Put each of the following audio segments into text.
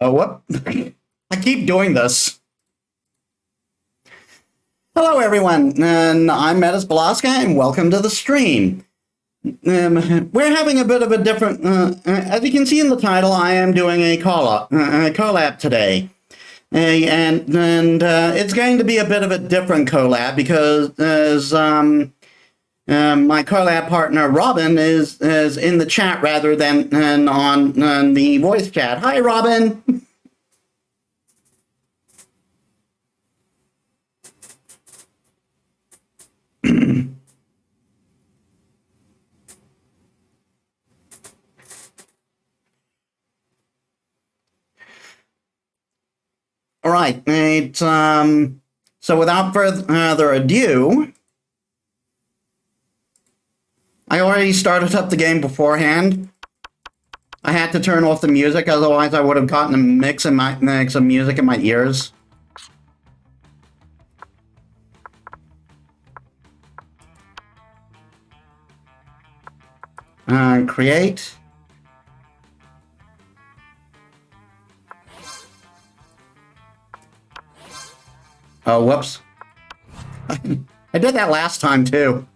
Oh, what? I keep doing this. Hello, everyone, and I'm Metis Balaska, and welcome to the stream. We're having a bit of a different, as you can see in the title, I am doing a collab today. And it's going to be a bit of a different collab because my collab partner Robin is in the chat rather than on the voice chat. Hi, Robin. All right. So without further ado, I already started up the game beforehand. I had to turn off the music, otherwise I would have gotten a mix of music in my ears. Create. Oh, whoops. I did that last time too.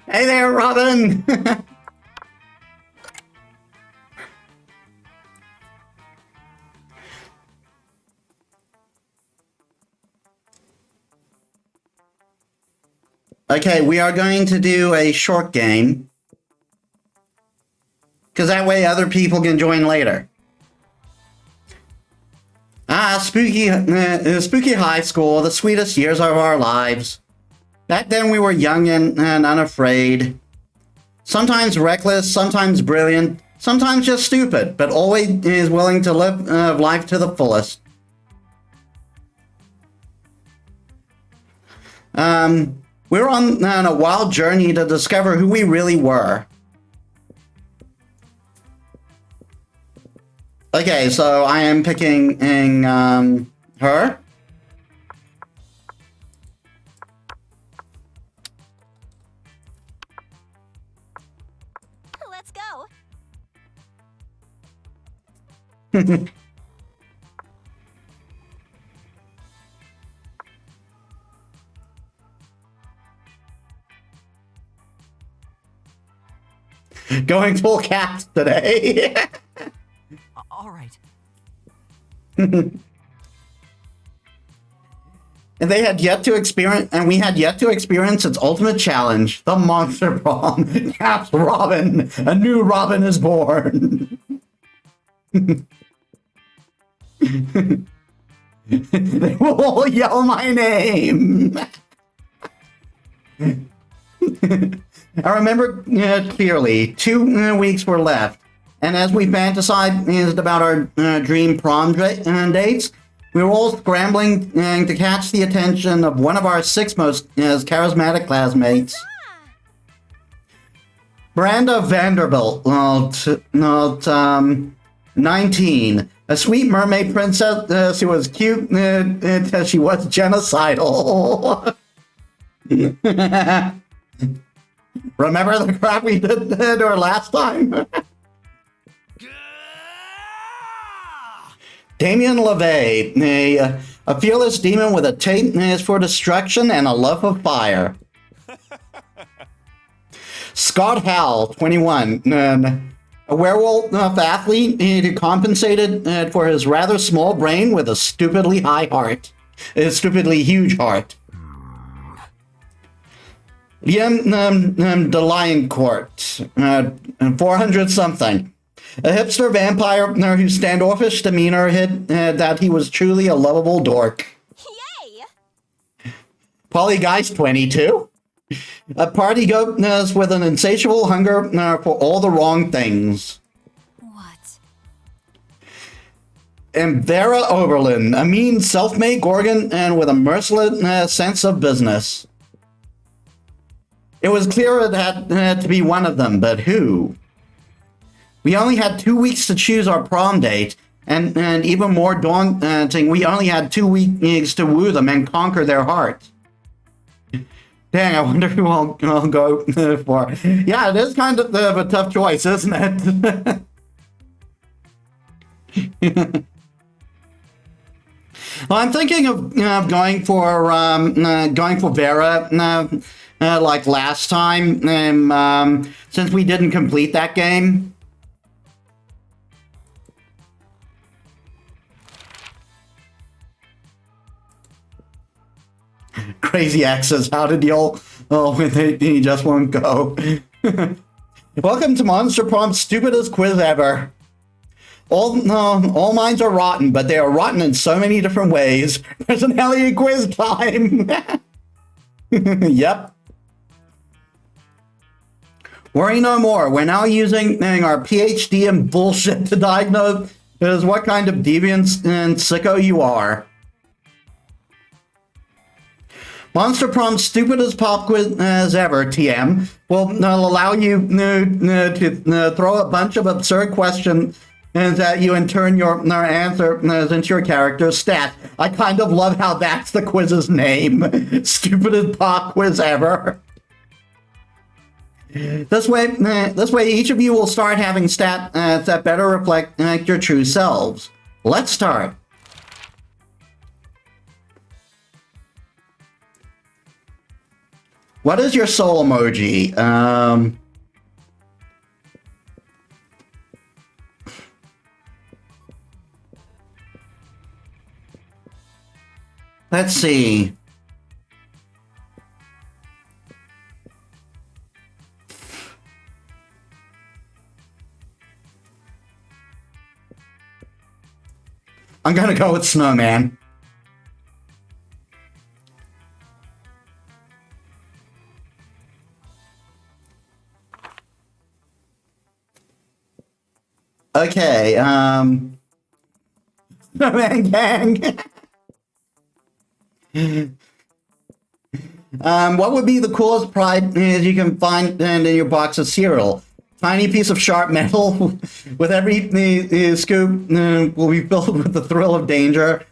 Hey there, Robin! Okay, we are going to do a short game. Because that way other people can join later. Spooky high school, the sweetest years of our lives. Back then we were young and unafraid. Sometimes reckless, sometimes brilliant, sometimes just stupid, but always is willing to live life to the fullest. We're on a wild journey to discover who we really were. Okay, so I am picking her. Let's go. Going full cast today. All right. And they had yet to experience, and we had yet to experience its ultimate challenge, the Monster Prom. Caps Robin, a new Robin is born. They will all yell my name. I remember clearly, 2 weeks were left, and as we fantasized about our dream prom dates, we were all scrambling to catch the attention of one of our 6 most charismatic classmates. Branda Vanderbilt, 19, a sweet mermaid princess who was cute as she was genocidal. Remember the crap we did to her last time? Damien LaVey, a fearless demon with a taste for destruction and a love of fire. Scott Howell, 21, a werewolf athlete who compensated for his rather small brain with a stupidly huge heart. Liam Deliancourt, 400 something. A hipster vampire whose standoffish demeanor hid that he was truly a lovable dork. Yay! Polly Geist, 22. A party goat with an insatiable hunger for all the wrong things. What? am Vera Oberlin, a mean self-made Gorgon and with a merciless sense of business. It was clear it had to be one of them, but who? We only had 2 weeks to choose our prom date, and even more daunting, we only had 2 weeks to woo them and conquer their hearts. Dang, I wonder who I'll go for. Yeah, it is kind of a tough choice, isn't it? Well, I'm thinking of going for Vera, like last time, since we didn't complete that game. Crazy exes, how did y'all? Oh, he just won't go. Welcome to Monster Prom's stupidest quiz ever. All minds are rotten, but they are rotten in so many different ways. Personality quiz time. Yep. Worry no more. We're now using our PhD in bullshit to diagnose what kind of deviant and sicko you are. Monster Prom's stupidest pop quiz as ever, TM, will allow you to throw a bunch of absurd questions and that you in turn your answer into your character's stat. I kind of love how that's the quiz's name. Stupidest pop quiz ever. This way, each of you will start having stats that better reflect your true selves. Let's start. What is your soul emoji? Let's see. I'm gonna go with snowman. Okay, snowman gang. What would be the coolest prize you can find in your box of cereal? Tiny piece of sharp metal. With every scoop will be filled with the thrill of danger.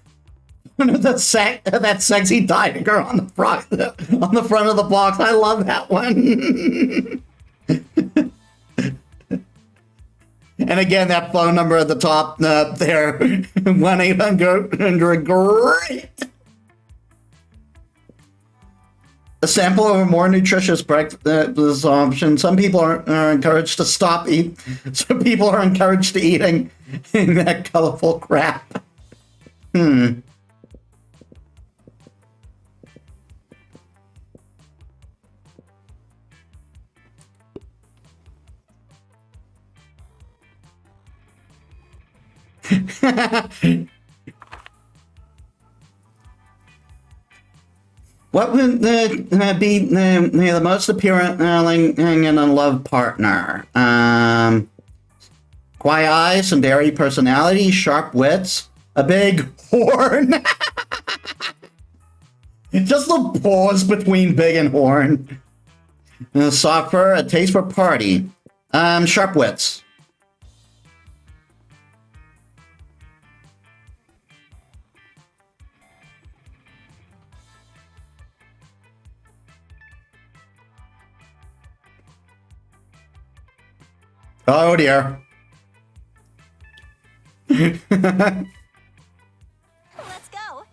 that sexy tiger on the front of the box. I love that one. And again, that phone number at the top there, 1-800. Great. A sample of a more nutritious breakfast option. Some people are encouraged to stop eating. Some people are encouraged to eating that colorful crap. What would be the most appealing in a love partner? Quiet eyes, some dairy personality, sharp wits, a big horn. Just the pause between big and horn. Soft fur, a taste for party. Sharp wits. Oh dear. Let's go.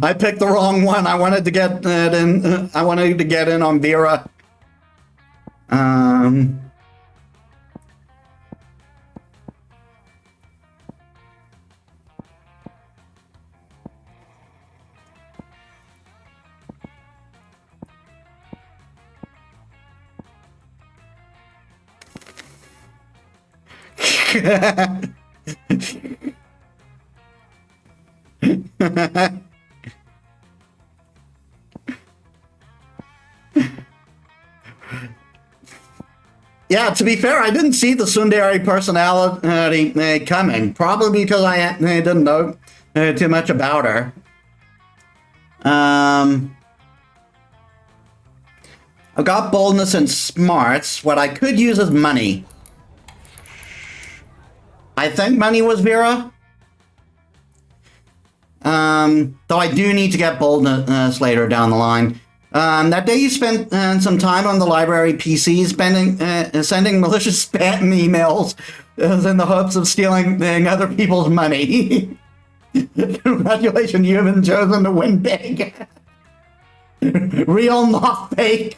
I picked the wrong one. I wanted to get in. I wanted to get in on Vera. Yeah, to be fair, I didn't see the tsundere personality coming. Probably because I didn't know too much about her. I've got boldness and smarts. What I could use is money. I think money was Vera. Though I do need to get boldness later down the line. That day you spent some time on the library PC sending malicious spam emails in the hopes of stealing other people's money. Congratulations, you have been chosen to win big. Real, not fake.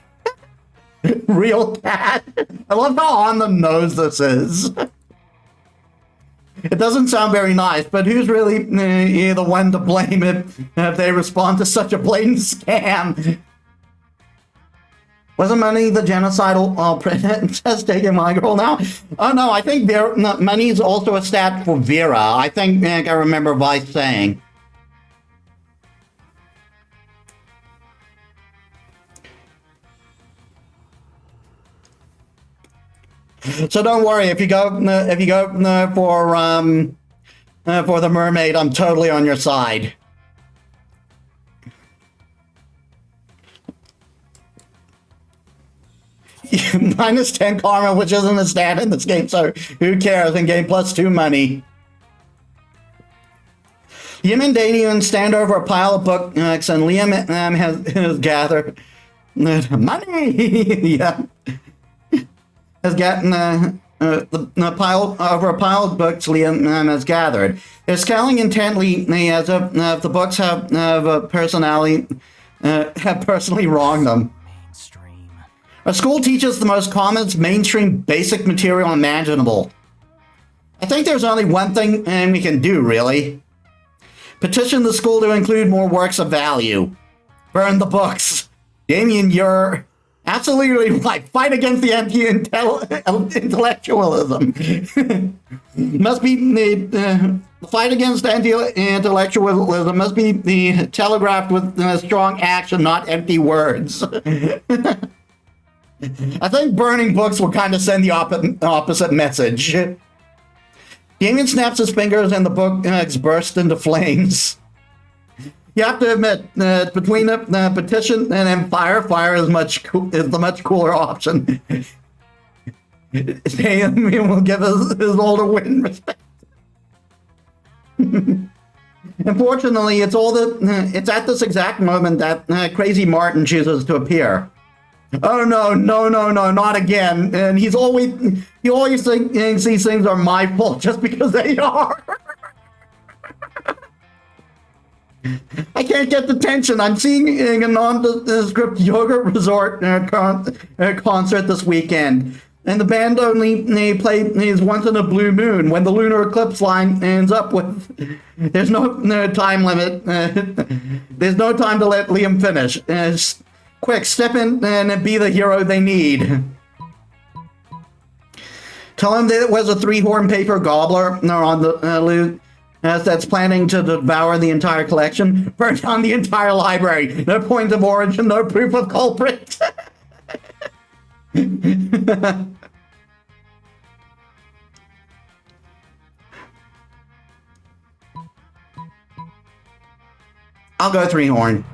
Real cat. I love how on the nose this is. It doesn't sound very nice, but who's really the one to blame if they respond to such a blatant scam? Wasn't money the genocidal princess taking my girl now? Oh no, I think money's also a stat for Vera. I think I remember Vice saying. So don't worry if you go for the mermaid. I'm totally on your side. Minus 10 karma, which isn't a stat in this game, so who cares? In game +2 money. Liam and Damien stand over a pile of books, and Liam has gathered money. Yeah. Has gotten the pile over a pile of books Liam has gathered. They're scowling intently as if the books have personally wronged them. Mainstream. Our school teaches the most common mainstream basic material imaginable. I think there's only one thing we can do, really. Petition the school to include more works of value. Burn the books. Damien, you're absolutely right. Fight against the anti-intellectualism. Must be the fight against anti-intellectualism must be telegraphed with strong action, not empty words. I think burning books will kind of send the opposite message. Damien snaps his fingers and the books burst into flames. You have to admit, between the petition and then fire is the much cooler option. Damien will give his older win respect. Unfortunately, it's at this exact moment that Crazy Martin chooses to appear. Oh no, not again. And he always thinks these things are my fault just because they are. I can't get the tension. I'm seeing a nondescript yoga resort concert this weekend. And the band only plays once in a blue moon when the lunar eclipse line ends up with... There's no time limit. There's no time to let Liam finish. Quick, step in and be the hero they need. Tell him that it was a 3-horn paper gobbler on the loot that's planning to devour the entire collection. Burn down the entire library. No point of origin, no proof of culprit. I'll go 3-horn.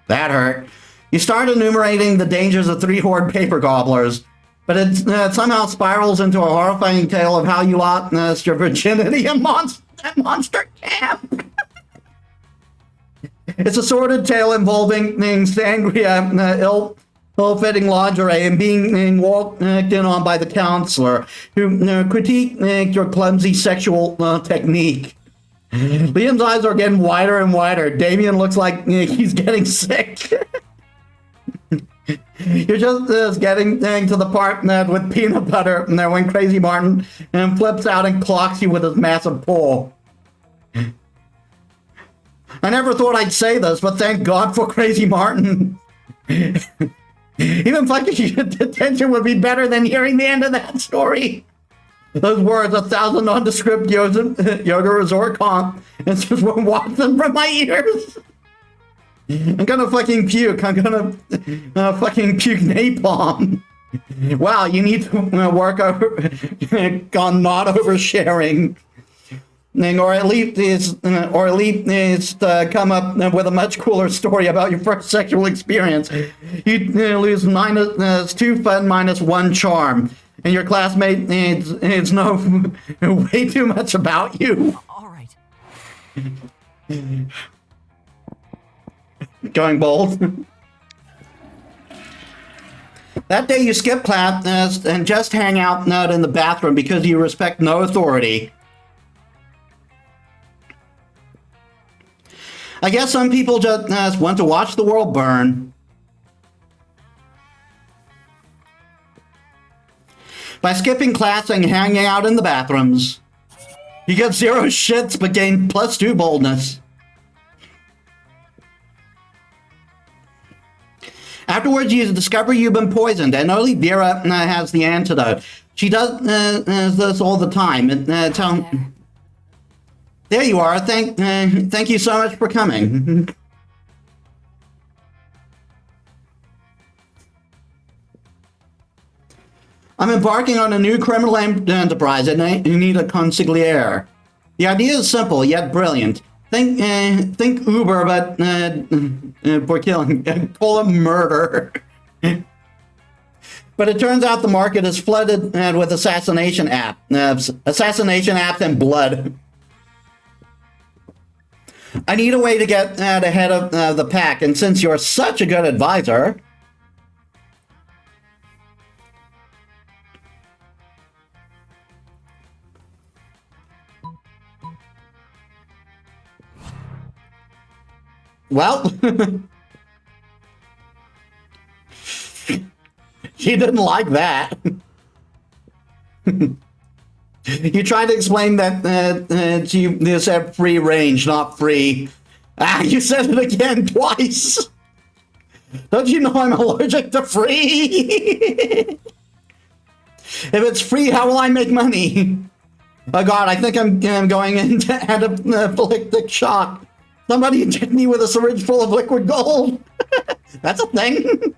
That hurt. You start enumerating the dangers of 3-horned paper gobblers, but it somehow spirals into a horrifying tale of how you lost your virginity at Monster Camp. It's a sordid tale involving sangria, ill-fitting lingerie, and being walked in on by the counselor, who critiqued your clumsy sexual technique. Liam's eyes are getting wider and wider. Damien looks like he's getting sick. You're just getting to the part with peanut butter when Crazy Martin flips out and clocks you with his massive paw. I never thought I'd say this, but thank God for Crazy Martin. Even fucking detention would be better than hearing the end of that story. Those words, 1,000 nondescript yoga resort comp, and just watch them from my ears. I'm gonna fucking puke. I'm gonna fucking puke napalm. Wow, you need to work over on not oversharing, or at least come up with a much cooler story about your first sexual experience. You lose -2 fun, -1 charm, and your classmate needs know way too much about you. All right. Going bold. That day you skip class and just hang out in the bathroom because you respect no authority. I guess some people just want to watch the world burn. By skipping class and hanging out in the bathrooms, you get 0 shits but gain +2 boldness. Afterwards, you discover you've been poisoned, and only Vera has the antidote. She does this all the time. There you are. Thank you so much for coming. I'm embarking on a new criminal enterprise, and I need a consigliere. The idea is simple yet brilliant. Think Uber, but for killing. Call it murder. But it turns out the market is flooded with assassination apps and blood. I need a way to get ahead of the pack, and since you're such a good advisor, well, she didn't like that. You tried to explain that you said free range, not free. Ah, you said it again twice. Don't you know I'm allergic to free? If it's free, how will I make money? Oh God, I think I'm going into anaphylactic shock. Somebody inject me with a syringe full of liquid gold. That's a thing.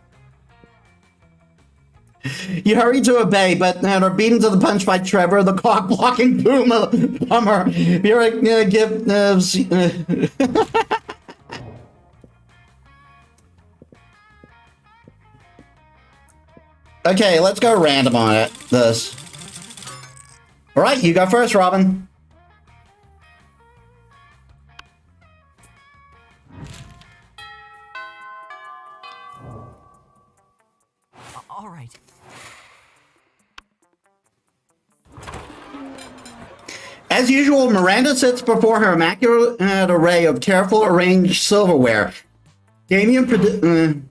You hurry to obey, but are beaten to the punch by Trevor, the cock-blocking bummer. You're give. Okay, let's go random on it. This. All right, you go first, Robin. All right. As usual, Miranda sits before her immaculate array of careful arranged silverware. Damien,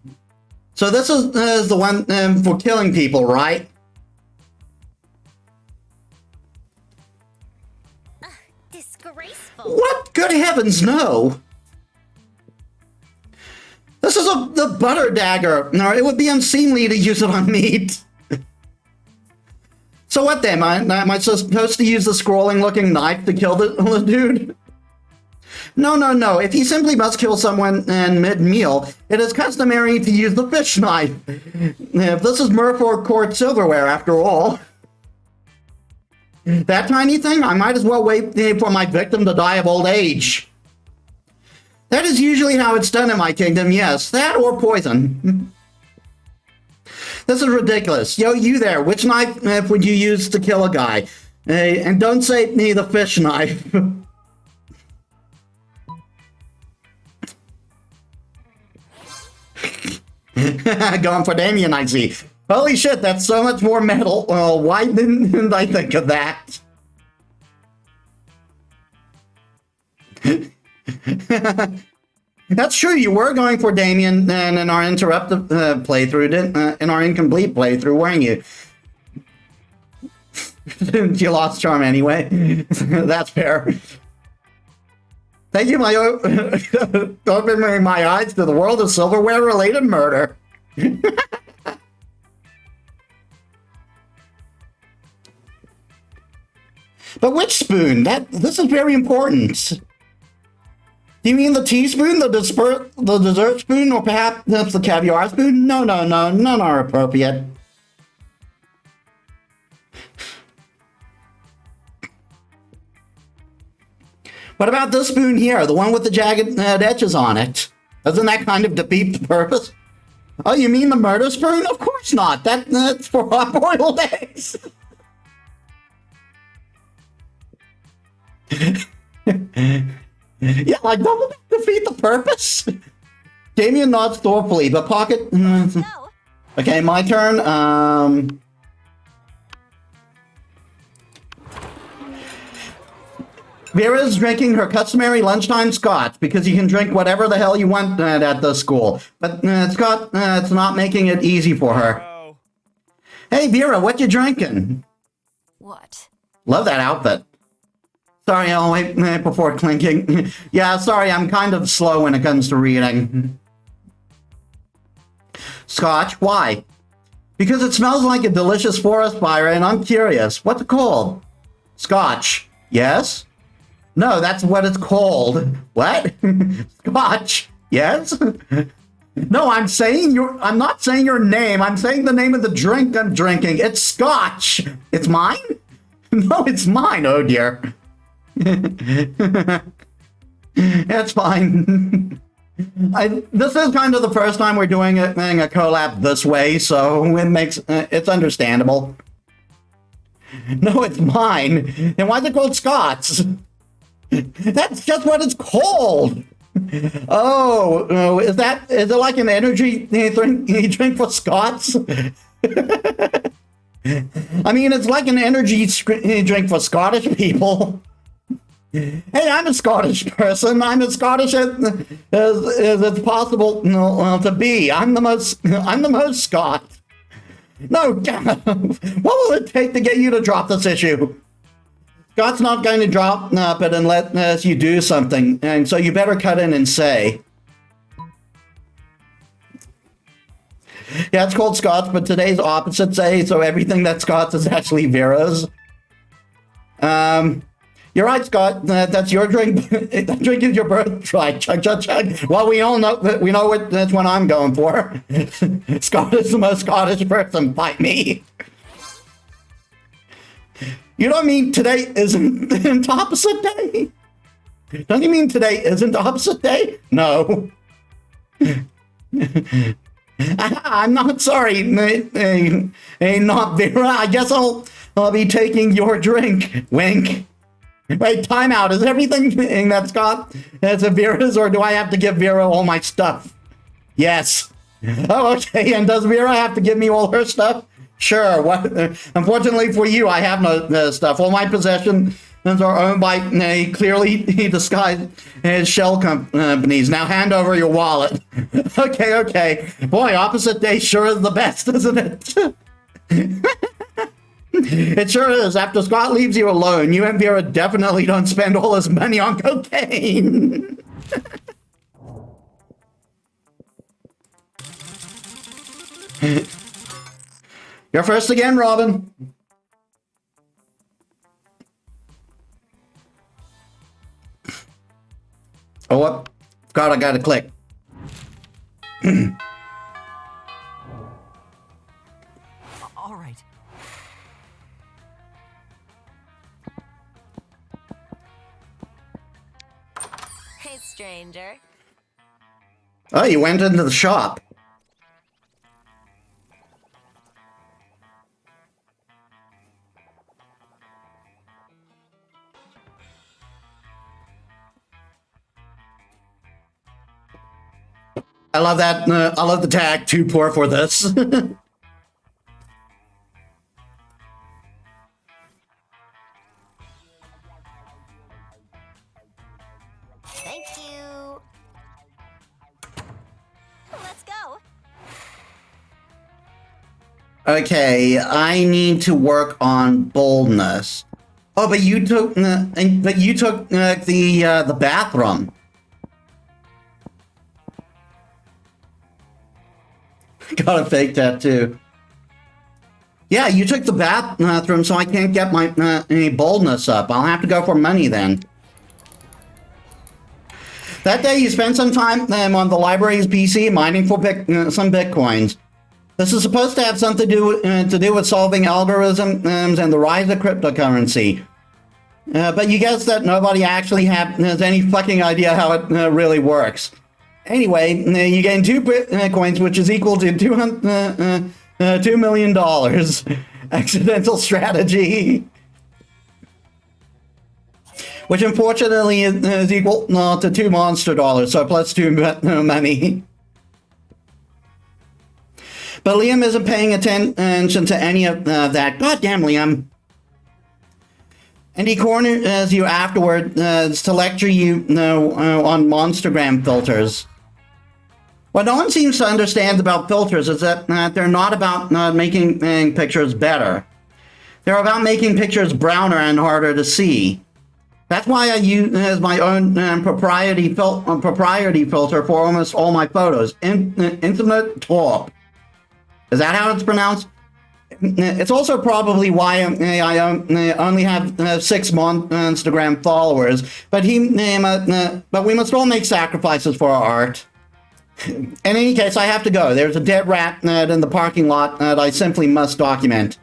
so this is the one for killing people, right? Disgraceful. What? Good heavens, no! This is the butter dagger. No, it would be unseemly to use it on meat. So what then? Am I supposed to use the scrolling-looking knife to kill the dude? No. If you simply must kill someone in mid-meal, it is customary to use the fish knife. If this is Merfolk Court silverware, after all. That tiny thing? I might as well wait for my victim to die of old age. That is usually how it's done in my kingdom, yes. That or poison. This is ridiculous. Yo, you there, which knife would you use to kill a guy? And don't say me the fish knife. Going for Damien, I see. Holy shit, that's so much more metal. Why didn't I think of that? That's true, you were going for Damien in our interrupted playthrough, in our incomplete playthrough, weren't you? You lost charm anyway. That's fair. Thank you, opening my eyes to the world of silverware-related murder. But which spoon? This is very important. Do you mean the teaspoon, the dessert spoon, or perhaps the caviar spoon? No, no, no, none are appropriate. What about this spoon here, the one with the jagged edges on it? Doesn't that kind of defeat the purpose? Oh, you mean the murder spoon? Of course not. That's for hard-boiled eggs. Yeah, like, doesn't that defeat the purpose? Damien nods thoughtfully, but Pocket... Go. Okay, my turn. Vera's drinking her customary lunchtime scotch because you can drink whatever the hell you want at the school. But Scott, it's not making it easy for her. Oh. Hey, Vera, what you drinking? What? Love that outfit. Sorry, I'll wait before clinking. Yeah, sorry, I'm kind of slow when it comes to reading. Scotch, why? Because it smells like a delicious forest fire and I'm curious. What's it called? Scotch. Yes? No, that's what it's called. What? Scotch. Yes? No, I'm not saying your name. I'm saying the name of the drink I'm drinking. It's Scotch. It's mine? No, it's mine. Oh dear. That's fine. This is kind of the first time we're doing a collab this way, so it's understandable. No, it's mine. Then why is it called Scots? That's just what it's called. Oh, is it like an energy drink for Scots? I mean, it's like an energy drink for Scottish people. Hey, I'm a Scottish person. I'm as Scottish as it's possible to be. I'm the most Scot. No, what will it take to get you to drop this issue? Scott's not going to drop it unless you do something, and so you better cut in and say. Yeah, it's called Scott's, but today's opposite day, so everything that's Scott's is actually Vera's. You're right, Scott. That's your drink. That drink is your birthright. Chug, chug, chug. Well, we all know that. We know that's what I'm going for. Scott is the most Scottish person. Fight me. You don't mean today isn't opposite day? Don't you mean today isn't opposite day? No. I'm not sorry. Not Vera. I guess I'll be taking your drink. Wink. Wait, time out. Is everything that Scott has a Vera's, or do I have to give Vera all my stuff? Yes. Oh, okay. And does Vera have to give me all her stuff? Sure. What? Unfortunately for you, I have no stuff. All my possessions are owned by clearly disguised shell companies. Now hand over your wallet. Okay. Boy, opposite day sure is the best, isn't it? It sure is. After Scott leaves you alone, you and Vera definitely don't spend all his money on cocaine. You're first again, Robin. Oh, what? God, I gotta click. All right. Hey, stranger. Oh, you went into the shop. I love that. I love the tag. Too poor for this. Thank you. Let's go. Okay, I need to work on boldness. Oh, but you took the bathroom. Got a fake tattoo. Yeah, you took the bathroom, so I can't get my any boldness up. I'll have to go for money then. That day, you spent some time on the library's PC mining for some bitcoins. This is supposed to have something to do with solving algorithms and the rise of cryptocurrency. But you guess that nobody actually has any fucking idea how it really works. Anyway, you gain 2 bitcoins, which is equal to $2 million. Accidental strategy. Which unfortunately is equal to 2 monster dollars, so plus 2 money. But Liam isn't paying attention to any of that. Goddamn, Liam. And he corners you afterward to lecture you on Monstergram filters. What no one seems to understand about filters is that they're not about making pictures better. They're about making pictures browner and harder to see. That's why I use my own propriety filter for almost all my photos. Infinite Top. Is that how it's pronounced? It's also probably why I only have 6 Instagram followers. But we must all make sacrifices for our art. In any case, I have to go. There's a dead rat in the parking lot that I simply must document.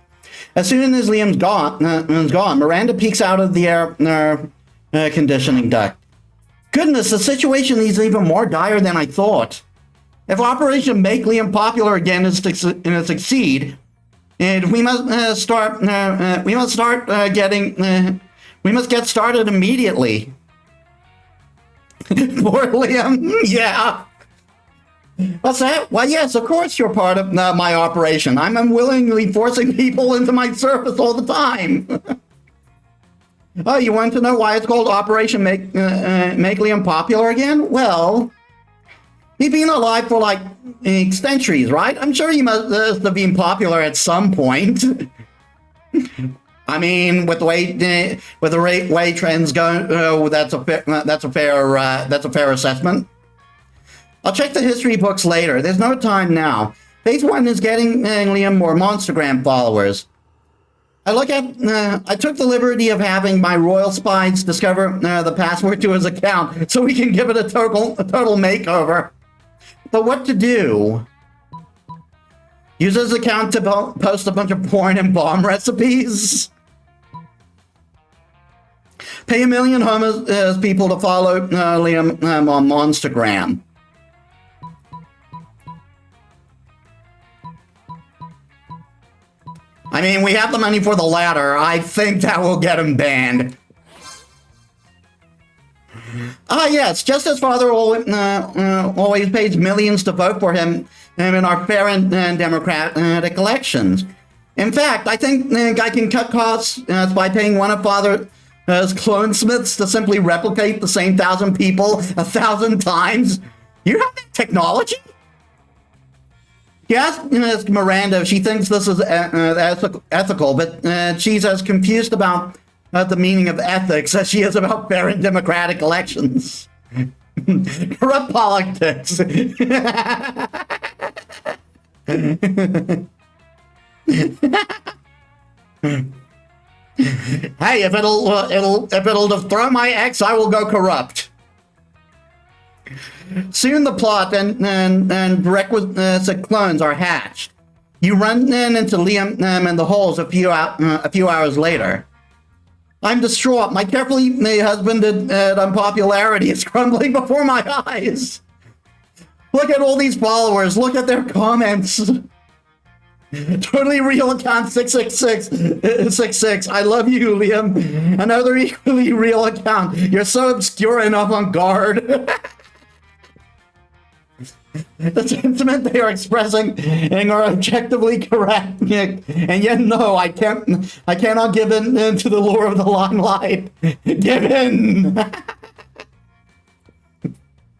As soon as Liam's gone, Miranda peeks out of the air conditioning duct. Goodness, the situation is even more dire than I thought. If Operation Make Liam Popular again is to succeed, and we must get started immediately. Poor Liam, yeah. What's that? Why, yes, of course you're part of my operation. I'm unwillingly forcing people into my service all the time. Oh, you want to know why it's called Operation Make Liam Popular again? Well, he's been alive for like centuries, right? I'm sure he must have been popular at some point. I mean, with the way trends go, that's a fair assessment. I'll check the history books later. There's no time now. Phase 1 is getting Liam more Monstergram followers. I took the liberty of having my royal spies discover the password to his account so we can give it a total makeover. But what to do? Use his account to post a bunch of porn and bomb recipes? Pay 1 million homeless people to follow Liam on Monstergram. I mean, we have the money for the latter. I think that will get him banned. Ah, yes, just as father always pays millions to vote for him in our fair and democratic elections. In fact, I think I can cut costs by paying one of father's clonesmiths to simply replicate the same 1,000 people 1,000 times. You have that technology? He asked Miranda if she thinks this is ethical, but she's as confused about the meaning of ethics as she is about fair and democratic elections. Corrupt politics. Hey, if it'll throw my ex, I will go corrupt. Soon the plot and requisite clones are hatched. You run into Liam in the halls a few hours later. I'm distraught. My carefully husbanded unpopularity is crumbling before my eyes. Look at all these followers. Look at their comments. Totally real account 666. I love you, Liam. Another equally real account. You're so obscure and avant-garde. The sentiment they are expressing are objectively correct, and yet no, I cannot give in to the lure of the limelight. Give in.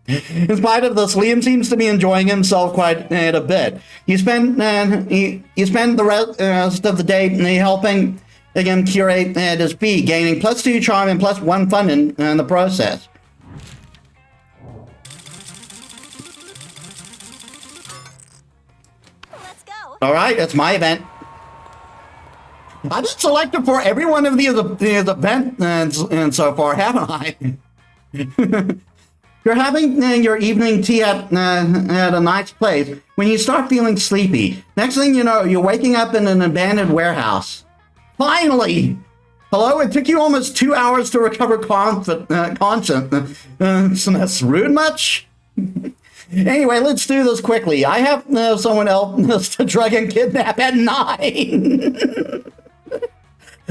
In spite of this, Liam seems to be enjoying himself quite a bit. You spend the rest of the day helping him curate his feed, gaining +2 charm and +1 fun in the process. All right, that's my event. I've been selected for every one of these events and so far, haven't I? You're having your evening tea at a nice place when you start feeling sleepy. Next thing you know, you're waking up in an abandoned warehouse. Finally! Hello? It took you almost 2 hours to recover consciousness. Rude much? Anyway, let's do this quickly. I have someone else to drug and kidnap at 9.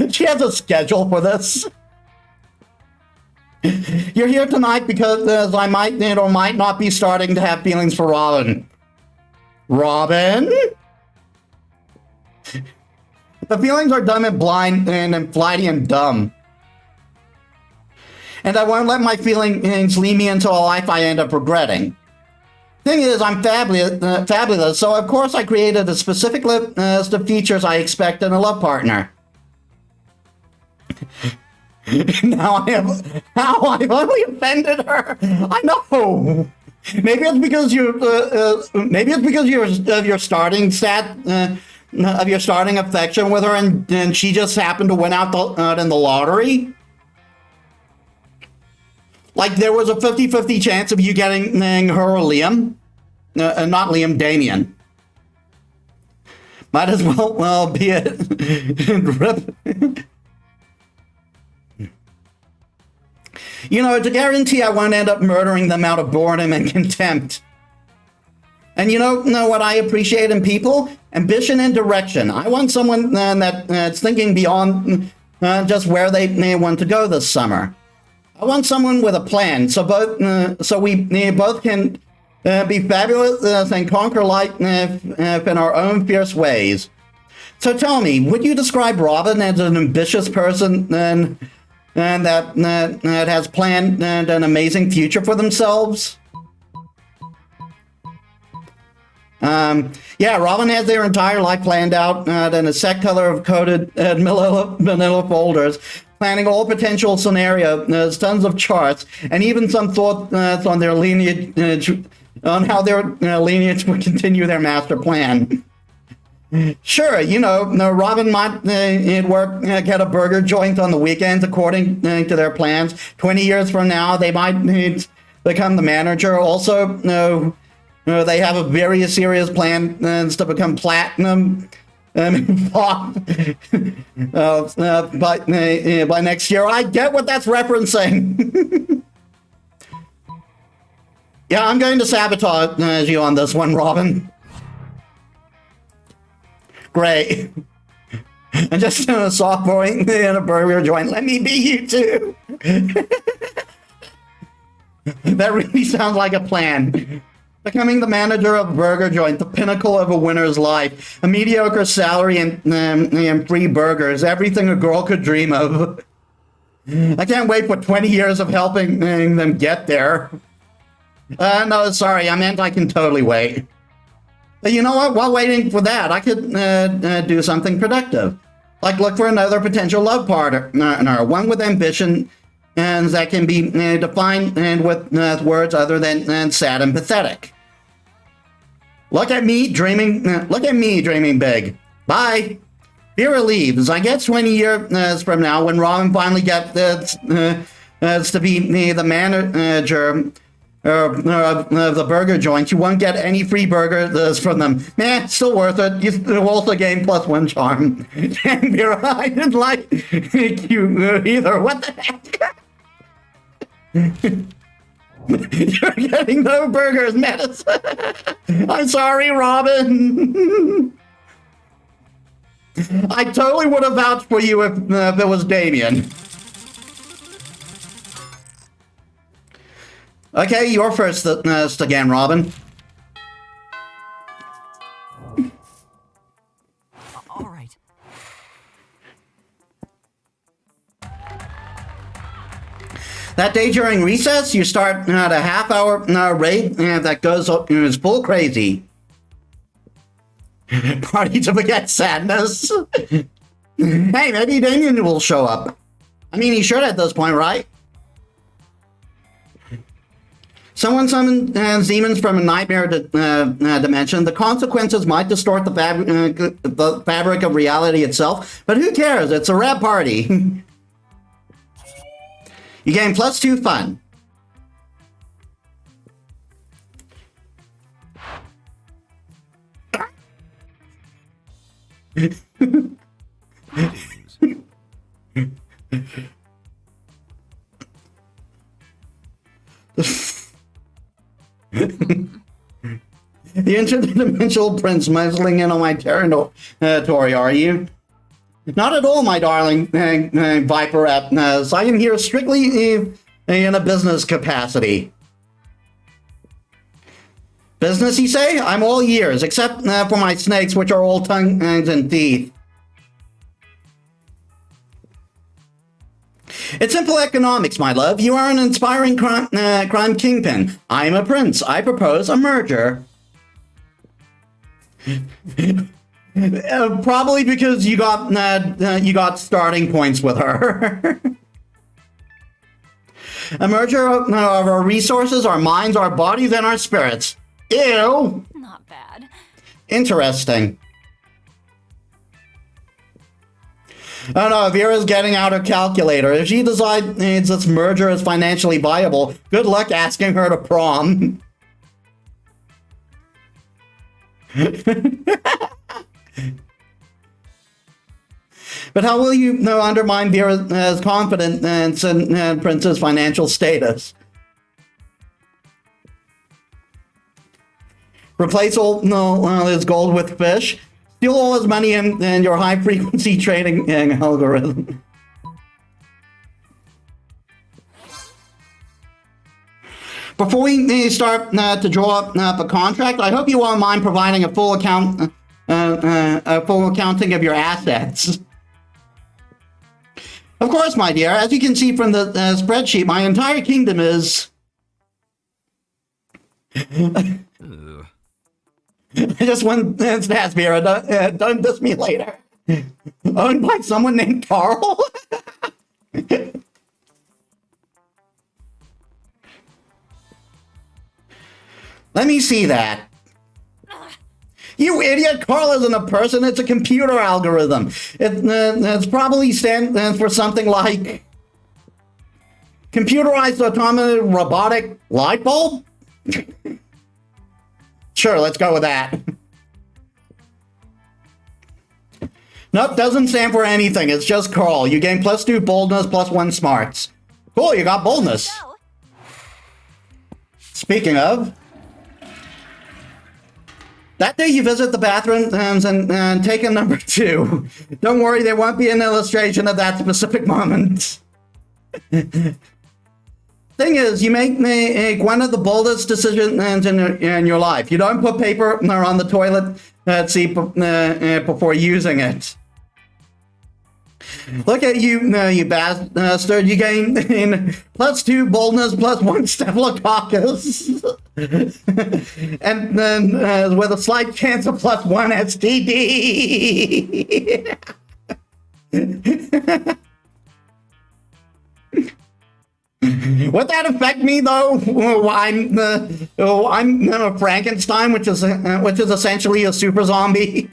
She has a schedule for this. You're here tonight because I might or might not be starting to have feelings for Robin. Robin? The feelings are dumb and blind and flighty and dumb. And I won't let my feelings lead me into a life I end up regretting. Thing is, I'm fabulous, so of course I created a specific list of features I expect in a love partner. Now I've only offended her. I know. Maybe it's because of your starting of your starting affection with her, and she just happened to win out in the lottery. Like there was a 50-50 chance of you getting her or Liam, not Liam, Damien. Might as well be it. You know, to guarantee I won't end up murdering them out of boredom and contempt. And you know what I appreciate in people? Ambition and direction. I want someone that's thinking beyond just where they may want to go this summer. I want someone with a plan, so we both can be fabulous and conquer life in our own fierce ways. So tell me, would you describe Robin as an ambitious person and that has planned an amazing future for themselves? Yeah, Robin has their entire life planned out in a set color of coded manila folders, planning all potential scenarios, tons of charts, and even some thoughts on their lineage, on how their lineage would continue their master plan. Sure, you know, Robin might get a burger joint on the weekends according to their plans. 20 years from now, they might become the manager. Also, they have a very serious plans to become platinum by next year. I get what that's referencing. Yeah, I'm going to sabotage you on this one, Robin. Great. And just in a soft boy in a burger joint, let me be you too. That really sounds like a plan. Becoming the manager of a burger joint, the pinnacle of a winner's life. A mediocre salary and free burgers, everything a girl could dream of. I can't wait for 20 years of helping them get there. No, sorry, I meant I can totally wait. But you know what? While waiting for that, I could do something productive. Like look for another potential love partner, one with ambition and that can be defined with words other than sad and pathetic. Look at me dreaming big. Bye. Be relieved as I get 20 years from now when Robin finally gets to be the manager of the burger joint. You won't get any free burgers from them. Meh, still worth it. You also gain +1 charm. And Vera, I didn't like you either. What the heck? You're getting no burgers, Metis. I'm sorry, Robin. I totally would have vouched for you if it was Damien. Okay, you're first again, Robin. All right. That day during recess, you start at a half-hour raid that goes up is full crazy. Party to forget sadness. Hey, maybe Damien will show up. I mean, he should at this point, right? Someone summoned demons from a nightmare dimension. The consequences might distort the fabric of reality itself, but who cares? It's a rap party. You gain +2 fun. The interdimensional prince muzzling in on my territory, are you? Not at all, my darling Viperette. So I am here strictly in a business capacity. Business, you say? I'm all ears, except for my snakes, which are all tongues and teeth. It's simple economics, my love. You are an inspiring crime kingpin. I am a prince. I propose a merger. Probably because you got starting points with her. A merger of our resources, our minds, our bodies, and our spirits. Ew. Not bad. Interesting. Oh no, Vera's getting out her calculator. If she decides this merger is financially viable, good luck asking her to prom. But how will you undermine Vera's confidence in Prince's financial status? Replace all his gold with fish? Steal all his money in your high-frequency trading algorithm? Before we start to draw up a contract, I hope you won't mind providing a full accounting of your assets. Of course, my dear. As you can see from the spreadsheet, my entire kingdom is... I just went stats, Vera. Don't diss me later. Owned by someone named Carl? Let me see that. You idiot! Carl isn't a person, it's a computer algorithm. It's probably stands for something like computerized automated robotic light bulb? Sure, let's go with that. Nope, doesn't stand for anything. It's just Carl. You gain +2 boldness, +1 smarts. Cool, you got boldness. Go. Speaking of, that day you visit the bathrooms and take a number 2. Don't worry, there won't be an illustration of that specific moment. Thing is, you make one of the boldest decisions in your life. You don't put paper on the toilet seat before using it. Look at you, you bastard. You gain +2 boldness, +1 staphylococcus. And then with a slight chance of +1 STD. Would that affect me though? I'm Frankenstein, which is essentially a super zombie.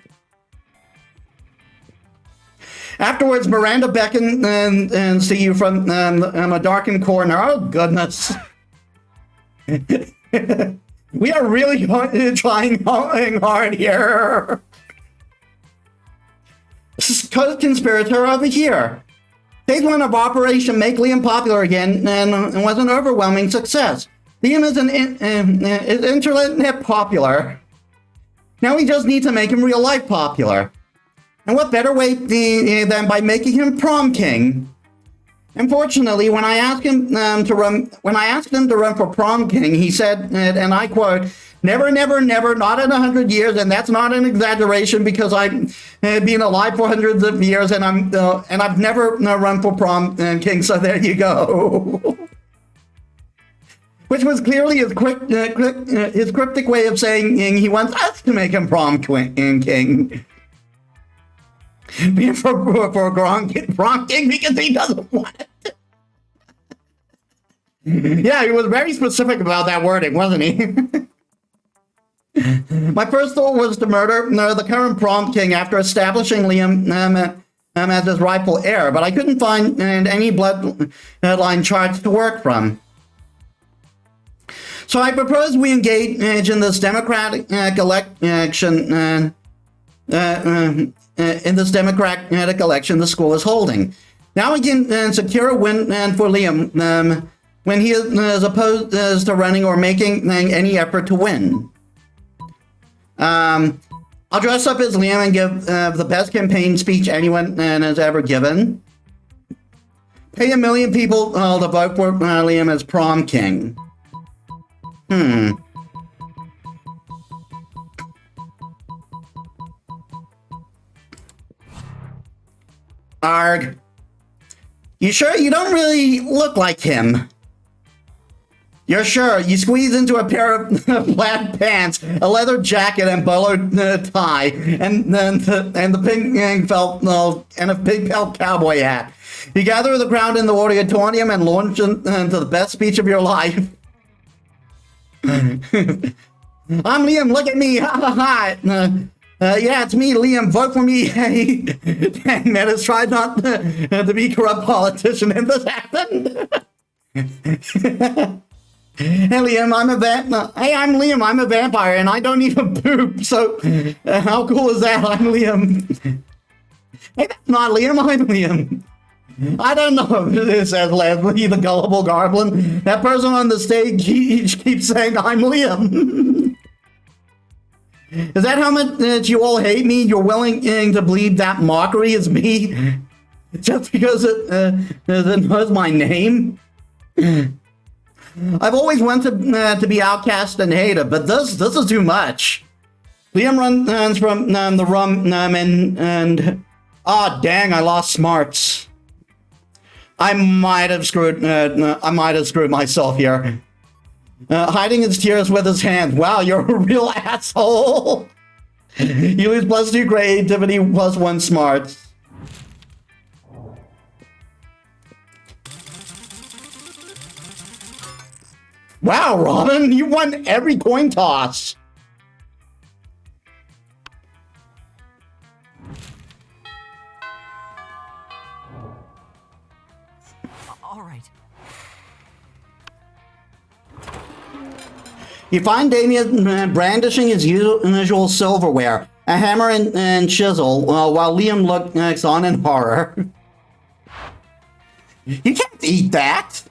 Afterwards, Miranda beckons and see you from a darkened corner. Oh goodness, we are really trying hard here. Co-conspirator over here. Phase 1 of Operation Make Liam Popular again and was an overwhelming success. Liam is internet popular. Now we just need to make him real life popular. And what better way than by making him prom king? Unfortunately, when I asked him to run for prom king, he said, and I quote, "Never, never, never, not in 100 years," and that's not an exaggeration because I've been alive for hundreds of years, and I've never run for prom king. So there you go. Which was clearly his cryptic way of saying he wants us to make him prom king. For prom king because he doesn't want it. Yeah, he was very specific about that wording, wasn't he? My first thought was to murder the current prom king after establishing Liam as his rightful heir, but I couldn't find any bloodline charts to work from. So I propose we engage in this democratic election. In this democratic election the school is holding. Now we can secure a win for Liam when he is opposed to running or making any effort to win. I'll dress up as Liam and give the best campaign speech anyone has ever given. Pay 1 million people to vote for Liam as prom king. Arg. You sure you don't really look like him? You're sure? You squeeze into a pair of black pants, a leather jacket, and bolo tie, and the pink felt and a pink felt cowboy hat. You gather the crowd in the auditorium and launch into the best speech of your life. I'm Liam. Look at me! Ha ha ha! Yeah, it's me, Liam. Vote for me. Dang, Metis, tried not to be a corrupt politician, and this happened. Hey, Liam, I'm a Hey, I'm Liam. I'm a vampire, and I don't even poop. So, how cool is that? I'm Liam. Hey, that's not Liam. I'm Liam. I don't know. Says Leslie, the gullible goblin. That person on the stage keeps saying, "I'm Liam." Is that how much you all hate me? You're willing to believe that mockery is me just because it knows my name? I've always wanted to be outcast and hated, but this is too much. Liam runs from the room and dang, I lost smarts. I might have screwed myself here. Hiding his tears with his hand. Wow, you're a real asshole. You lose +2 creativity, +1 smarts. Wow, Robin, you won every coin toss. All right. You find Damien brandishing his usual silverware, a hammer and chisel, while Liam looks on in horror. You can't eat that!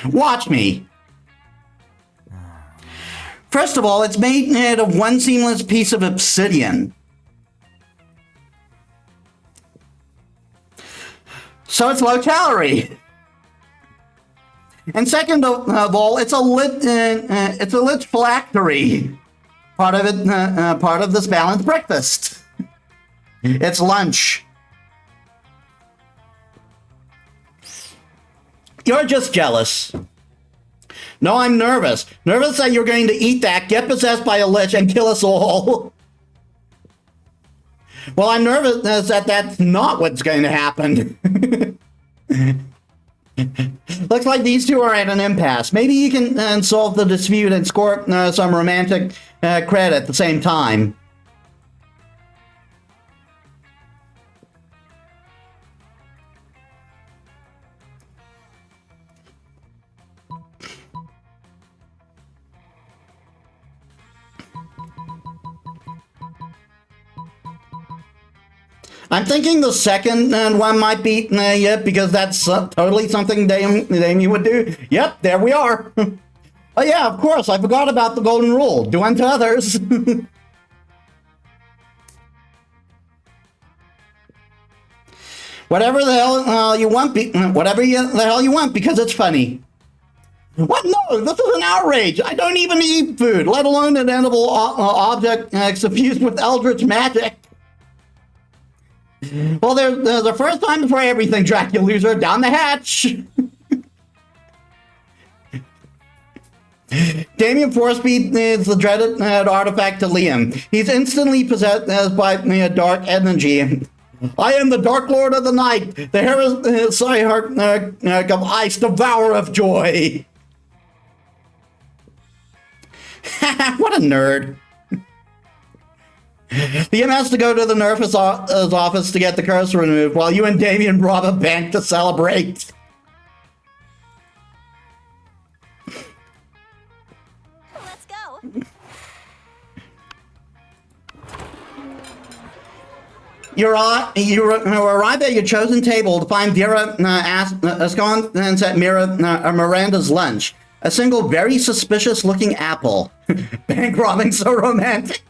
Watch me. First of all, it's made of one seamless piece of obsidian. So it's low calorie. And second of all, it's a lit phylactery. Part of this balanced breakfast. It's lunch. You're just jealous. No, I'm nervous. Nervous that you're going to eat that, get possessed by a lich, and kill us all. Well, I'm nervous that that's not what's going to happen. Looks like these two are at an impasse. Maybe you can solve the dispute and score some romantic credit at the same time. I'm thinking the second one might be yeah, because that's totally something Damien would do. Yep, there we are. Oh yeah, of course, I forgot about the golden rule. Do unto others. Whatever the hell you want, whatever the hell you want, because it's funny. What? No, this is an outrage. I don't even eat food, let alone an edible object suffused with eldritch magic. Well, there's a first time for everything, Dracula loser. Down the hatch. Damien Forcebeat is the dreaded artifact to Liam. He's instantly possessed by a dark energy. I am the Dark Lord of the Night, the heresy of ice, devourer of joy. What a nerd. Liam has to go to the Nerf's office to get the curse removed, while you and Damien rob a bank to celebrate. Let's go. You arrive at your chosen table to find Vera ensconced at Miranda's lunch. A single very suspicious-looking apple. Bank robbing so romantic.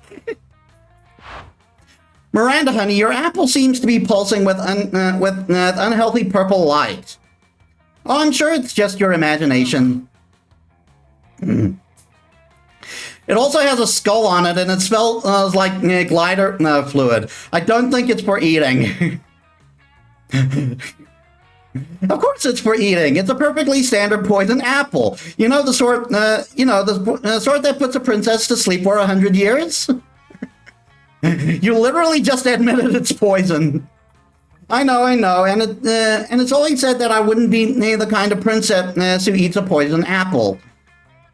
Miranda, honey, your apple seems to be pulsing with unhealthy purple light. Oh, I'm sure it's just your imagination. It also has a skull on it, and it smells like glider fluid. I don't think it's for eating. Of course it's for eating. It's a perfectly standard poison apple. You know, the sort, the sort that puts a princess to sleep for 100 years? You literally just admitted it's poison. I know, and it's always said that I wouldn't be the kind of princess who eats a poison apple.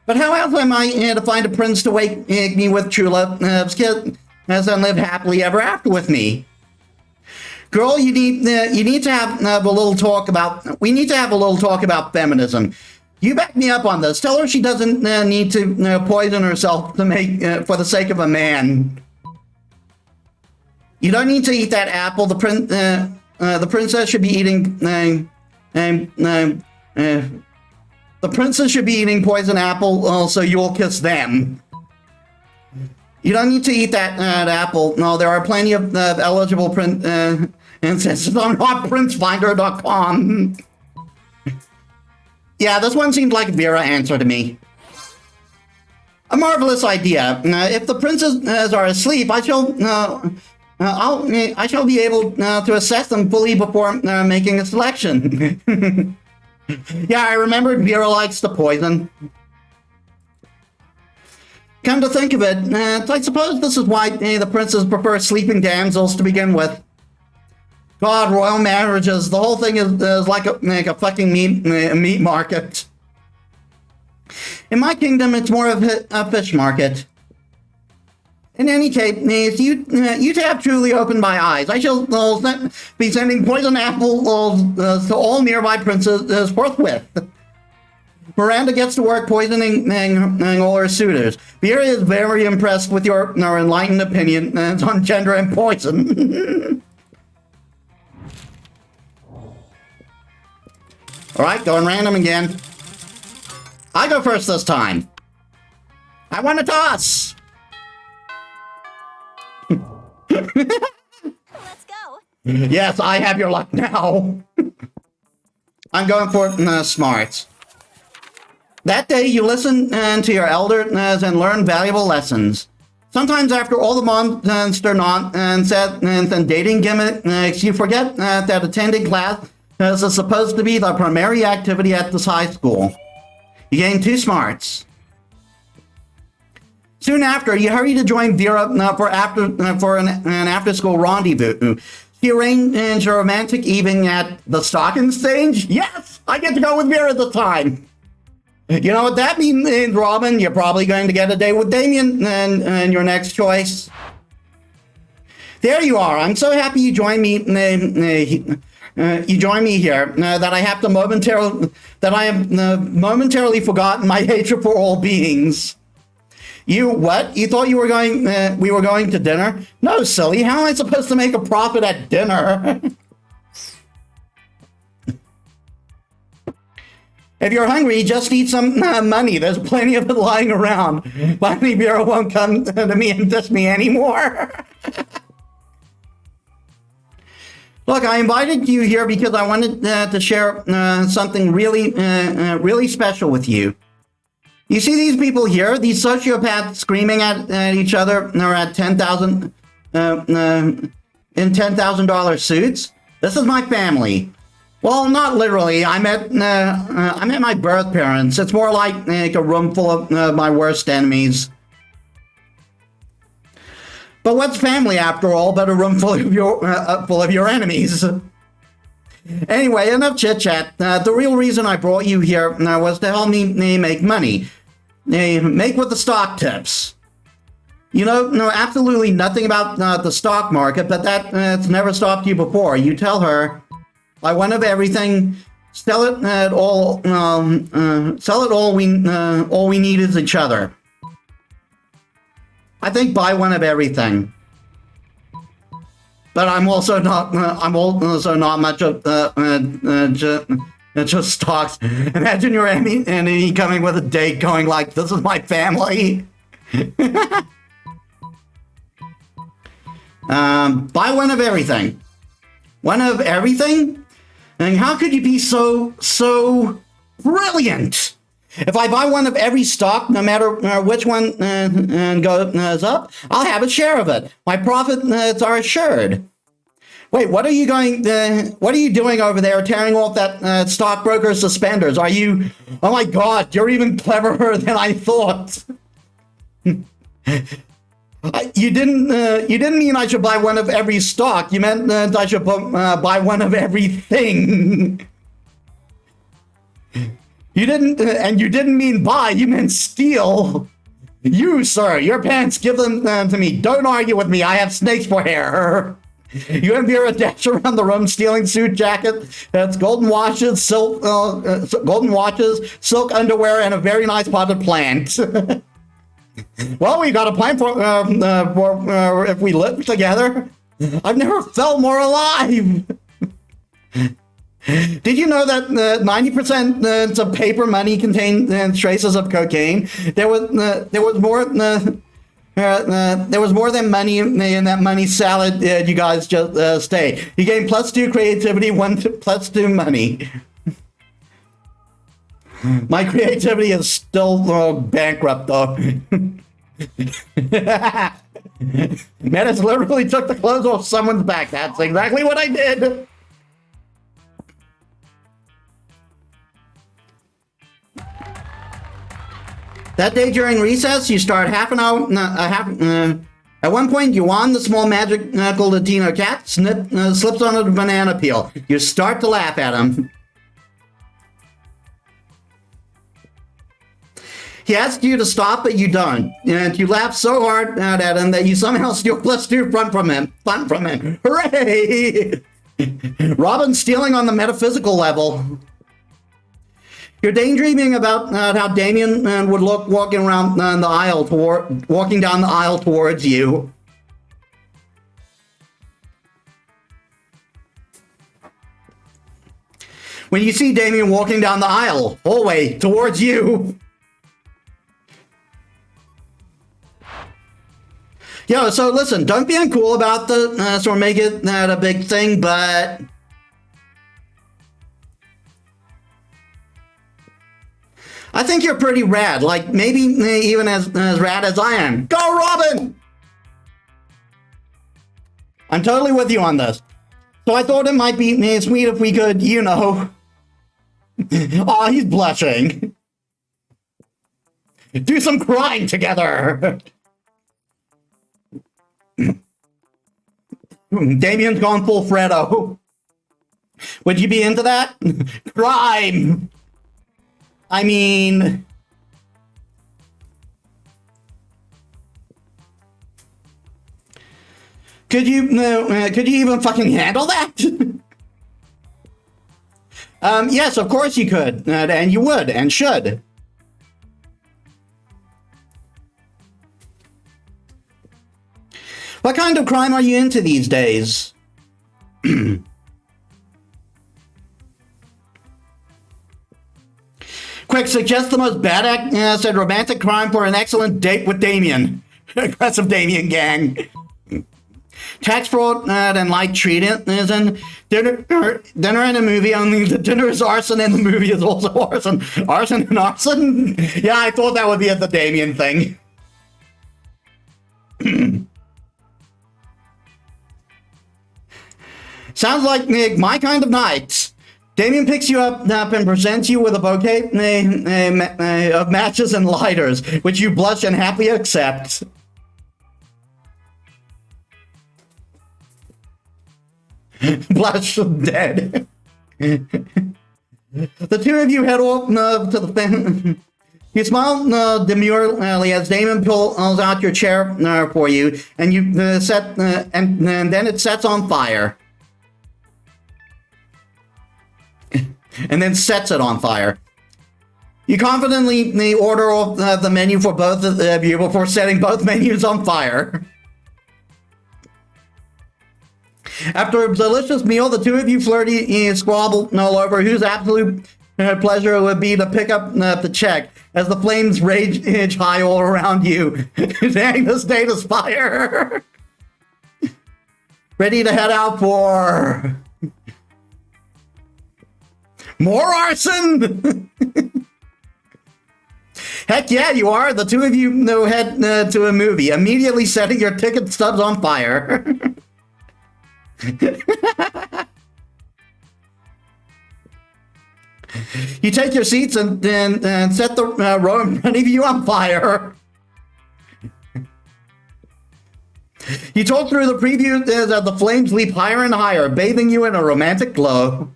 But how else am I to find a prince to wake me with true love, and live happily ever after with me? Girl, you need to have a little talk about. We need to have a little talk about feminism. You back me up on this. Tell her she doesn't need to poison herself to make for the sake of a man. You don't need to eat that apple. The princess should be eating. The princess should be eating poison apple, so you'll kiss them. You don't need to eat that apple. No, there are plenty of eligible princesses on hotprincefinder.com. Yeah, this one seems like a Vera answer to me. A marvelous idea. If the princes are asleep, I shall be able to assess them fully before making a selection. Yeah, I remembered Vera likes the poison. Come to think of it, I suppose this is why the princes prefer sleeping damsels to begin with. God, royal marriages, the whole thing is like a fucking meat market. In my kingdom, it's more of a fish market. In any case, you to have truly opened my eyes. I shall be sending poison apples to all nearby princes forthwith. Miranda gets to work poisoning all her suitors. Vera is very impressed with your enlightened opinion on gender and poison. Alright, going random again. I go first this time. I want to toss! Let's go. Yes, I have your luck now. I'm going for smarts. That day, you listen to your elders and learn valuable lessons. Sometimes after all the monster nonsense and dating gimmicks, you forget that attending class is supposed to be the primary activity at this high school. You gain 2 smarts. Soon after, you hurry to join Vera for an after-school rendezvous. She arranged a romantic evening at the stocking stage. Yes, I get to go with Vera this time. You know what that means, Robin? You're probably going to get a date with Damien and your next choice. There you are. I'm so happy you joined me. You join me here. That I have momentarily forgotten my hatred for all beings. You what? You thought we were going to dinner? No, silly. How am I supposed to make a profit at dinner? If you're hungry, just eat some money. There's plenty of it lying around. Finally, Vera won't come to me and diss me anymore. Look, I invited you here because I wanted to share something really special with you. You see these people here, these sociopaths screaming at each other or at $10,000 in $10,000 suits? This is my family. Well, not literally. I met my birth parents. It's more like a room full of my worst enemies. But what's family after all but a room full of your enemies? Anyway, enough chit chat. The real reason I brought you here was to help me make money. Make with the stock tips. You know absolutely nothing about the stock market, but that's never stopped you before. You tell her, buy one of everything, sell it at all. Sell it all. All we need is each other. I think buy one of everything. but I'm also not. I'm also not much of just stocks. Imagine your enemy coming with a date, going like, "This is my family." Buy one of everything. One of everything? And how could you be so brilliant? If I buy one of every stock, no matter which one goes up, I'll have a share of it. My profits are assured. Wait, what are you doing over there, tearing off that stockbroker's suspenders? Are you? Oh my God, you're even cleverer than I thought. You didn't mean I should buy one of every stock. You meant I should buy one of everything. You didn't mean buy. You meant steal. You, sir, your pants, give them to me. Don't argue with me. I have snakes for hair. You appear a dash around the room, stealing suit jacket. That's golden watches, silk underwear, and a very nice potted plant. Well, we got a plan for if we live together. I've never felt more alive. Did you know that 90% of paper money contained traces of cocaine? There was more than money in that money salad. You guys just stay. You gain +2 creativity, +2 money. My creativity is still bankrupt, though. Metis literally took the clothes off someone's back. That's exactly what I did. That day during recess, you start half an hour. At one point, Yuan, the small magical Latino cat, slips on a banana peel. You start to laugh at him. He asks you to stop, but you don't. And you laugh so hard at him that you somehow steal +2 fun from him. Hooray! Robin's stealing on the metaphysical level. You're daydreaming about how Damien would look walking down the aisle towards you. When you see Damien walking down the hallway towards you. Yo, so listen, don't be uncool about the sort of make it a big thing, but I think you're pretty rad, like maybe even as rad as I am. Go, Robin! I'm totally with you on this. So I thought it might be sweet if we could, you know. Oh, he's blushing. Do some crying together. Damien's gone full Freddo. Would you be into that? Crime! I mean... Could you even fucking handle that? Yes, of course you could, and you would, and should. What kind of crime are you into these days? Quick, suggest the most badass and romantic crime for an excellent date with Damien. Aggressive Damien gang. Tax fraud and light treason. Dinner and a movie, only the dinner is arson and the movie is also arson. Arson and arson? Yeah, I thought that would be the Damien thing. Sounds like my kind of night. Damien picks you up and presents you with a bouquet of matches and lighters, which you blush and happily accept. Blush dead. The two of you head off to the fan. You smile demurely as Damien pulls out your chair for you, and you and then it sets on fire. And then sets it on fire. You confidently order off the menu for both of you before setting both menus on fire. After a delicious meal, the two of you flirty squabble all over whose absolute pleasure it would be to pick up the check as the flames rage high all around you. Dang, this date is fire. Ready to head out for more arson. Heck yeah, you are. The two of you head to a movie, immediately setting your ticket stubs on fire. You take your seats and set the row in front of you on fire. You talk through the preview as the flames leap higher and higher, bathing you in a romantic glow.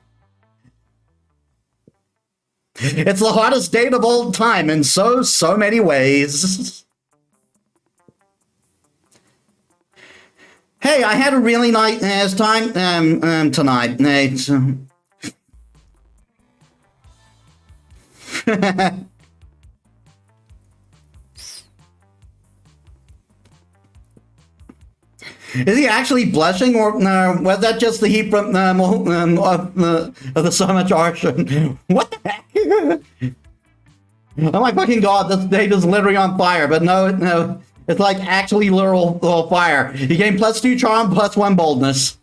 It's the hottest date of all time in so many ways. Hey, I had a really nice time tonight, Nate. Is he actually blushing, or was that just the heat from of the so much arson? What the heck? Oh my fucking god, this date is literally on fire, but no, it's like actually literal fire. You gain +2 charm, +1 boldness.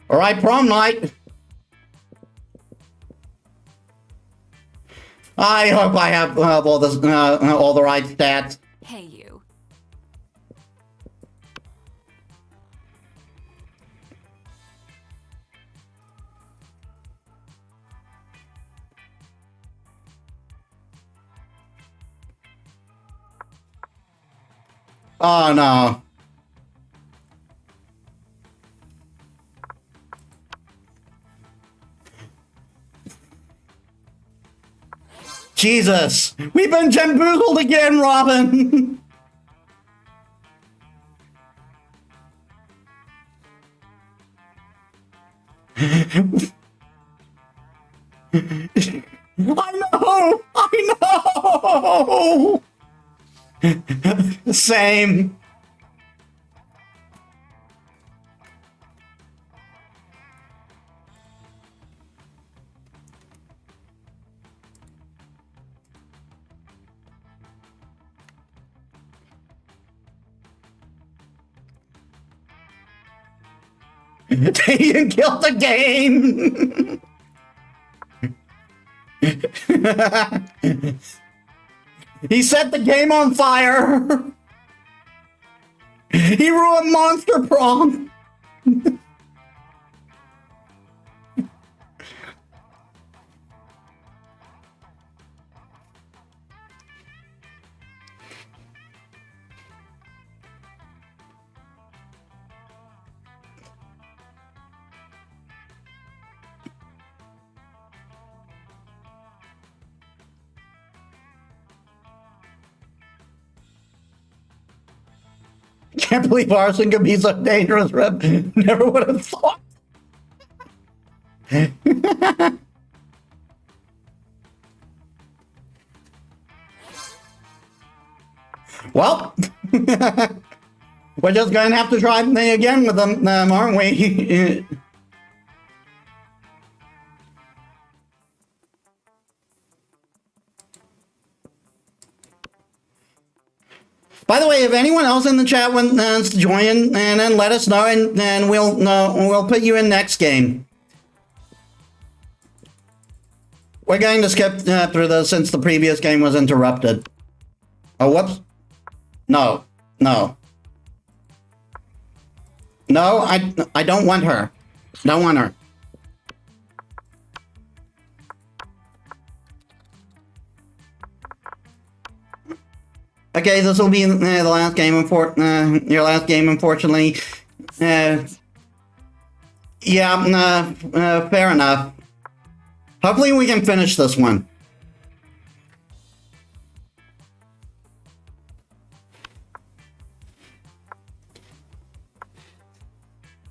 All right, prom night. I hope I have all the right stats. Hey, you. Oh no. Jesus, we've been bamboozled again, Robin. I know. Same. They killed the game. He set the game on fire. He ruined Monster Prom. Can't believe arson could be so dangerous, Reb. Never would have thought. Well, we're just going to have to try again with them, aren't we? By the way, if anyone else in the chat wants to join, and then let us know, and we'll put you in next game. We're going to skip through this since the previous game was interrupted. Oh, whoops. No. No, I don't want her. Don't want her. Okay, this will be the last game. Your last game, unfortunately. Yeah, fair enough. Hopefully we can finish this one.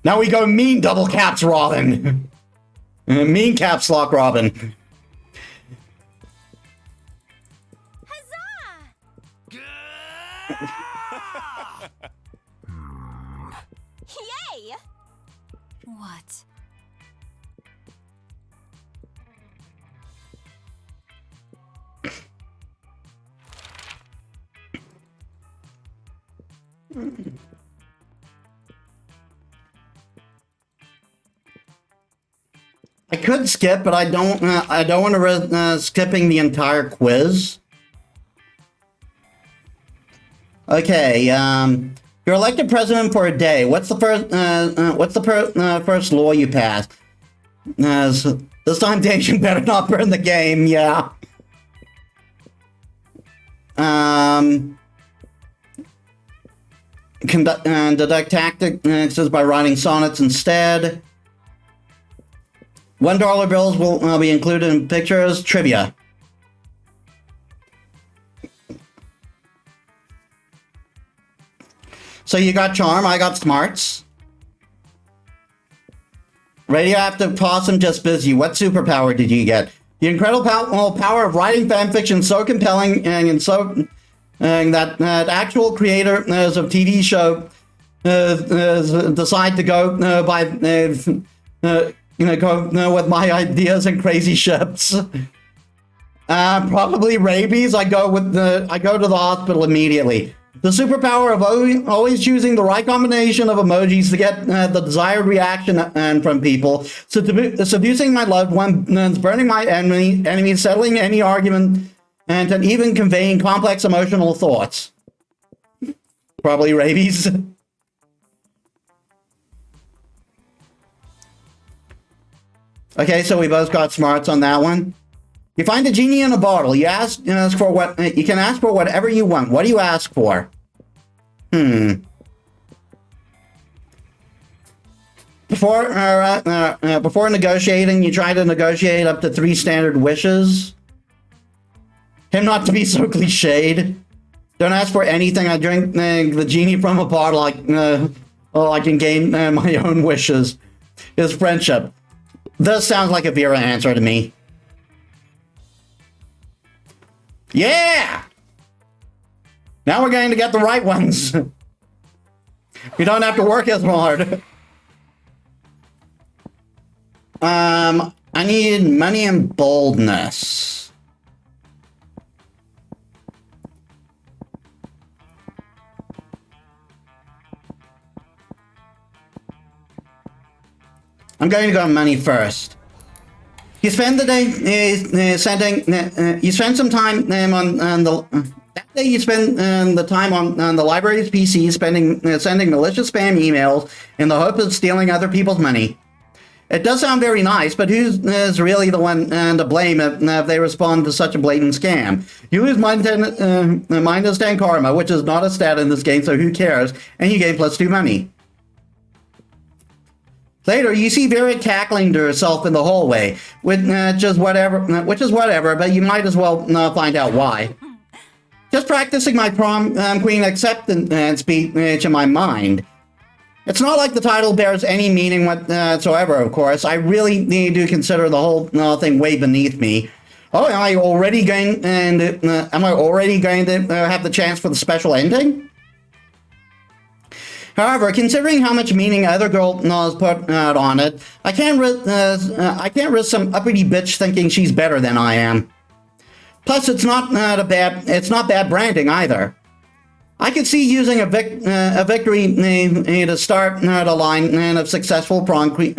Now we go mean double caps, Robin. Mean caps lock, Robin. Yay! What? I could skip, but I don't. I don't want to risk skipping the entire quiz. Okay. You're elected president for a day. What's the first law you passed? So this time, Dacian better not burn the game. Yeah. Deduct tactics by writing sonnets instead. $1 bills will be included in pictures. Trivia. So you got charm, I got smarts. Radioactive possum just busy. What superpower did you get? The incredible power of writing fanfiction so compelling and so that actual creators of TV show decide to go by go with my ideas and crazy ships. Probably rabies. I go to the hospital immediately. The superpower of always choosing the right combination of emojis to get the desired reaction from people. Seducing my loved ones, burning my enemies, settling any argument, and even conveying complex emotional thoughts. Probably rabies. Okay, so we both got smarts on that one. You find a genie in a bottle. You ask for what you can ask for whatever you want. What do you ask for? Before negotiating, you try to negotiate up to 3 standard wishes. Him not to be so cliched. Don't ask for anything. I drink the genie from a bottle. I can gain my own wishes. His friendship. This sounds like a Vera answer to me. Yeah! Now we're going to get the right ones. We don't have to work as hard. I need money and boldness. I'm going to go money first. You spend the day you spend some time on the that day you spend the time on the library's PC sending malicious spam emails in the hope of stealing other people's money. It does sound very nice, but who's really the one to blame if they respond to such a blatant scam? You lose minus 10 karma, which is not a stat in this game, so who cares? And you gain +2 money. Later, you see Vera cackling to herself in the hallway, which is whatever, but you might as well find out why. Just practicing my prom queen acceptance speech in my mind. It's not like the title bears any meaning whatsoever, of course. I really need to consider the whole thing way beneath me. Oh, am I already going to have the chance for the special ending? However, considering how much meaning other girls put on it, I can't risk some uppity bitch thinking she's better than I am. Plus, it's not bad branding either. I could see using a victory to start the line of successful prom queen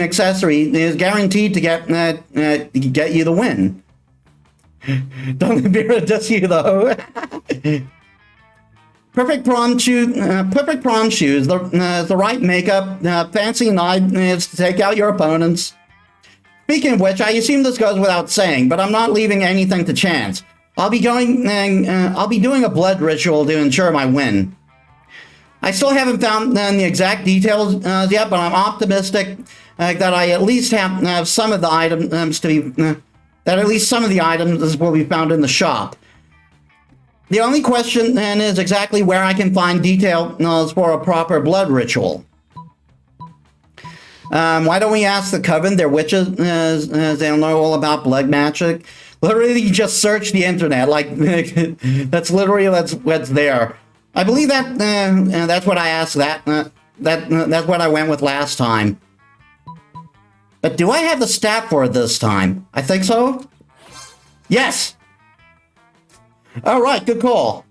accessory is guaranteed to get you the win. Don't Vera diss you though. Perfect prom shoes, the right makeup, fancy knives to take out your opponents. Speaking of which, I assume this goes without saying, but I'm not leaving anything to chance. I'll be doing a blood ritual to ensure my win. I still haven't found the exact details yet, but I'm optimistic that I at least have some of the items will be found in the shop. The only question then is exactly where I can find details for a proper blood ritual. Why don't we ask the Coven? They're witches, they'll know all about blood magic. Literally just search the internet. Like, that's what's there. I believe that's what I asked that's what I went with last time. But do I have the stat for it this time? I think so. Yes! Alright, good call.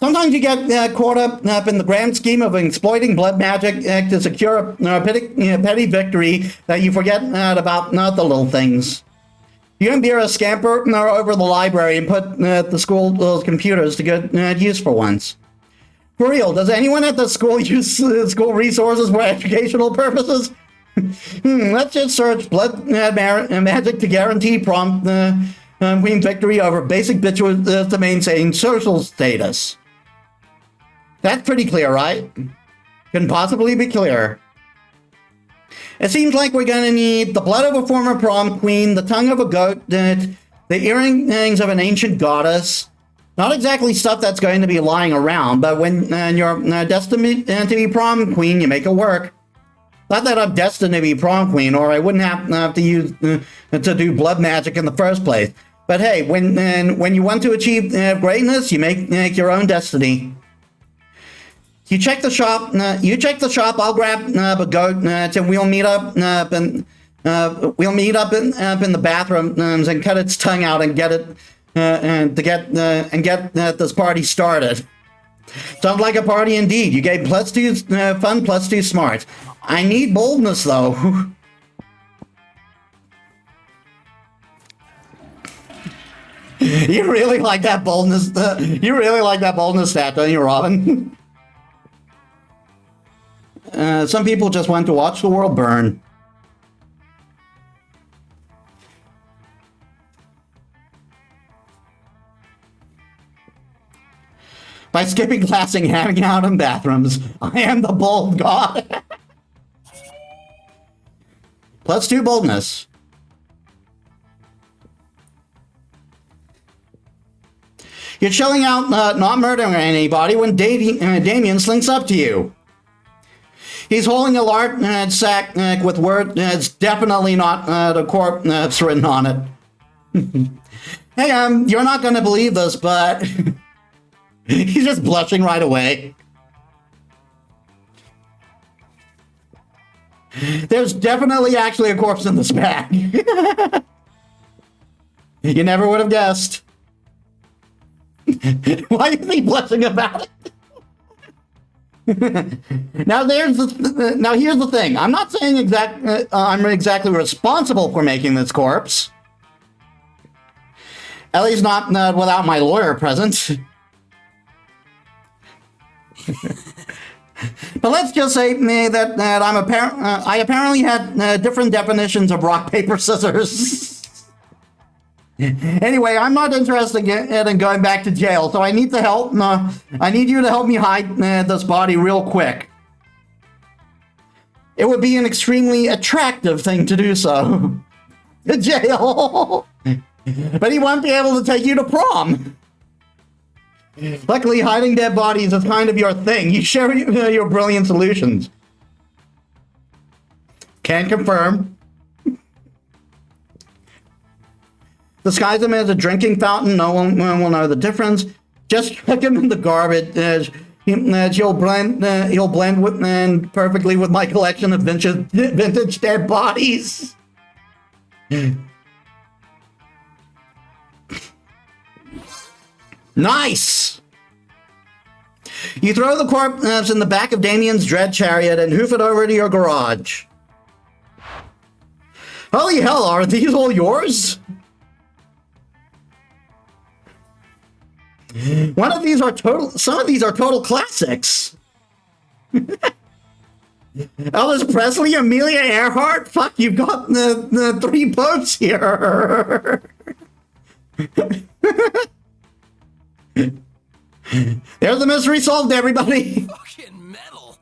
Sometimes you get caught up in the grand scheme of exploiting blood magic to secure a petty victory that you forget about the little things. You can be a scamper over the library and put the school's computers to good use for once. For real, does anyone at the school use school resources for educational purposes? Let's just search blood magic to guarantee Prom Queen victory over basic bitches to maintain social status. That's pretty clear, right? Couldn't possibly be clearer. It seems like we're gonna need the blood of a former prom queen, the tongue of a goat, the earrings of an ancient goddess. Not exactly stuff that's going to be lying around, but when you're destined to be prom queen, you make it work. Not that I'm destined to be prom queen, or I wouldn't have to use to do blood magic in the first place. But hey, when you want to achieve greatness, you make your own destiny. You check the shop. I'll grab a goat, and we'll meet up in the bathrooms and cut its tongue out and get it get this party started. Sounds like a party indeed. You gave +2 fun, +2 smart. I need boldness though. You really like that boldness. You really like that boldness stat, don't you, Robin? Some people just want to watch the world burn. By skipping class and hanging out in bathrooms, I am the bold god. +2 boldness. You're chilling out, not murdering anybody when Damien slinks up to you. He's holding a large sack with words definitely not the corpse written on it. Hey, you're not going to believe this, but he's just blushing right away. There's definitely actually a corpse in this bag. You never would have guessed. Why is he blushing about it? Now here's the thing. I'm not saying I'm exactly responsible for making this corpse. At least not without my lawyer present. But let's just say that I apparently had different definitions of rock, paper, scissors. Anyway, I'm not interested in going back to jail, so I need to help. I need you to help me hide this body real quick. It would be an extremely attractive thing to do so. Jail. But he won't be able to take you to prom. Luckily, hiding dead bodies is kind of your thing. You share your brilliant solutions. Can confirm. Disguise him as a drinking fountain. No one will know the difference. Just chuck him in the garbage. He'll blend with perfectly with my collection of vintage dead bodies. Nice! You throw the corpse in the back of Damien's dread chariot and hoof it over to your garage. Holy hell, are these all yours? Some of these are total classics. Elvis Presley, Amelia Earhart. Fuck, you've got the 3 popes here. There's the mystery solved, everybody. Fucking metal.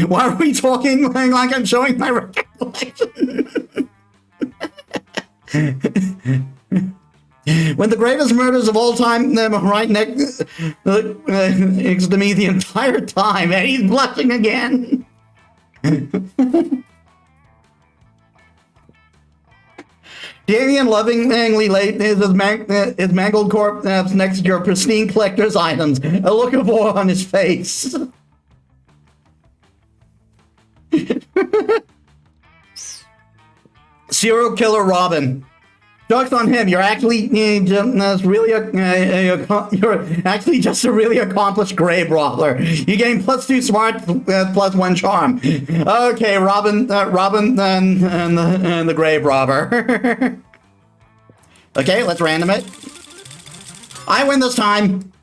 Why are we talking like I'm showing my record collection? When the greatest murders of all time right next to me the entire time, and he's blushing again. Do Damien lovingly laid his mangled corpse next to your pristine collector's items, a look of awe on his face. Serial killer Robin. Joke's on him. You're actually you're actually just a really accomplished grave robber. You gain +2 smart, +1 charm. Okay, Robin and the grave robber. Okay, let's random it. I win this time.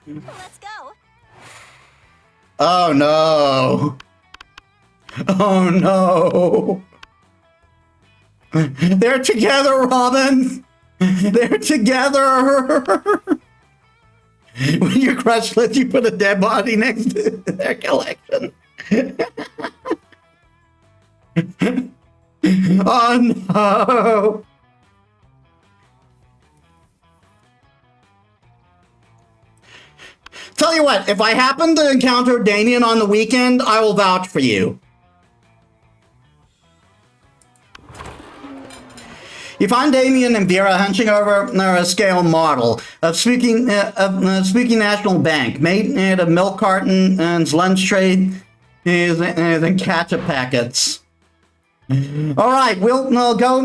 Let's go. Oh no. Oh no! They're together, Robin! They're together! When your crush lets you put a dead body next to their collection. Oh no! Tell you what, if I happen to encounter Damien on the weekend, I will vouch for you. You find Damien and Vera hunching over a scale model of Spooky National Bank, made of milk cartons, lunch tray, and ketchup packets. All right, we'll go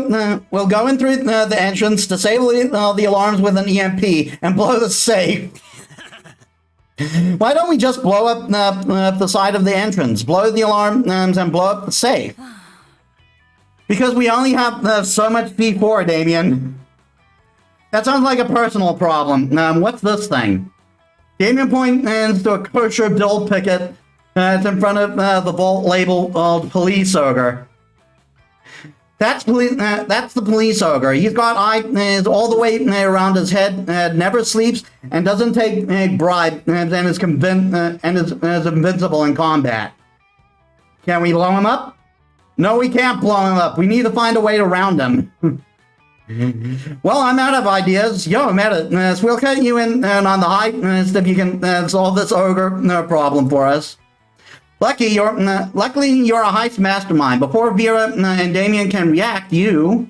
in through the entrance, disable the alarms with an EMP, and blow the safe. Why don't we just blow up the side of the entrance, blow the alarms, and blow up the safe? Because we only have so much P4, Damien. That sounds like a personal problem. What's this thing? Damien points to a kosher bill picket that's in front of the vault labeled Police Ogre. That's the Police Ogre. He's got eyes all the way around his head, never sleeps, and doesn't take a bribe, and is invincible in combat. Can we blow him up? No, we can't blow him up. We need to find a way to round him. Well, I'm out of ideas. Yo, Metis, we'll cut you in on the high if you can solve this ogre problem for us. Luckily, you're a heist mastermind. Before Vera and Damien can react, you...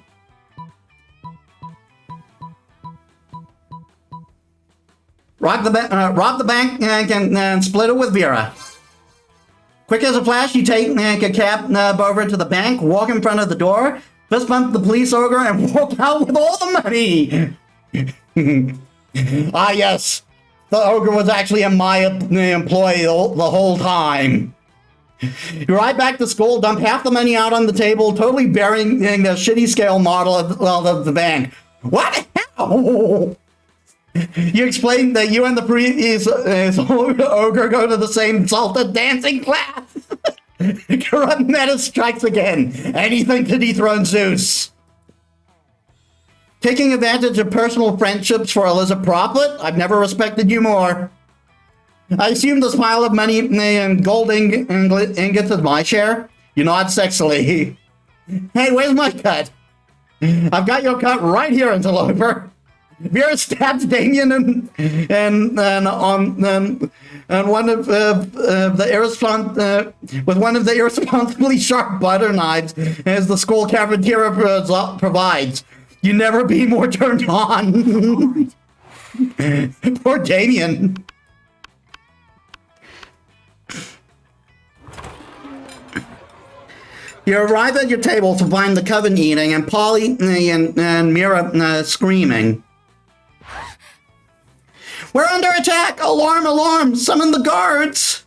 rob the bank and split it with Vera. Quick as a flash, you take a cab over to the bank, walk in front of the door, fist bump the police ogre, and walk out with all the money! Ah, yes. The ogre was actually my employee the whole time. You ride back to school, dump half the money out on the table, totally burying the shitty scale model of the bank. What? How? You explain that you and the previous ogre go to the same salted dancing class. Corrupt Metis strikes again. Anything to dethrone Zeus. Taking advantage of personal friendships for illicit profit? I've never respected you more. I assume this pile of money and gold ingots is my share? You nod sexily. Hey, where's my cut? I've got your cut right here, interloper. Vera stabs Damien and one of the irresponsibly sharp butter knives as the school cafeteria provides. You never be more turned on. Poor Damien. You arrive at your table to find the coven eating and Polly and Mira screaming. We're under attack! Alarm, alarm! Summon the guards!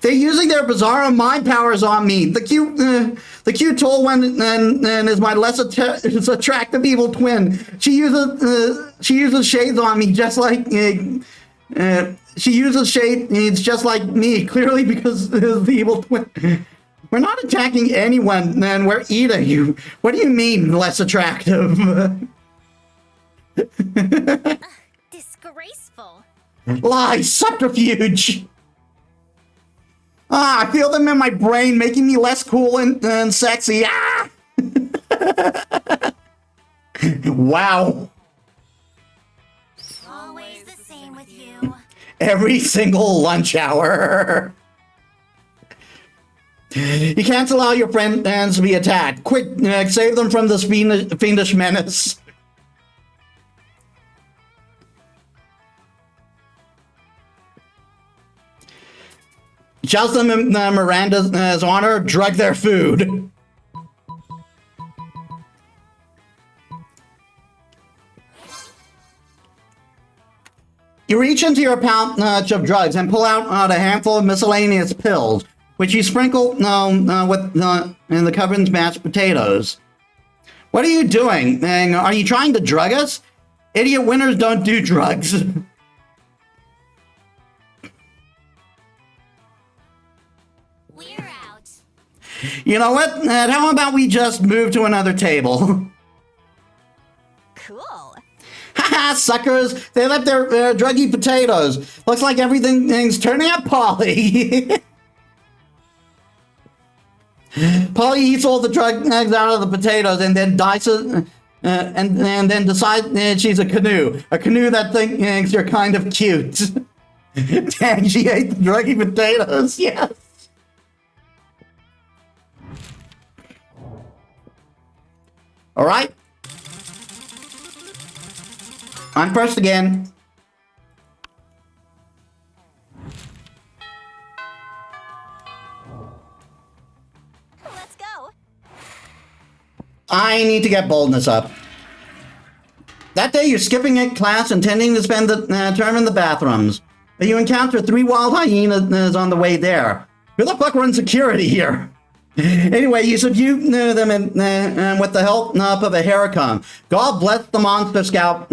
They're using their bizarre mind powers on me. The cute tall one and is my less attractive evil twin. She uses shades on me just like she uses shades just like me. Clearly because the evil twin. We're not attacking anyone, and we're eating you. What do you mean less attractive? Disgraceful. Lies, subterfuge. I feel them in my brain, making me less cool and sexy. Ah! Wow. Always the same with you. every single lunch hour. You can't allow your friends to be attacked. Quick, save them from this fiendish menace. Shouts them in Miranda's honor, drug their food. You reach into your pouch of drugs and pull out a handful of miscellaneous pills, which you sprinkle in the Covenant's mashed potatoes. What are you doing? Are you trying to drug us? Idiot winners don't do drugs. We're out. You know what? How about we just move to another table? Cool. Haha, suckers! They left their druggy potatoes. Looks like everything's turning out Polly. Polly eats all the drugs out of the potatoes and then dices, and then decides she's a canoe that thinks you're kind of cute. Dang, she ate the druggy potatoes. Yes. All right. I'm first again. Let's go. I need to get boldness up. That day, you're skipping a class intending to spend the term in the bathrooms. But you encounter 3 wild hyenas on the way there. Who the fuck runs security here? Anyway, you subdue them with the help of a Heracon. God bless the Monster Scout.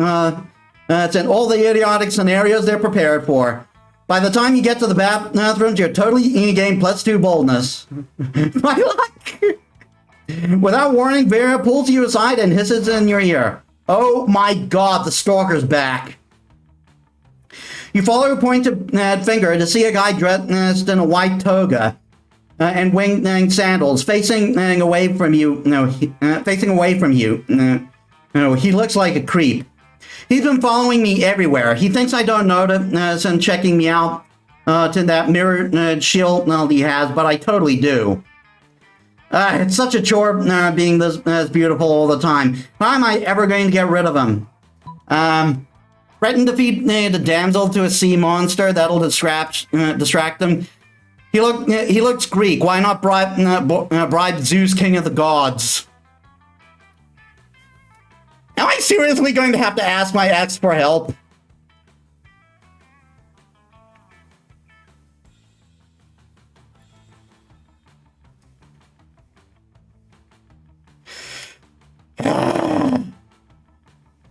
It's in all the idiotic scenarios they're prepared for. By the time you get to the bathrooms, you're totally in-game +2 boldness. My luck! Without warning, Vera pulls you aside and hisses in your ear. Oh my god, the stalker's back. You follow her pointed finger to see a guy dressed in a white toga and winged sandals, facing away from you. He looks like a creep. He's been following me everywhere. He thinks I don't notice and checking me out to that mirrored shield he has, but I totally do. It's such a chore being this beautiful all the time. How am I ever going to get rid of him? Threaten to feed the damsel to a sea monster that'll distract him. He looks Greek. Why not bribe Zeus, king of the gods? Am I seriously going to have to ask my ex for help?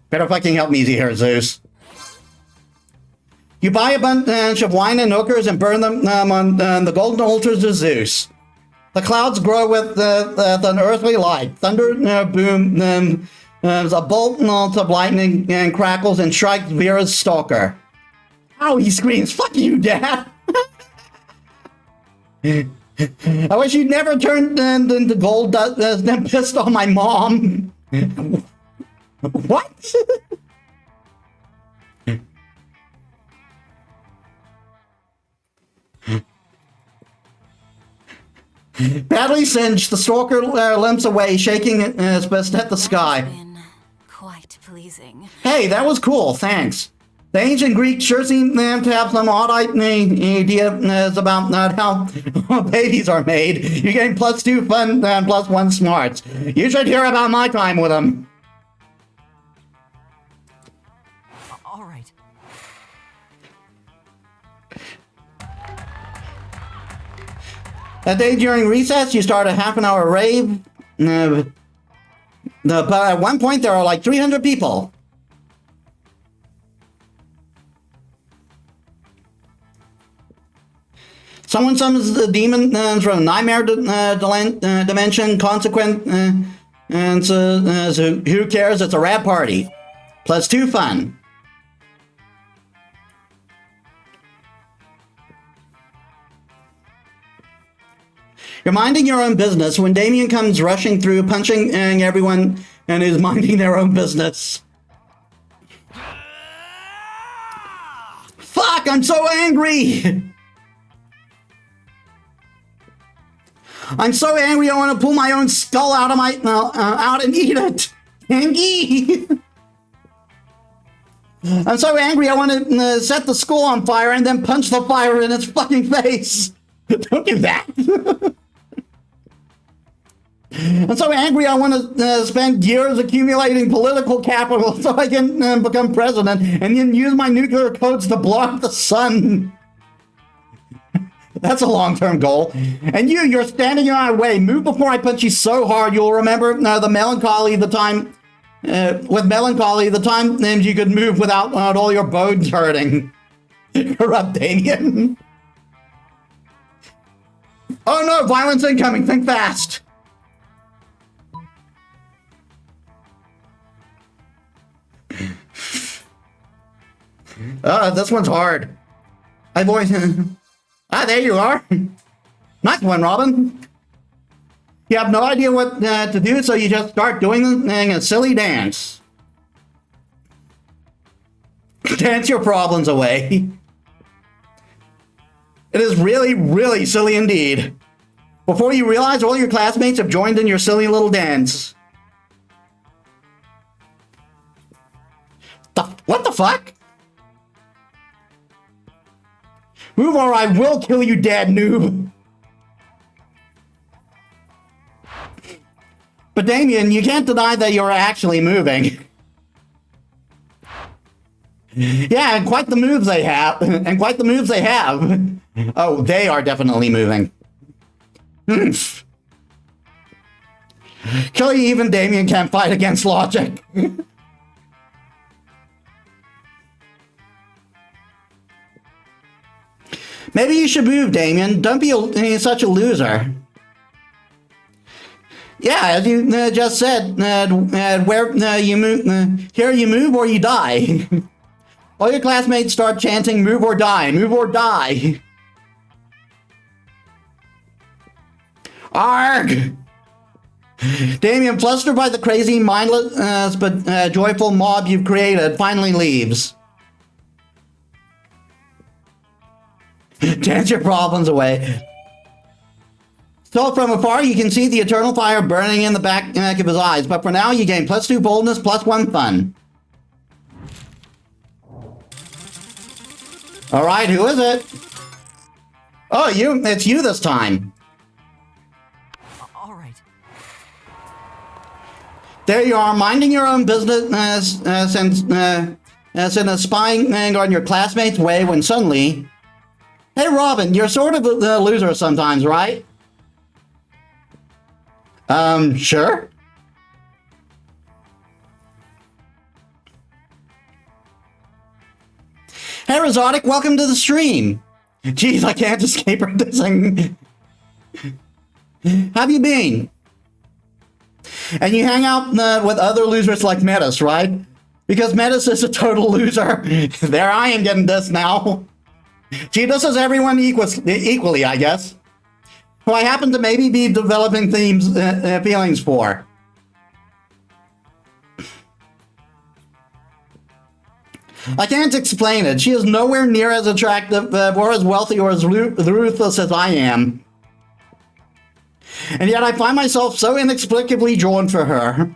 Better fucking help me here, Zeus. You buy a bunch of wine and hookers and burn them on the golden altars of Zeus. The clouds grow with an earthly light. Thunder boom. There's a bolt of lightning and crackles and strikes Vera's stalker. Ow, he screams, "Fuck you, Dad!" I wish you'd never turned into gold dust and pissed on my mom. What? Badly singed, the stalker limps away, shaking his fist at the sky. Been quite pleasing. Hey, that was cool, thanks. The ancient Greeks sure seem to have some odd ideas about how babies are made. You're getting +2 fun and +1 smarts. You should hear about my time with them. All right. That day during recess, you start a half-an-hour rave. But at one point, there are like 300 people. Someone summons the demon from a nightmare dimension. Consequent, and so who cares? It's a rad party. +2 fun. You're minding your own business when Damien comes rushing through, punching everyone, and is minding their own business. Fuck, I'm so angry! I'm so angry I want to pull my own skull out of my out and eat it. Angie. I'm so angry I want to set the school on fire and then punch the fire in its fucking face. Don't do that. I'm so angry I want to spend years accumulating political capital so I can become president and then use my nuclear codes to blow up the sun. That's a long-term goal. And you're standing in my way. Move before I punch you so hard you'll remember the melancholy, the time, with melancholy, the time you could move without all your bones hurting. Corrupt Damien. Oh no, violence incoming, think fast. This one's hard. I voice. There you are. Nice one, Robin. You have no idea what to do, so you just start doing a silly dance. Dance your problems away. It is really, really silly indeed. Before you realize, all your classmates have joined in your silly little dance. What the fuck? Move or I will kill you, dead noob. But Damien, you can't deny that you're actually moving. Yeah, and quite the moves they have. And quite the moves they have. Oh, they are definitely moving. Kill you, even Damien can't fight against logic. Maybe you should move, Damien. Don't be such a loser. Yeah, as you just said, where you move, here you move or you die. All your classmates start chanting, move or die, move or die. Arg! Damien, flustered by the crazy, mindless, but joyful mob you've created, finally leaves. Dance your problems away. So from afar, you can see the eternal fire burning in the back of his eyes, but for now, you gain +2 boldness, +1 fun. All right, who is it? Oh, it's you this time. All right. There you are, minding your own business, and spying on your classmates' way when suddenly... Hey, Robin, you're sort of a loser sometimes, right? Sure. Hey, Rosotic, welcome to the stream. Jeez, I can't escape her dissing. How have you been? And you hang out with other losers like Metis, right? Because Metis is a total loser. There I am getting dissed now. She disses everyone equally, I guess. Who I happen to maybe be developing feelings for. I can't explain it. She is nowhere near as attractive or as wealthy or as ruthless as I am. And yet I find myself so inexplicably drawn for her.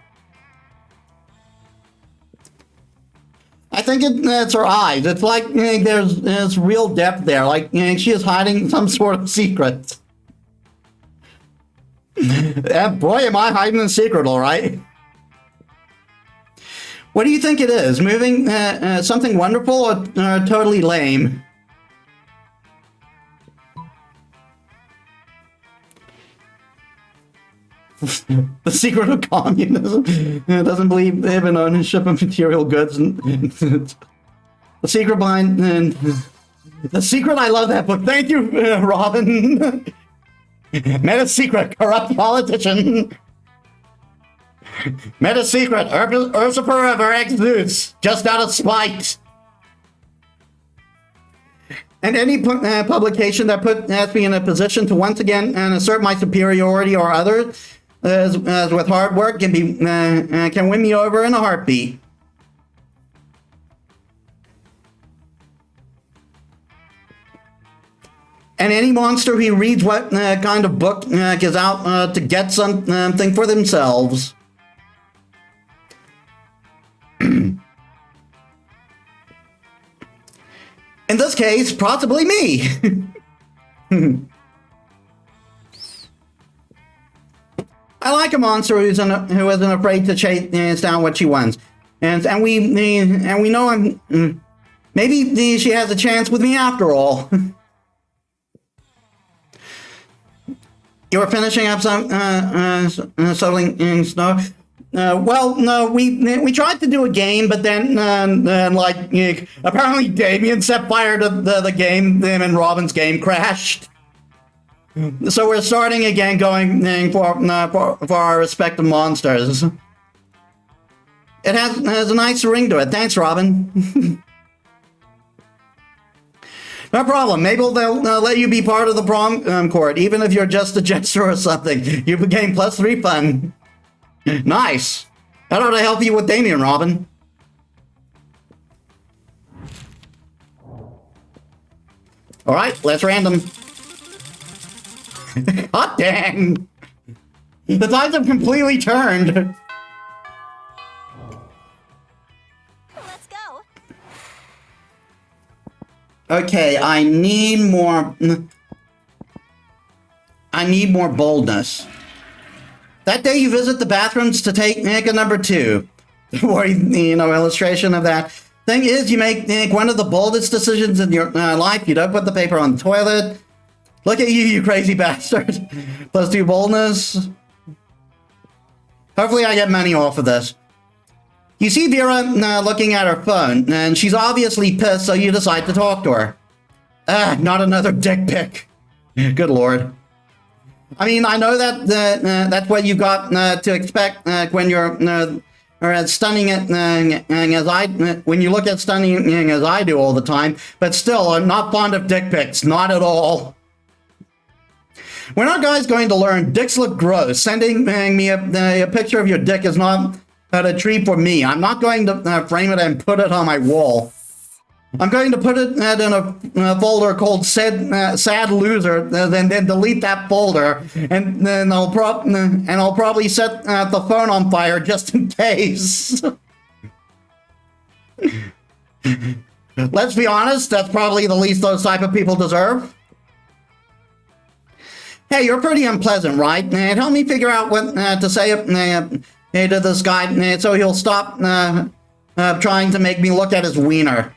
I think it's her eyes. It's like there's real depth there. Like she is hiding some sort of secret. And boy, am I hiding a secret, all right. What do you think it is? Moving something wonderful or totally lame? The secret of communism doesn't believe in ownership of material goods. And the secret behind the secret. I love that book. Thank you, Robin. Meta secret, corrupt politician. Meta secret, Ursa forever, ex Zeus, just out of spite. And any publication that puts me in a position to once again assert my superiority or others, as with hard work, can win me over in a heartbeat. And any monster who reads what kind of book is out to get something for themselves. In this case, possibly me. I like a monster who isn't afraid to chase down what she wants, and we know maybe she has a chance with me after all. You were finishing up some shoveling snow. Well, no, we tried to do a game, but then apparently Damien set fire to the game, and Robin's game crashed. So we're starting again, going for our respective monsters. It has a nice ring to it. Thanks, Robin. No problem. Maybe they'll let you be part of the prom court, even if you're just a jester or something. You gain +3 fun. Nice. How do I help you with Damien, Robin? All right, let's random. Hot dang! The tides have completely turned. Let's go. Okay, I need more boldness. That day you visit the bathrooms to make a number 2. Or, illustration of that. Thing is, you make one of the boldest decisions in your life. You don't put the paper on the toilet. Look at you, you crazy bastard. +2 boldness. Hopefully I get money off of this. You see Vera looking at her phone, and she's obviously pissed, so you decide to talk to her. Not another dick pic. Good lord. I mean, I know that that's what you got to expect when you're stunning it when you look at stunning as I do all the time, but still, I'm not fond of dick pics, not at all. When are guys going to learn dicks look gross? Sending me a picture of your dick is not a treat for me. I'm not going to frame it and put it on my wall. I'm going to put it in a folder called Sad Loser, then delete that folder, and then I'll probably set the phone on fire just in case. Let's be honest, that's probably the least those type of people deserve. Hey, you're pretty unpleasant, right? Help me figure out what to say to this guy so he'll stop trying to make me look at his wiener.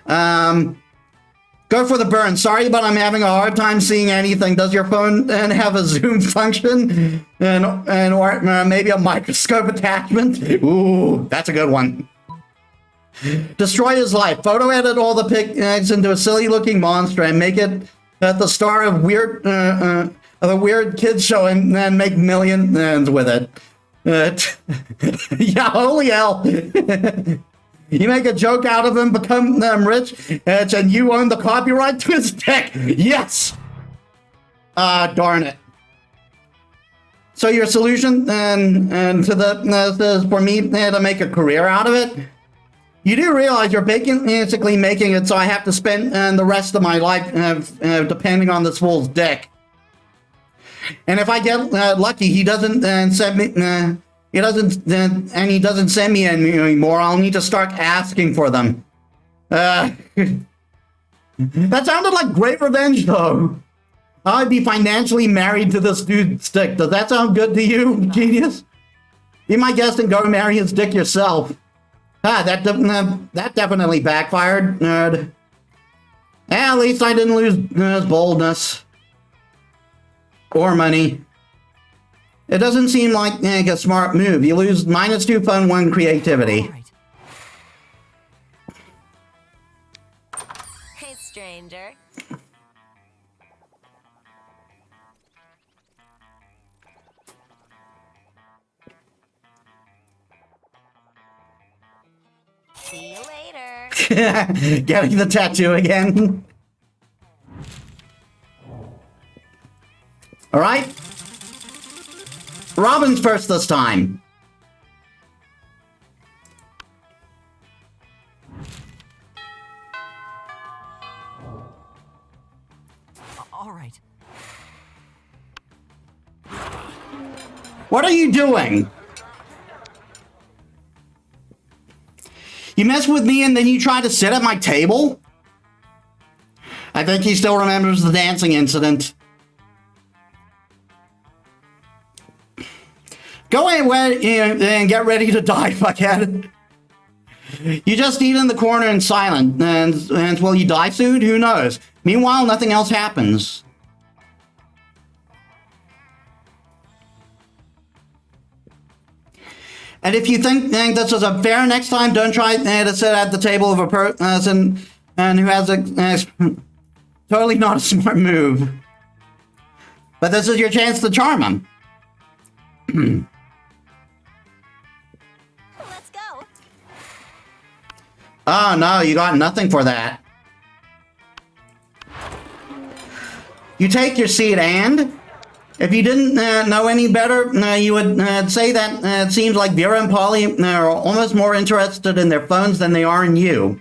Go for the burn. Sorry, but I'm having a hard time seeing anything. Does your phone have a zoom function or maybe a microscope attachment? Ooh, that's a good one. Destroy his life. Photo edit all the pics into a silly-looking monster and make it the star of a weird kids show and then make millions with it. Yeah, holy hell. You make a joke out of him, become rich, and you own the copyright to his dick. Yes! Darn it. So your solution and to the for me to make a career out of it? You do realize you're basically making it so I have to spend the rest of my life depending on this fool's dick. And if I get lucky, he doesn't send me. He doesn't send me any anymore. I'll need to start asking for them. That sounded like great revenge, though. I'd be financially married to this dude's dick. Does that sound good to you, genius? Be my guest and go marry his dick yourself. That definitely backfired, nerd. At least I didn't lose boldness. Or money. It doesn't seem like a smart move. You lose -2 fun, 1 creativity. All right. Hey, stranger. See you later. Getting the tattoo again. All right. Robin's first this time. What are you doing? You mess with me and then you try to sit at my table? I think he still remembers the dancing incident. Go away and get ready to die, fuckhead. You just eat in the corner in silence, and will you die soon? Who knows? Meanwhile, nothing else happens. And if you think this is unfair next time, don't try to sit at the table of a person who has a totally not a smart move. But this is your chance to charm him. Let's go. Oh no, you got nothing for that. You take your seat, and if you didn't know any better, you would say that it seems like Vera and Polly are almost more interested in their phones than they are in you.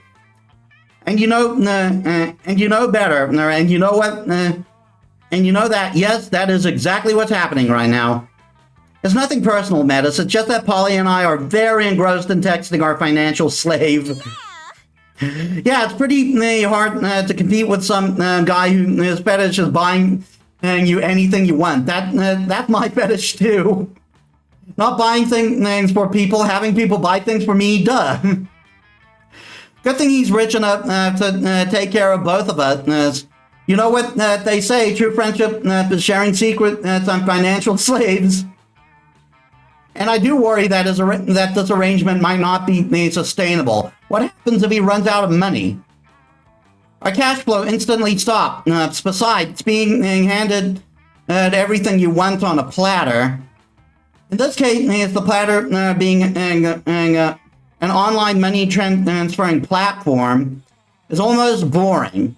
And you know better, and you know what, and you know that, yes, that is exactly what's happening right now. It's nothing personal, Metis. It's just that Polly and I are very engrossed in texting our financial slave. Yeah, it's pretty hard to compete with some guy whose fetish is buying you anything you want. That's my fetish too. Not buying things for people, having people buy things for me, duh. Good thing he's rich enough to take care of both of us. You know what they say, true friendship is sharing secrets on financial slaves. And I do worry that this arrangement might not be sustainable. What happens if he runs out of money? Our cash flow instantly stops. Besides being handed everything you want on a platter. In this case, it's the platter being an online money transferring platform is almost boring.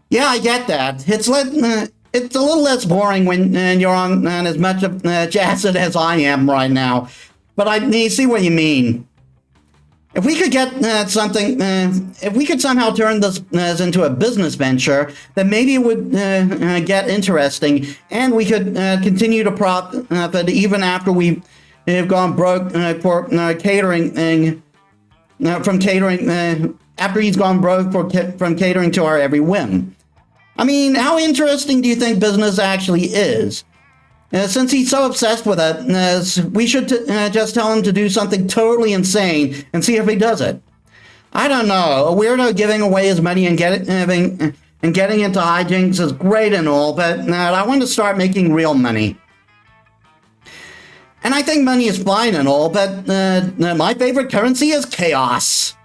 Yeah, I get that. It's a little less boring when you're on as much of acid as I am right now. But I see what you mean. If we could get if we could somehow turn this into a business venture, then maybe it would get interesting, and we could continue to profit even after we've gone broke for catering, from catering, after he's gone broke from catering to our every whim. I mean, how interesting do you think business actually is? Since he's so obsessed with it, we should just tell him to do something totally insane and see if he does it. I don't know. A weirdo giving away his money and getting into hijinks is great and all, but I want to start making real money. And I think money is fine and all, but my favorite currency is chaos.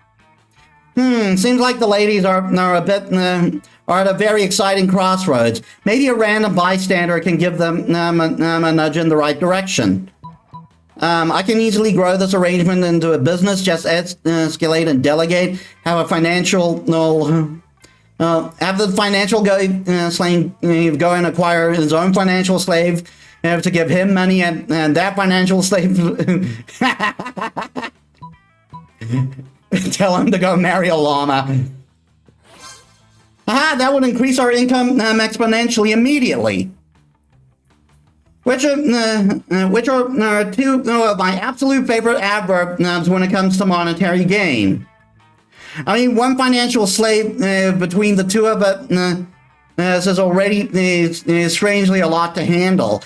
Seems like the ladies are at a very exciting crossroads. Maybe a random bystander can give them a nudge in the right direction. I can easily grow this arrangement into a business, just escalate and delegate, have the financial slave go and acquire his own financial slave, to give him money, and that financial slave tell him to go marry a llama. Aha, that would increase our income exponentially immediately. Which are two of my absolute favorite adverbs when it comes to monetary gain. I mean, one financial slave between the two of us is already strangely a lot to handle.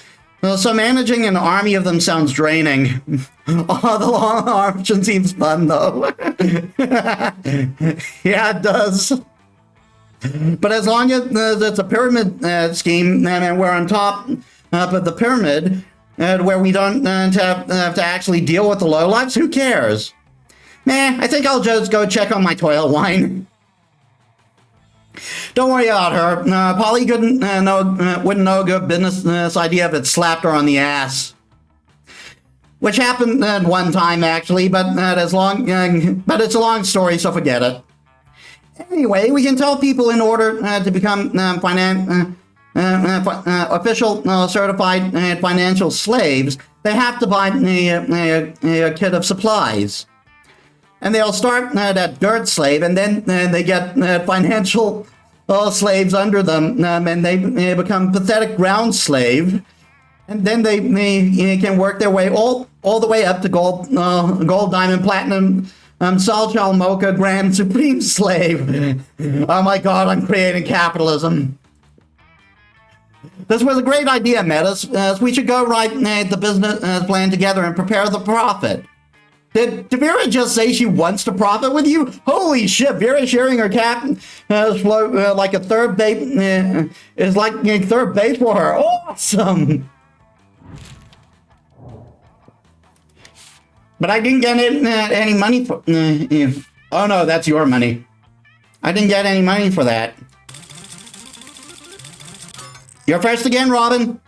So managing an army of them sounds draining. Oh, the long option seems fun, though. Yeah, it does. But as long as it's a pyramid scheme and we're on top of the pyramid, where we don't have to actually deal with the lowlifes, who cares? I think I'll just go check on my toilet wine. Don't worry about her. Polly wouldn't know a good business idea if it slapped her on the ass. Which happened one time, actually, but it's a long story, so forget it. Anyway, we can tell people in order to become official certified financial slaves, they have to buy a kit of supplies. And they'll start at dirt slave, and then they get financial slaves under them, and they become pathetic ground slave. And then they can work their way all the way up to gold, diamond, platinum, Sol, Mocha, Grand, Supreme Slave. Oh my God, I'm creating capitalism. This was a great idea, Metis. We should go write the business plan together and prepare the profit. Did Vera just say she wants to profit with you? Holy shit, Vera sharing her cap like a third base is like third base for her. Awesome. But I didn't get any money for... oh no, that's your money. I didn't get any money for that. You're first again, Robin.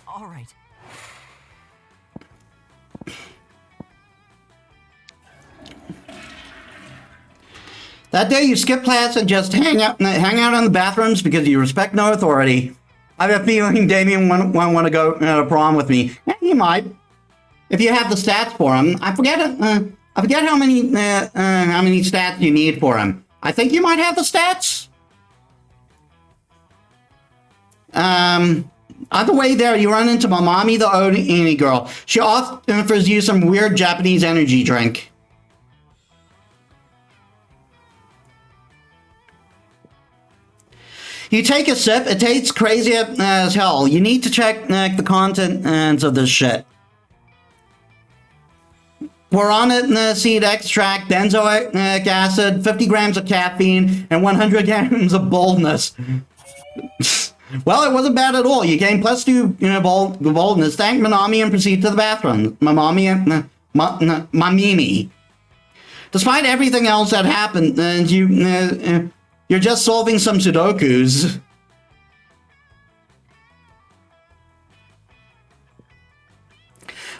All right. That day you skip class and just hang out in the bathrooms because you respect no authority. I have a feeling Damien won't want to go to prom with me. He might, if you have the stats for him. I forget how many stats you need for him. I think you might have the stats. On the way there, you run into my mommy, the Oni girl. She offers you some weird Japanese energy drink. You take a sip, it tastes crazy as hell. You need to check the contents of this shit. Boronate seed extract, benzoic acid, 50 grams of caffeine, and 100 grams of boldness. Well, it wasn't bad at all. You gained +2 boldness. Thank Manami and proceed to the bathroom. Mamimi. Despite everything else that happened, you're just solving some Sudokus.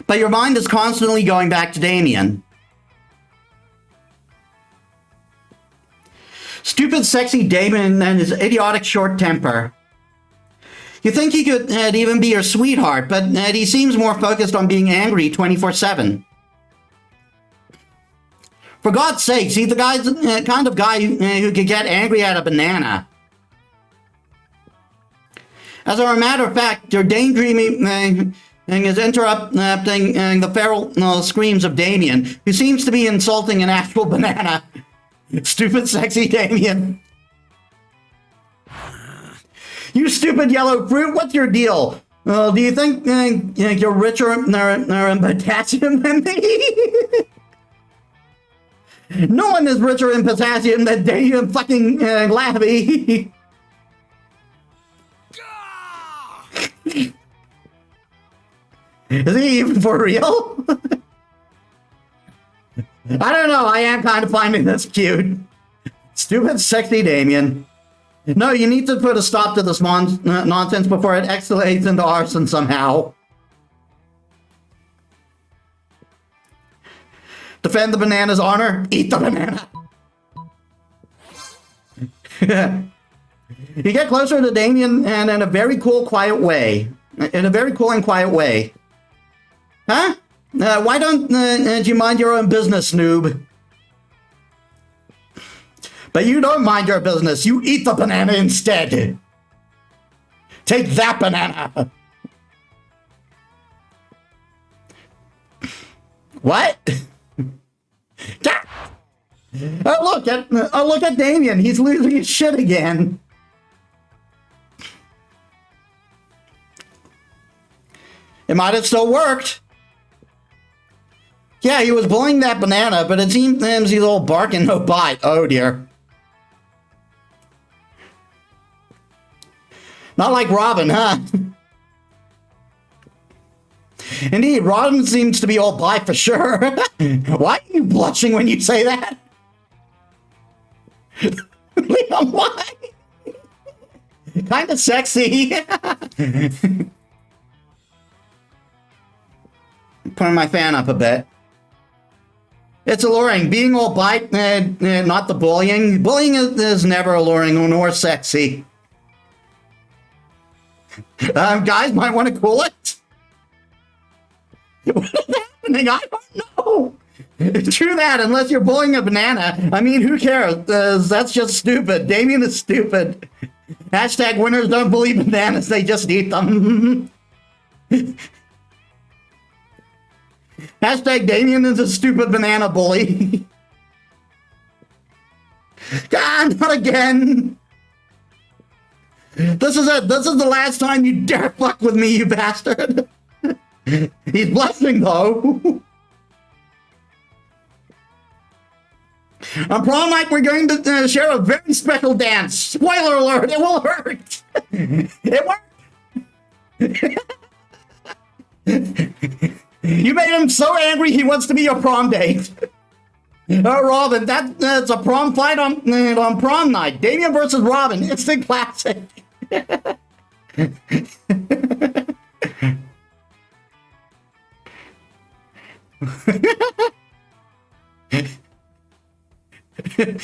But your mind is constantly going back to Damien. Stupid, sexy Damien and his idiotic short temper. You think he could even be your sweetheart, but he seems more focused on being angry 24/7. For God's sakes, he's the kind of guy who could get angry at a banana. As a matter of fact, your daydreaming is interrupting the feral screams of Damien, who seems to be insulting an actual banana. Stupid, sexy Damien. You stupid yellow fruit, what's your deal? Do you think you're richer in potassium than me? No one is richer in potassium than Damien fucking Laffy. Is he even for real? I don't know, I am kind of finding this cute. Stupid, sexy Damien. No, you need to put a stop to this nonsense before it escalates into arson somehow. Defend the banana's honor, eat the banana. You get closer to Damien and in a very cool, quiet way. In a very cool and quiet way. Huh? Why don't you mind your own business, noob? But you don't mind your business. You eat the banana instead. Take that banana. What? Oh look at Damien. He's losing his shit again. It might have still worked. Yeah, he was bullying that banana, but it seems he's all bark and no bite. Oh dear. Not like Robin, huh? Indeed, Robin seems to be all bi for sure. Why are you blushing when you say that? Liam, why? Kind of sexy. Putting my fan up a bit. It's alluring. Being all bi, not the bullying. Bullying is never alluring nor sexy. Guys might want to cool it. What is happening? I don't know. True that, unless you're bullying a banana. I mean, who cares? That's just stupid. Damien is stupid. Hashtag winners don't bully bananas, they just eat them. Hashtag Damien is a stupid banana bully. God, not again. This is it. This is the last time you dare fuck with me, you bastard. He's blushing, though. On prom night, we're going to share a very special dance. Spoiler alert, it will hurt. It worked. You made him so angry he wants to be your prom date. Oh, Robin, that's a prom fight on prom night. Damien versus Robin. It's the classic.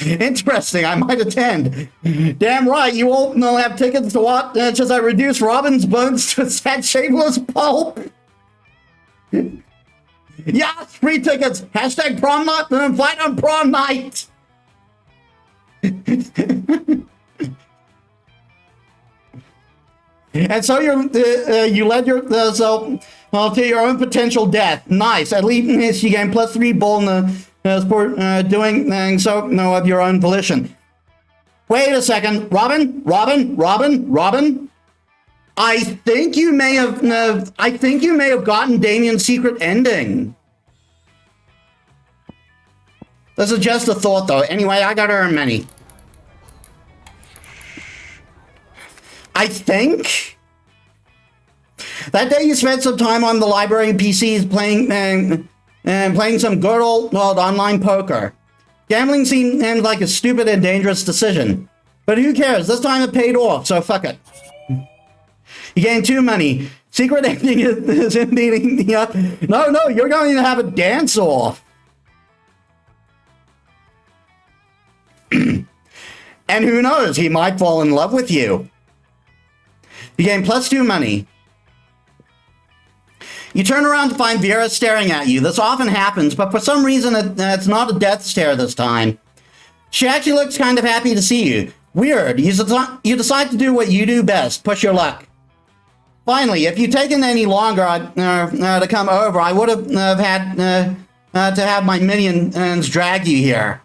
Interesting, I might attend. Damn right, you won't have tickets to watch as I reduce Robin's bones to a sad, shapeless pulp. Yes, free tickets. Hashtag prom night, fight on prom night. And so you led yourself to your own potential death. Nice. At least you gain +3 boldness for doing so of your own volition. Wait a second, Robin. I think you may have gotten Damien's secret ending. This is just a thought, though. Anyway, I gotta earn money. I think that day you spent some time on the library PCs playing some good old online poker. Gambling seemed like a stupid and dangerous decision, but who cares? This time it paid off, so fuck it. You gained 2 money. Secret ending is him beating me up. No, you're going to have a dance off. And who knows, he might fall in love with you. You gain +2 money. You turn around to find Vera staring at you. This often happens, but for some reason it's not a death stare this time. She actually looks kind of happy to see you. Weird. You decide to do what you do best. Push your luck. Finally, if you'd taken any longer to come over, I would have had to have my minions drag you here.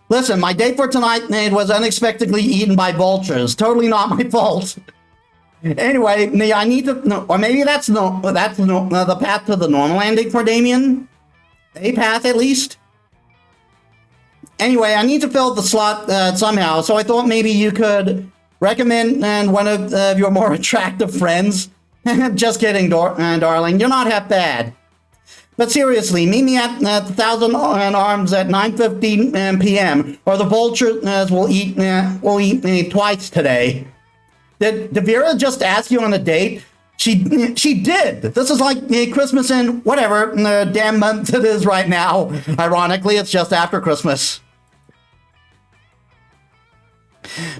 Listen, my date for tonight was unexpectedly eaten by vultures. Totally not my fault. Anyway, I need to, or maybe that's the path to the normal ending for Damien. A path, at least. Anyway, I need to fill the slot somehow, so I thought maybe you could recommend one of your more attractive friends. Just kidding, darling. You're not half bad. But seriously, meet me at the Thousand Arms at 9:15 p.m. or the vultures will eat me twice today. Did Vera just ask you on a date? She did. This is like Christmas in whatever damn month it is right now. Ironically, it's just after Christmas.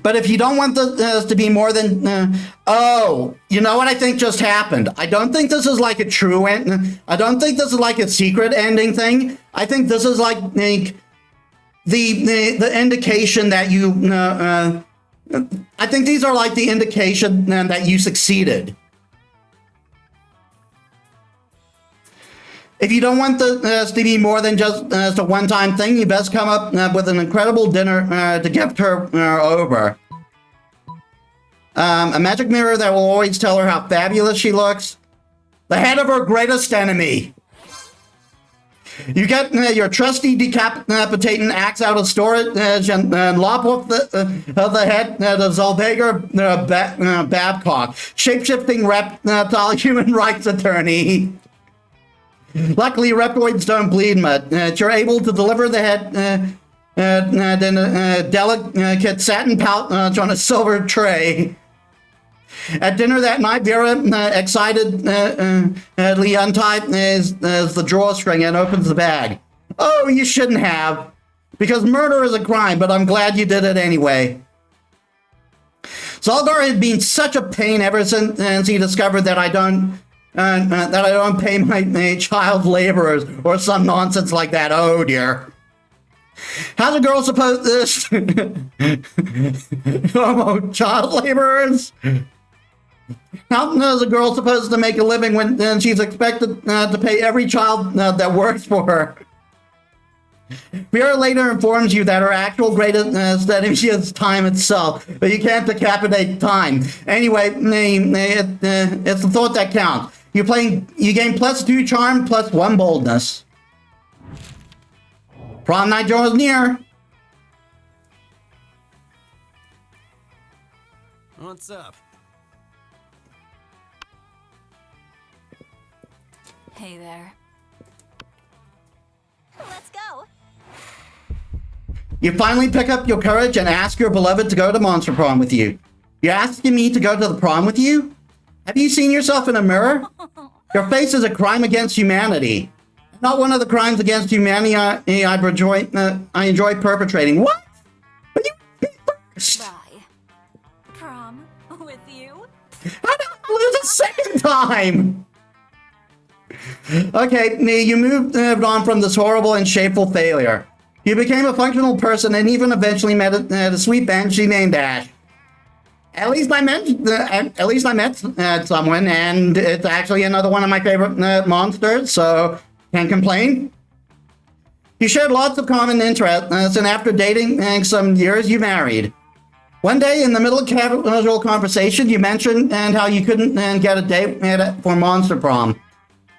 But if you don't want this to be more than... oh, you know what I think just happened? I don't think this is like a true end. I don't think this is like a secret ending thing. I think this is like the indication that you... I think these are like the indication that you succeeded. If you don't want this to be more than just a one-time thing, you best come up with an incredible dinner to gift her over. A magic mirror that will always tell her how fabulous she looks. The head of her greatest enemy. You get your trusty decapitating axe out of storage and lop off the head of Zolbeger Babcock, shape-shifting reptile human rights attorney. Luckily, reptoids don't bleed much. You're able to deliver the head in a delicate satin pouch on a silver tray. At dinner that night, Vera excitedly unties the drawstring and opens the bag. Oh, you shouldn't have, because murder is a crime, but I'm glad you did it anyway. Zalgar had been such a pain ever since he discovered that I don't That I don't pay my child laborers or some nonsense like that. Oh dear. How's a girl supposed this? Oh, child laborers? How is a girl supposed to make a living when she's expected to pay every child that works for her? Vera later informs you that her actual greatest strategy is time itself, but you can't decapitate time. Anyway, it's the thought that counts. You gain +2 charm, +1 boldness. Prom night draws near. What's up? Hey there. Let's go. You finally pick up your courage and ask your beloved to go to Monster Prom with you. You're asking me to go to the prom with you? Have you seen yourself in a mirror? Your face is a crime against humanity. Not one of the crimes against humanity I enjoy perpetrating. What? But you first. Bye. Prom with you? How did I lose a second time? Okay, you moved on from this horrible and shameful failure. You became a functional person and even eventually met a sweet banshee named Ash. At least I met someone, and it's actually another one of my favorite monsters, so can't complain. You shared lots of common interests, and after dating some years, you married. One day, in the middle of casual conversation, you mentioned how you couldn't get a date for Monster Prom.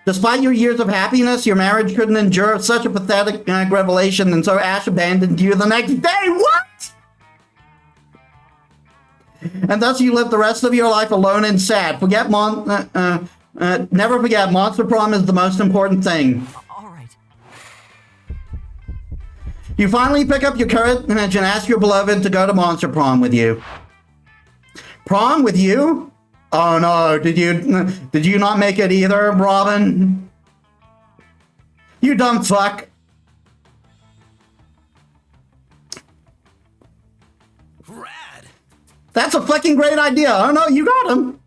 Despite your years of happiness, your marriage couldn't endure such a pathetic revelation, and so Ash abandoned you the next day. What? And thus you live the rest of your life alone and sad. Never forget, Monster Prom is the most important thing. All right. You finally pick up your courage and ask your beloved to go to Monster Prom with you. Prom with you? Oh no, did you not make it either, Robin? You dumb fuck. Rad. That's a fucking great idea. Oh no, you got him.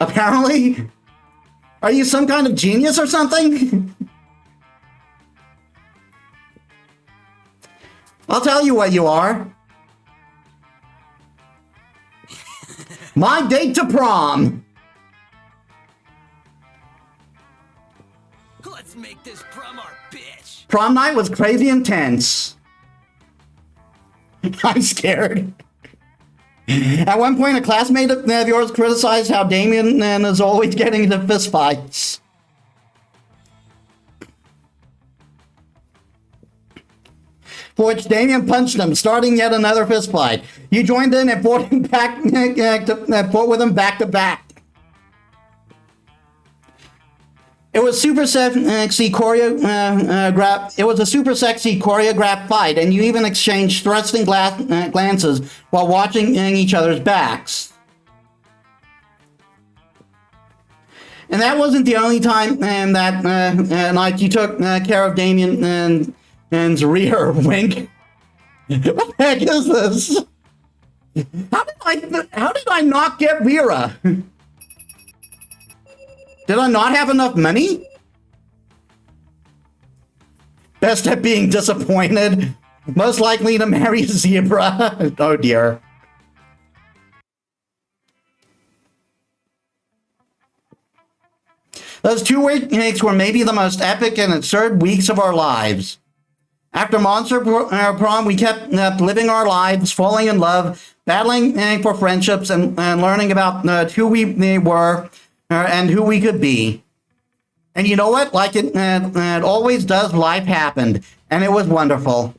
Apparently. Are you some kind of genius or something? I'll tell you what you are. My date to prom. Let's make this prom our bitch. Prom night was crazy intense. I'm scared. At one point, a classmate of yours criticized how Damien is always getting into fistfights. For which Damien punched him, starting yet another fistfight. You joined in and fought with him back to back. It was super sexy choreographed. It was a super sexy choreographed fight, and you even exchanged thrusting glances while watching each other's backs. And that wasn't the only time that night you took care of Damien and rear. Wink. What the heck is this? How did I not get Vera? Did I not have enough money? Best at being disappointed. Most likely to marry Zebra. Oh dear. Those 2 weeks were maybe the most epic and absurd weeks of our lives. After Monster Prom, we kept living our lives, falling in love, battling for friendships, and learning about who we were and who we could be. And you know what? Like it always does, life happened, and it was wonderful.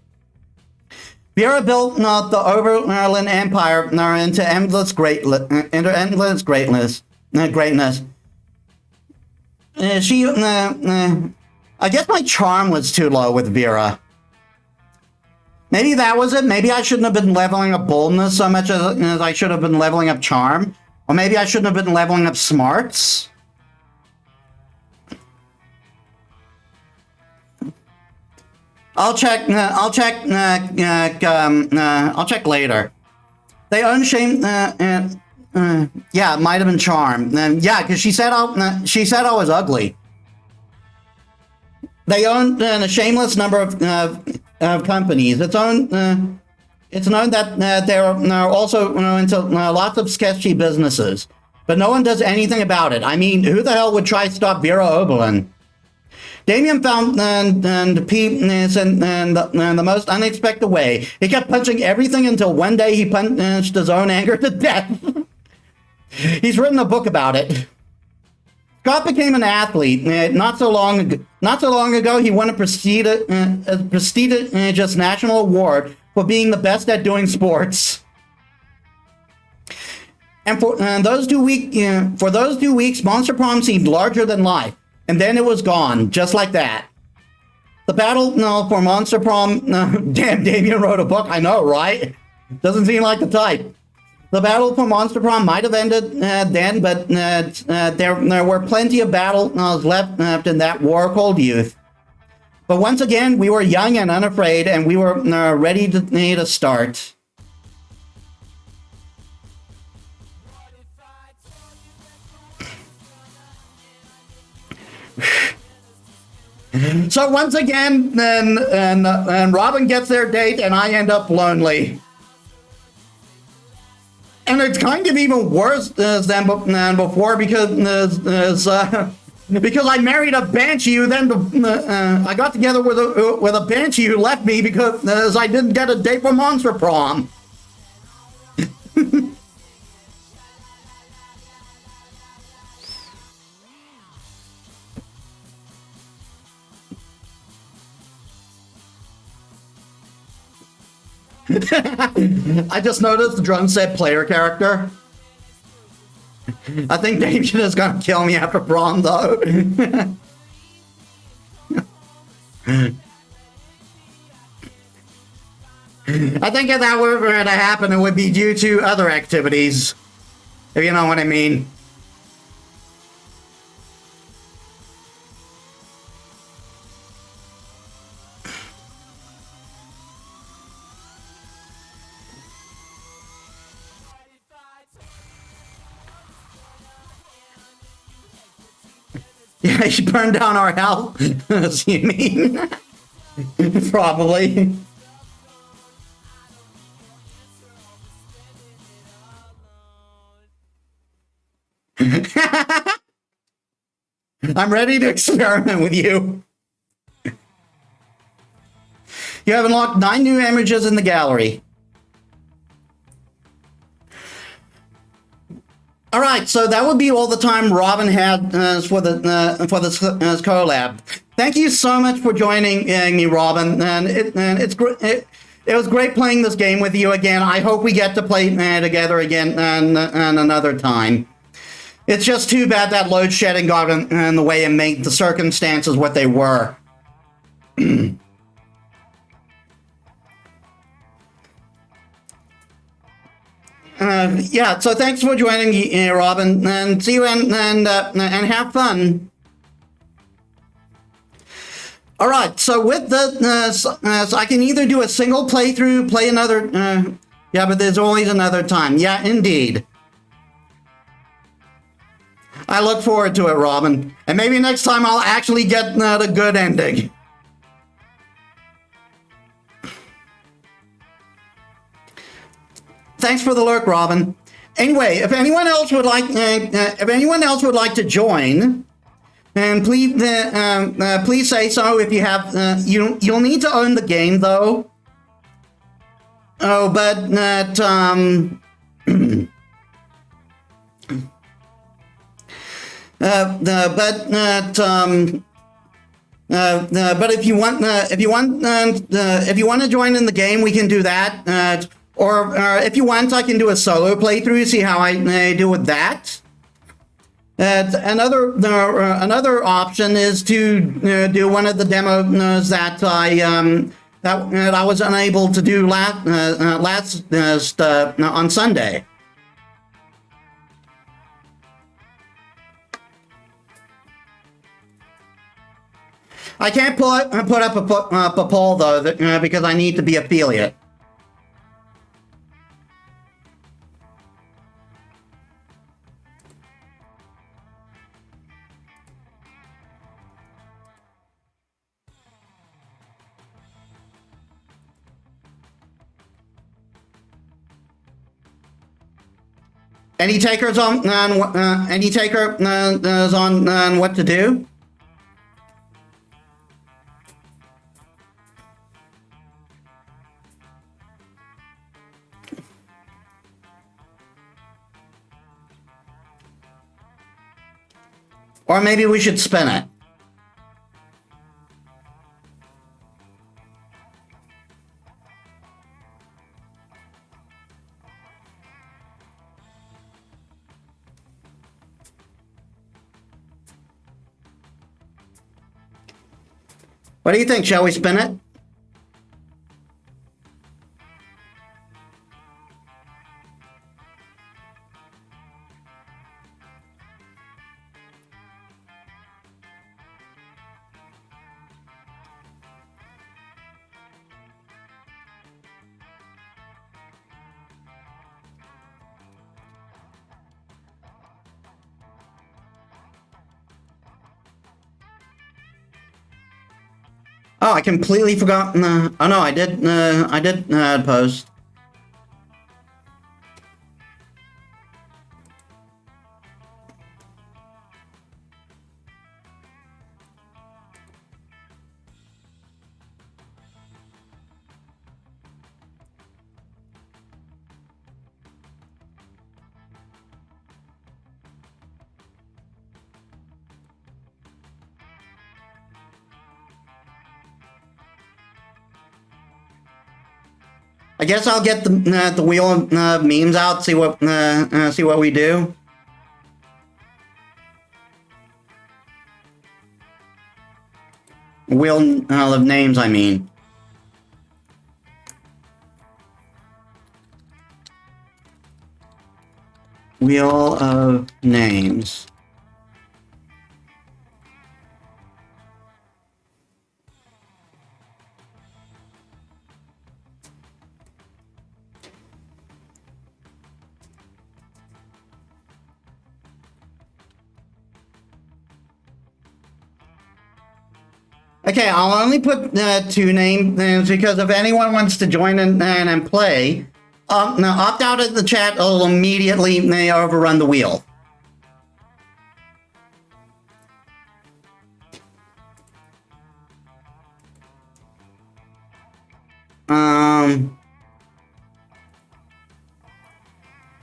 Vera built the Oberlin Empire into endless greatness. I guess my charm was too low with Vera. Maybe that was it. Maybe I shouldn't have been leveling up boldness so much as I should have been leveling up charm. Or maybe I shouldn't have been leveling up smarts. I'll check later. They Yeah, it might have been Charm. Yeah, because she said I was ugly. They own a shameless number of companies. It's known that they're also into lots of sketchy businesses, but no one does anything about it. I mean, who the hell would try to stop Vera Oberlin? Damien found peace in the most unexpected way. He kept punching everything until one day he punched his own anger to death. He's written a book about it. Scott became an athlete not so long ago. He won a prestigious national award for being the best at doing sports. And for those 2 weeks, Monster Prom seemed larger than life. And then it was gone, just like that. The battle for Monster Prom... damn, Damien wrote a book. I know, right? Doesn't seem like the type. The battle for Monster Prom might have ended then, but there were plenty of battles left in that war-cold youth. But once again, we were young and unafraid, and we were ready to start. So once again, and Robin gets their date, and I end up lonely. And it's kind of even worse than before because I married a banshee who then I got together with a banshee who left me because I didn't get a date for Monster Prom. I just noticed the drum set player character. I think Damien is gonna kill me after Prom, though. I think if that were to happen, it would be due to other activities, if you know what I mean. Yeah, she burned down our house. You mean? Probably. I'm ready to experiment with you. You have unlocked 9 new images in the gallery. All right, so that would be all the time Robin had for this collab. Thank you so much for joining me, Robin, and it's great. It was great playing this game with you again. I hope we get to play together again and another time. It's just too bad that load shedding got in the way and made the circumstances what they were. Yeah, so thanks for joining me, Robin, and see you and have fun. All right, so with the so I can either do a single playthrough, play another. Yeah, but there's always another time. Yeah, indeed. I look forward to it, Robin, and maybe next time I'll actually get a good ending. Thanks for the lurk, Robin. Anyway, if anyone else would like to join, and please say so. If you have, you'll need to own the game though. Oh, but but if you want to join in the game, we can do that. Or if you want, I can do a solo playthrough, see how I do with that. Another option is to do one of the demos that I was unable to do last on Sunday. I can't put up a poll though because I need to be affiliate. Any takers on any taker is on what to do? Or maybe we should spin it. What do you think? Shall we spin it? Oh, I completely forgot. Oh no, I did. I did post. I guess I'll get the wheel of memes out. See what we do. Wheel of names, I mean. Wheel of names. Okay, I'll only put 2 names because if anyone wants to join in and play, now opt out of the chat. It'll immediately overrun the wheel.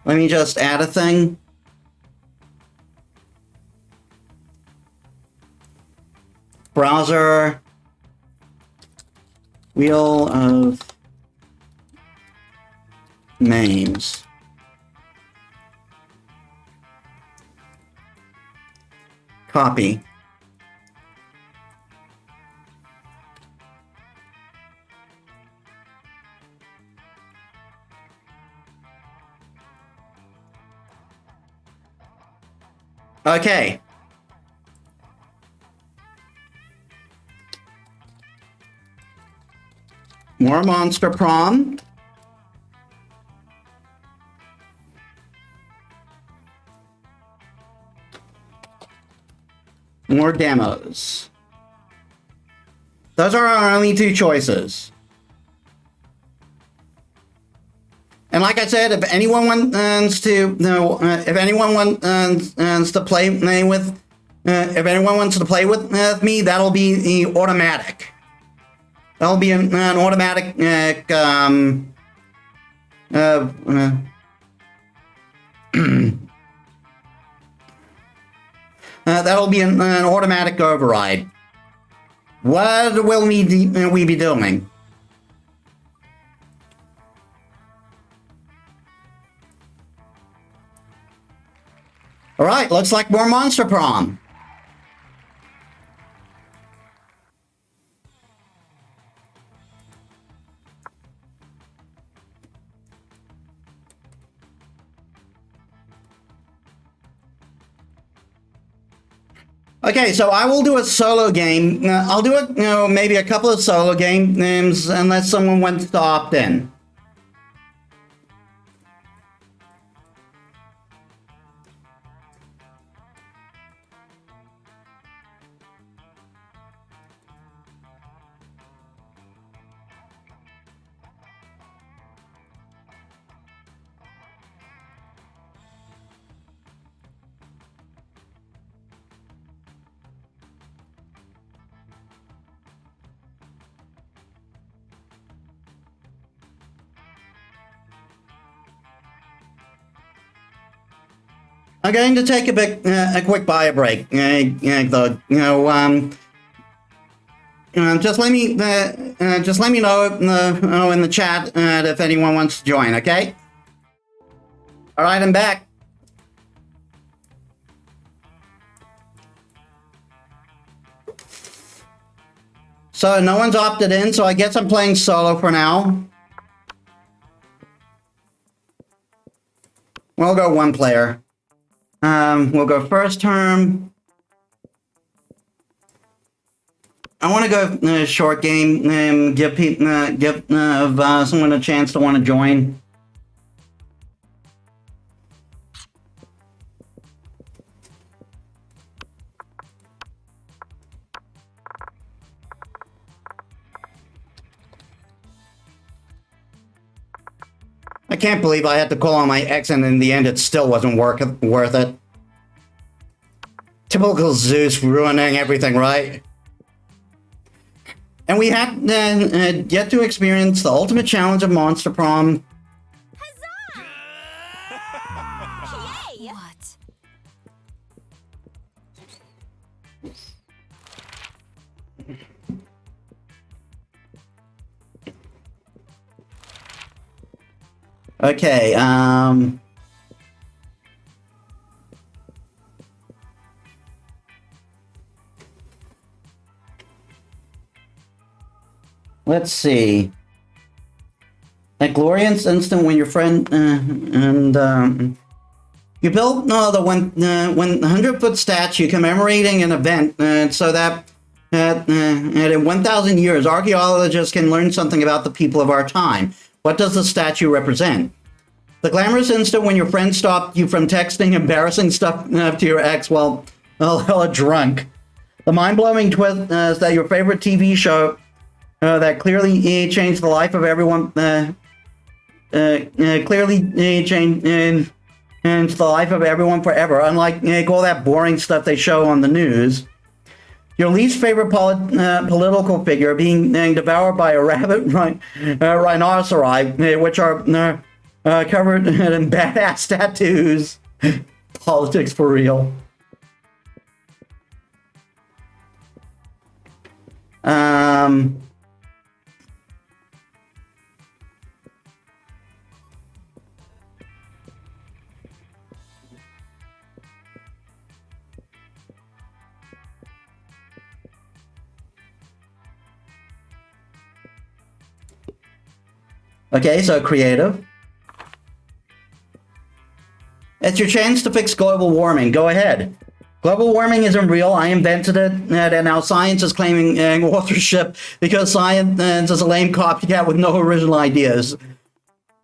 Let me just add a thing. Browser, wheel of names. Copy. Okay. More Monster Prom. More demos. Those are our only 2 choices. And like I said, if anyone wants to, if anyone wants to play with, if anyone wants to play with me, that'll be the automatic. That'll be an automatic. That'll be an automatic override. What will we be doing? All right, looks like more Monster Prom. Okay, so I will do a solo game. I'll do it, maybe a couple of solo games unless someone wants to opt in. I'm going to take a quick bio break. Though, just let me know in the chat if anyone wants to join. Okay. All right, I'm back. So no one's opted in, so I guess I'm playing solo for now. We'll go one player. We'll go first term. I want to go short game and give someone a chance to want to join. I can't believe I had to call on my ex and in the end it still wasn't worth it. Typical Zeus ruining everything, right? And we had yet to experience the ultimate challenge of Monster Prom. Yay! What? Okay, let's see. That glorious instant when your friend you built the 100-foot statue commemorating an event, so that in 1,000 years, archaeologists can learn something about the people of our time. What does the statue represent? The glamorous instant when your friend stopped you from texting embarrassing stuff to your ex while drunk. The mind-blowing twist is that your favorite TV show that clearly changed the life of everyone changed the life of everyone forever, unlike all that boring stuff they show on the news. Your least favorite political figure being devoured by a rabbit rhinoceri, which are covered in badass tattoos. Politics for real. Okay, so creative. It's your chance to fix global warming. Go ahead. Global warming isn't real. I invented it, and now science is claiming authorship because science is a lame copycat with no original ideas.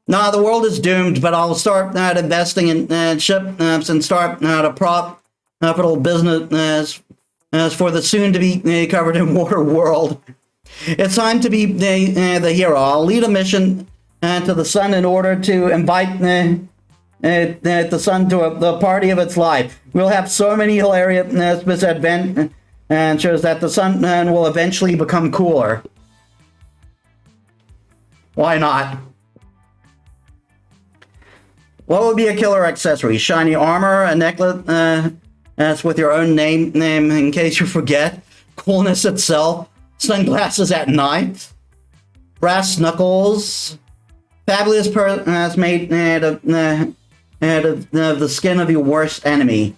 Nah, the world is doomed, but I'll start investing in ships and start a profitable business for the soon-to-be covered in water world. It's time to be the hero. I'll lead a mission to the sun in order to invite the sun to the party of its life. We'll have so many hilarious adventures that the sun will eventually become cooler. Why not? What would be a killer accessory? Shiny armor, a necklace with your own name in case you forget. Coolness itself. Sunglasses at night. Brass knuckles. Fabulous made of the skin of your worst enemy.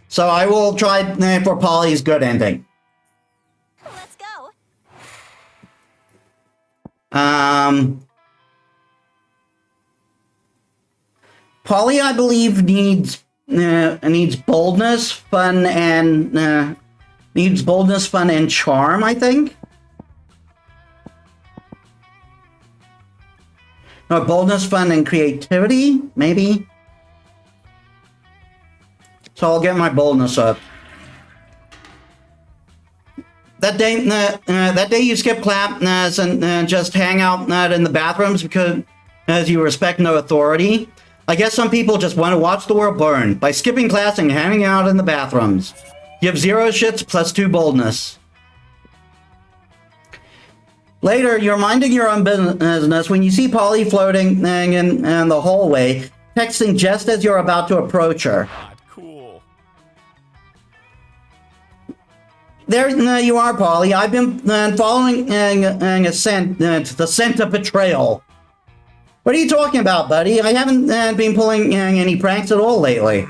So I will try for Polly's good ending. Let's go. Polly, I believe, needs boldness, fun, and charm, I think. No, boldness, fun, and creativity, maybe. So I'll get my boldness up. That day you skip class and just hang out in the bathrooms because as you respect no authority. I guess some people just want to watch the world burn by skipping class and hanging out in the bathrooms. You have 0 shits plus 2 boldness. Later, you're minding your own business when you see Polly floating in the hallway, texting just as you're about to approach her. God, cool. There you are, Polly. I've been following the scent of betrayal. What are you talking about, buddy? I haven't been pulling any pranks at all lately.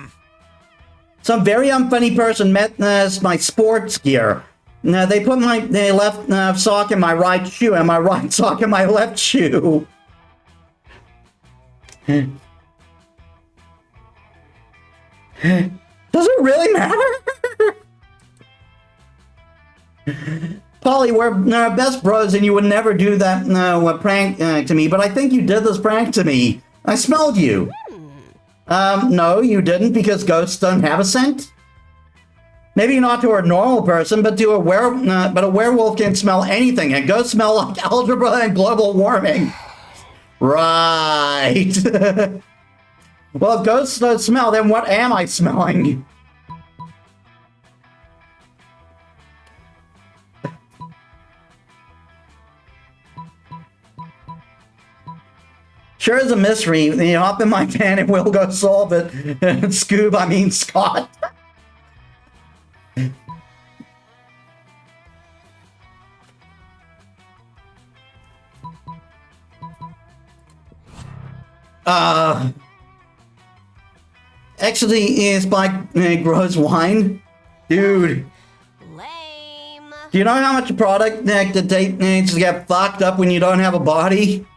Some very unfunny person met my sports gear. They put my left sock in my right shoe and my right sock in my left shoe. Does it really matter? Polly, we're best bros and you would never do that prank to me, but I think you did this prank to me. I smelled you. No, you didn't, because ghosts don't have a scent. Maybe not to a normal person, but to a werewolf can smell anything, and ghosts smell like algebra and global warming. Right. Well, if ghosts don't smell, then what am I smelling? Sure is a mystery. You hop in my van and we'll go solve it. Scoob, I mean Scott. Actually, Spike grows wine. Dude. Lame. Do you know how much product it takes to get fucked up when you don't have a body?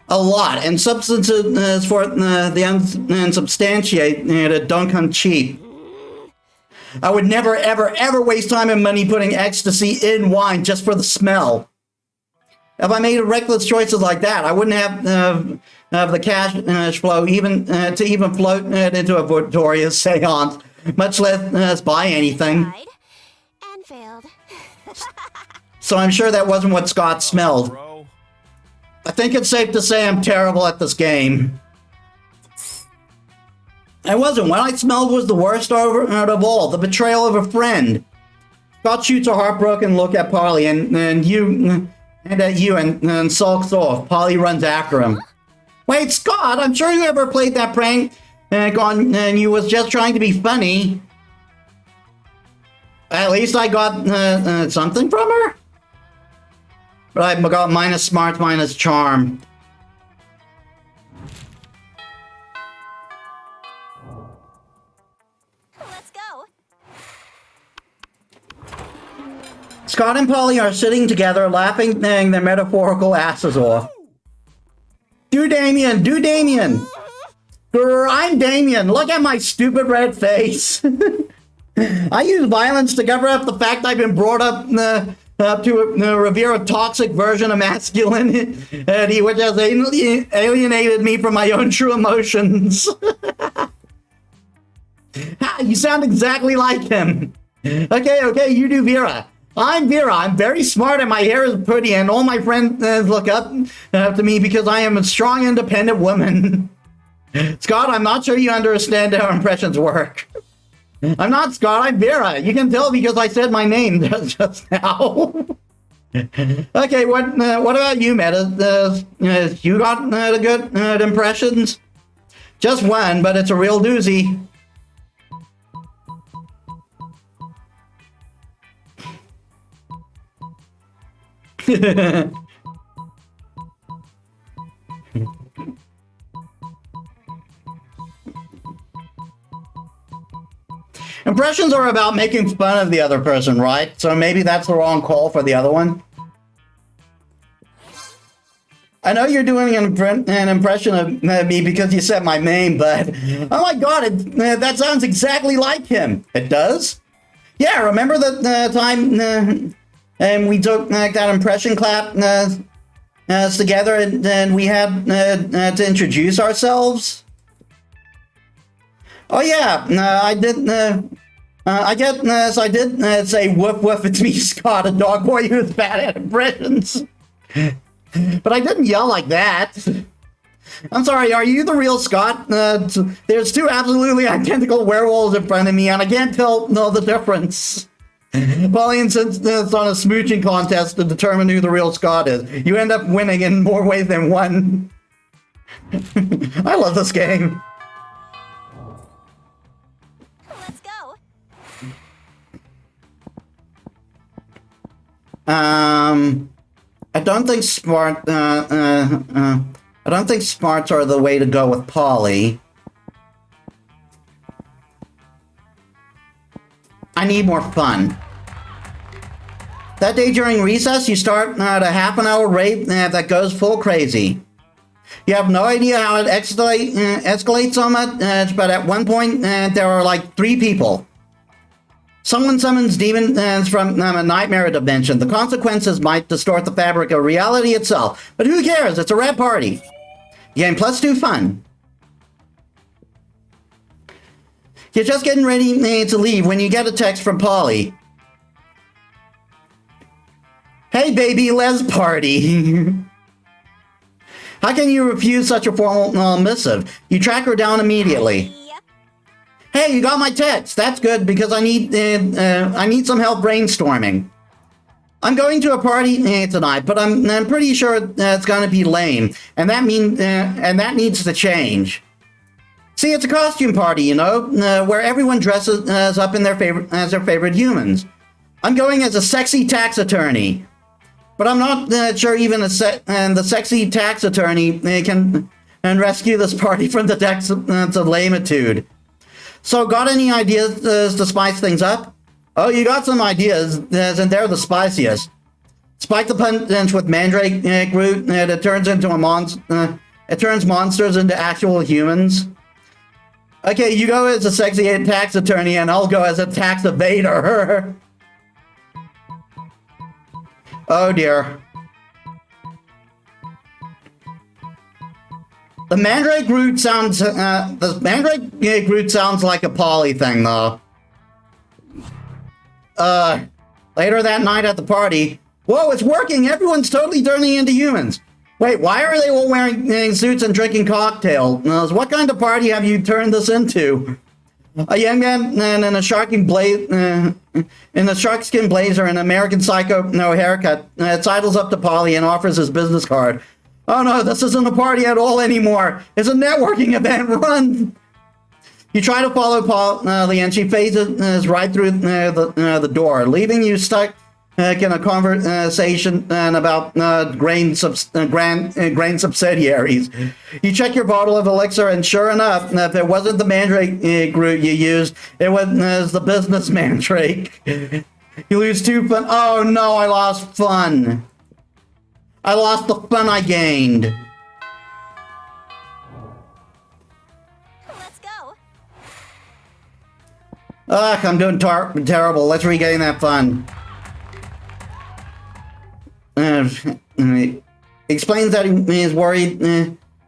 A lot, and substances for the unsubstantiated don't come cheap. I would never, ever, ever waste time and money putting ecstasy in wine just for the smell. If I made reckless choices like that, I wouldn't have the cash flow to even float into a Victoria's seance, much less buy anything. Tried and failed. So I'm sure that wasn't what Scott smelled. Bro. I think it's safe to say I'm terrible at this game. I wasn't. What I smelled was the worst out of all, the betrayal of a friend. Scott shoots a heartbroken look at Polly and at you and sulks off. Polly runs after him. Wait, Scott, I'm sure you ever played that prank and you was just trying to be funny. At least I got something from her. But I got minus smart, minus charm. Let's go. Scott and Polly are sitting together, laughing their metaphorical asses off. Do Damien, do Damien! Grr, I'm Damien, look at my stupid red face. I use violence to cover up the fact I've been brought up to revere a toxic version of masculinity, which has alienated me from my own true emotions. You sound exactly like him. Okay, you do Vera. I'm Vera. I'm very smart and my hair is pretty and all my friends look up to me because I am a strong, independent woman. Scott, I'm not sure you understand how impressions work. I'm not Scott, I'm Vera. You can tell because I said my name just now. Okay, what about you, Metis? You got good impressions? Just one, but it's a real doozy. Impressions are about making fun of the other person, right? So maybe that's the wrong call for the other one. I know you're doing an impression of me because you said my name, but oh my god, that sounds exactly like him. It does? Yeah, remember the time and we took that impression clap together and we had to introduce ourselves? Oh yeah, I did. I did say woof woof. It's me, Scott, a dog boy who's bad at impressions. But I didn't yell like that. I'm sorry. Are you the real Scott? There's two absolutely identical werewolves in front of me, and I can't tell the difference. Polly insists on a smooching contest to determine who the real Scott is. You end up winning in more ways than one. I love this game. Let's go. I don't think I don't think smarts are the way to go with Polly. I need more fun. That day during recess, you start at a half-an-hour rate that goes full crazy. You have no idea how it escalates so much, but at one point, there are like 3 people. Someone summons demons from a nightmare dimension. The consequences might distort the fabric of reality itself. But who cares? It's a rad party. Game +2 fun. You're just getting ready to leave when you get a text from Polly. Hey baby, let's party. How can you refuse such a formal missive? You track her down immediately. Yep. Hey, you got my text. That's good because I need some help brainstorming. I'm going to a party tonight, but I'm pretty sure it's going to be lame, and that needs to change. See, it's a costume party, you know, where everyone dresses up in their favorite humans. I'm going as a sexy tax attorney, but I'm not sure even the sexy tax attorney can rescue this party from the depths of lamitude. So, got any ideas to spice things up? Oh, you got some ideas, and they're the spiciest. Spike the punch with Mandrake root, and it turns into it turns monsters into actual humans. Okay, you go as a sexy tax attorney, and I'll go as a tax evader. Oh dear. The Mandrake root sounds like a Polly thing, though. Later that night at the party, whoa, it's working! Everyone's totally turning into humans. Wait, why are they all wearing suits and drinking cocktails? What kind of party have you turned this into? A young man in a sharkskin blazer and American Psycho haircut sidles up to Polly and offers his business card. Oh no, this isn't a party at all anymore. It's a networking event. Run! You try to follow Polly, and she phases right through the door, leaving you stuck in a conversation about grain subsidiaries. You check your bottle of elixir, and sure enough, if it wasn't the Mandrake root you used, it was the business Mandrake. You lose 2 fun. Oh no, I lost fun. I lost the fun I gained. Let's go. Ugh, I'm doing terrible. Let's regain that fun. Explains that he is worried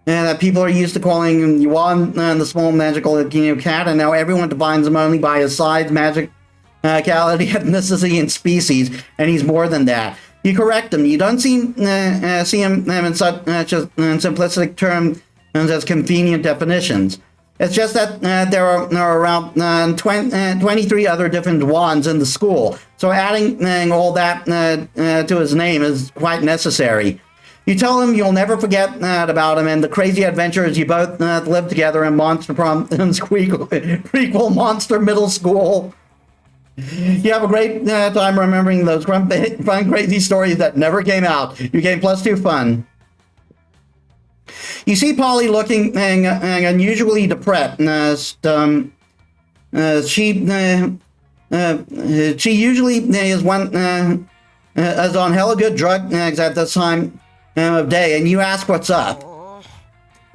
that people are used to calling him Yuan the small magical cat, and now everyone defines him only by his size, magicality, ethnicity, and species, and he's more than that. You correct him. You don't see him in such simplistic terms as convenient definitions. It's just that there are around 23 other different wands in the school, so adding all that to his name is quite necessary. You tell him you'll never forget about him and the crazy adventures you both lived together in Monster Prom prequel Monster Middle School. You have a great time remembering those fun, crazy stories that never came out. You gain +2 fun. You see Polly looking unusually depressed. She usually is on hella good drugs at this time of day, and you ask what's up.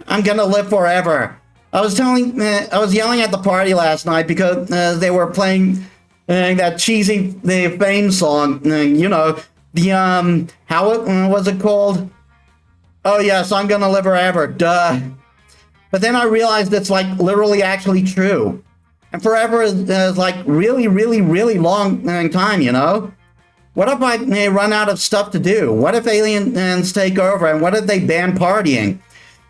I'm gonna live forever. I was yelling at the party last night because they were playing that cheesy Fame song. You know, the how was it called? Oh yes, I'm gonna live forever, duh. But then I realized it's like literally actually true. And forever is like really, really, really long time, you know? What if I run out of stuff to do? What if aliens take over? And what if they ban partying?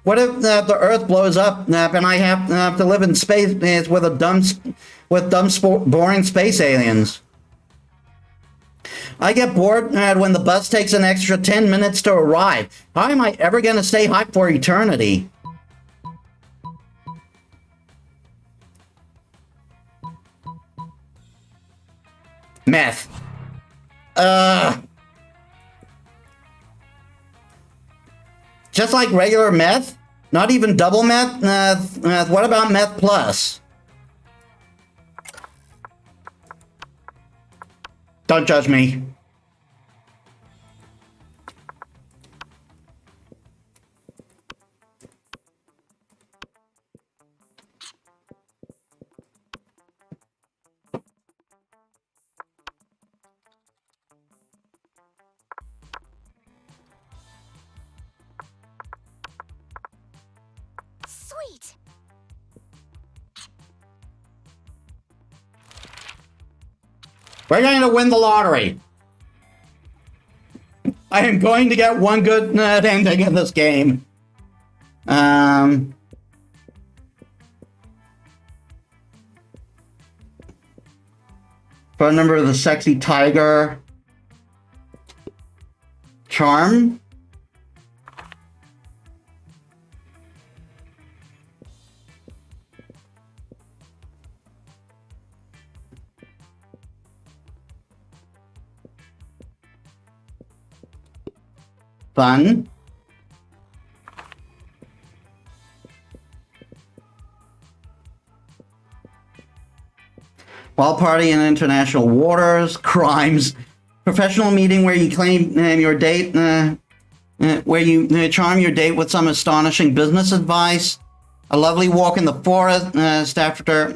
What if the Earth blows up and I have to live in space with boring space aliens? I get bored when the bus takes an extra 10 minutes to arrive. How am I ever going to stay hyped for eternity? Meth. Just like regular meth? Not even double meth? What about meth plus? Don't judge me. Sweet. We're going to win the lottery. I am going to get one good ending in this game. Phone number of the sexy tiger. Charm. Fun. Wild party in international waters. Crimes. Professional meeting where you claim your date, where you charm your date with some astonishing business advice. A lovely walk in the forest after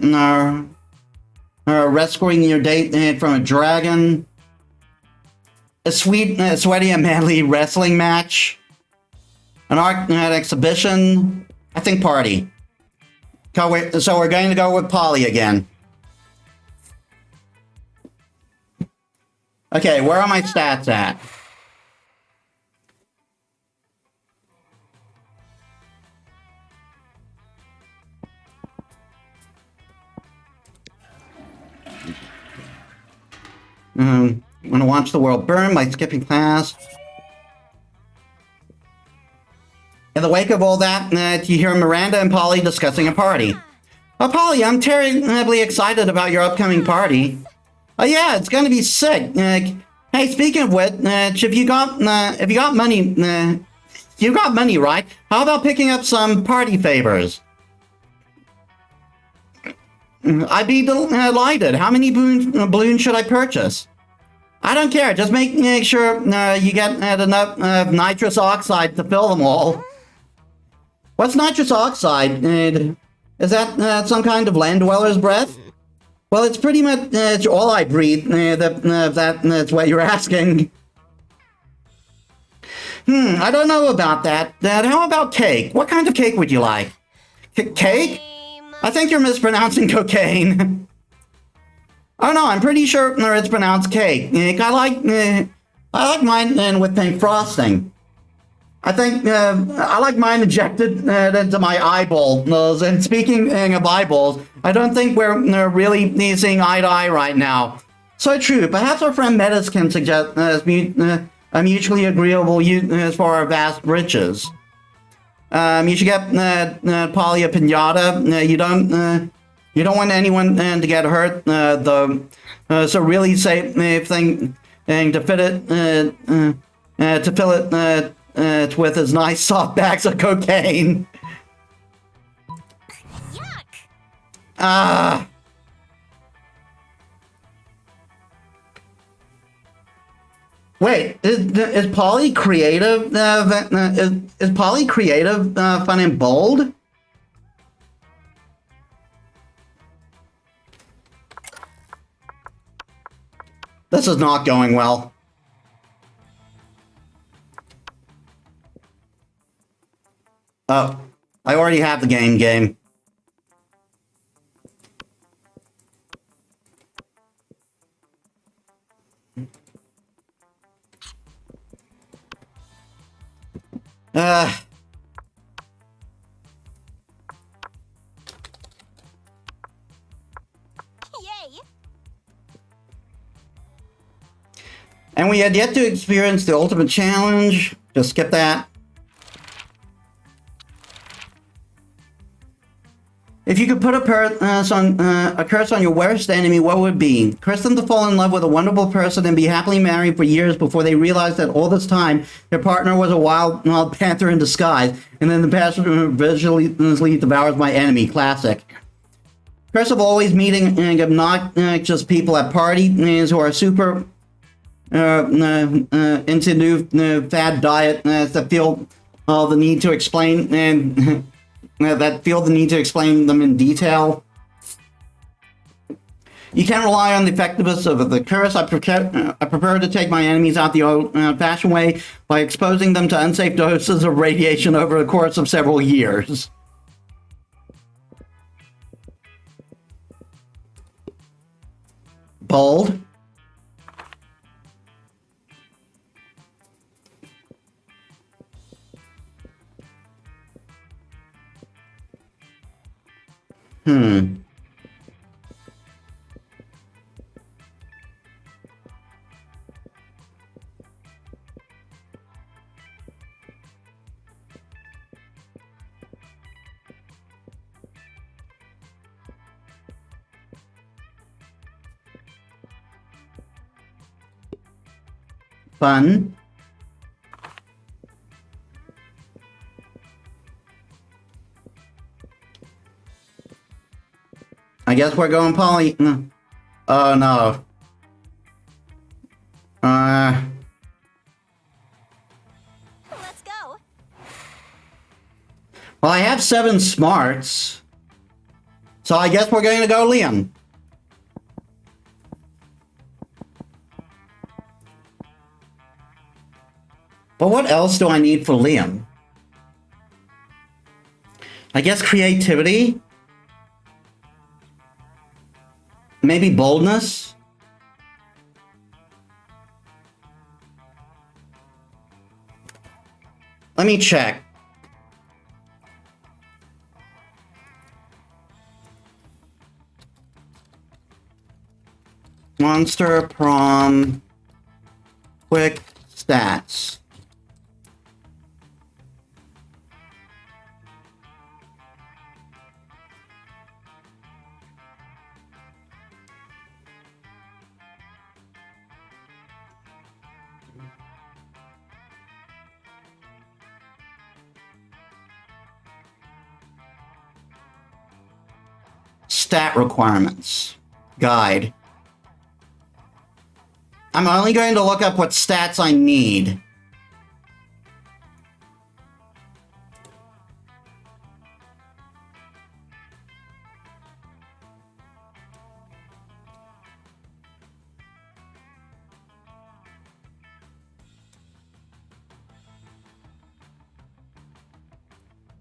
rescuing your date from a dragon. A sweet, sweaty and manly wrestling match. An art exhibition. I think party. So we're going to go with Polly again. Okay, where are my stats at? I'm gonna watch the world burn by skipping class. In the wake of all that, you hear Miranda and Polly discussing a party. Oh, Polly, I'm terribly excited about your upcoming party. Oh yeah, it's gonna be sick. Hey, speaking of which, if you got money, you got money, right? How about picking up some party favors? I'd be delighted. How many balloons should I purchase? I don't care. Just make sure you get enough nitrous oxide to fill them all. What's nitrous oxide? Is that some kind of land dweller's breath? Well, it's pretty much all I breathe. That's what you're asking. I don't know about that. How about cake? What kind of cake would you like? Cake? I think you're mispronouncing cocaine. Oh no, I'm pretty sure it's pronounced cake. I like mine with pink frosting. I think I like mine injected into my eyeballs. And speaking of eyeballs, I don't think we're really seeing eye to eye right now. So true. Perhaps our friend Metis can suggest a mutually agreeable use for our vast riches. You should get Polly a pinata. You don't want anyone to get hurt. So really safe thing to fit it to fill it with his nice soft bags of cocaine. Yuck! Wait, is Polly creative? Is Polly creative, fun and bold? This is not going well. Oh, I already have the game. Yay! And we had yet to experience the ultimate challenge. Just skip that. If you could put a curse on your worst enemy, what would it be? Curse them to fall in love with a wonderful person and be happily married for years before they realize that all this time their partner was a wild panther in disguise, and then the panther visually devours my enemy. Classic. Curse of always meeting obnoxious people at parties who are super into new fad diet that feel the need to explain and that feel the need to explain them in detail. You can't rely on the effectiveness of the curse. I prefer to take my enemies out the old-fashioned way by exposing them to unsafe doses of radiation over the course of several years. Bold. Fun. I guess we're going poly. Oh no. Let's go. Well, I have 7 smarts. So I guess we're going to go Liam. But what else do I need for Liam? I guess creativity? Maybe boldness? Let me check. Monster Prom quick stats. Stat requirements. Guide. I'm only going to look up what stats I need.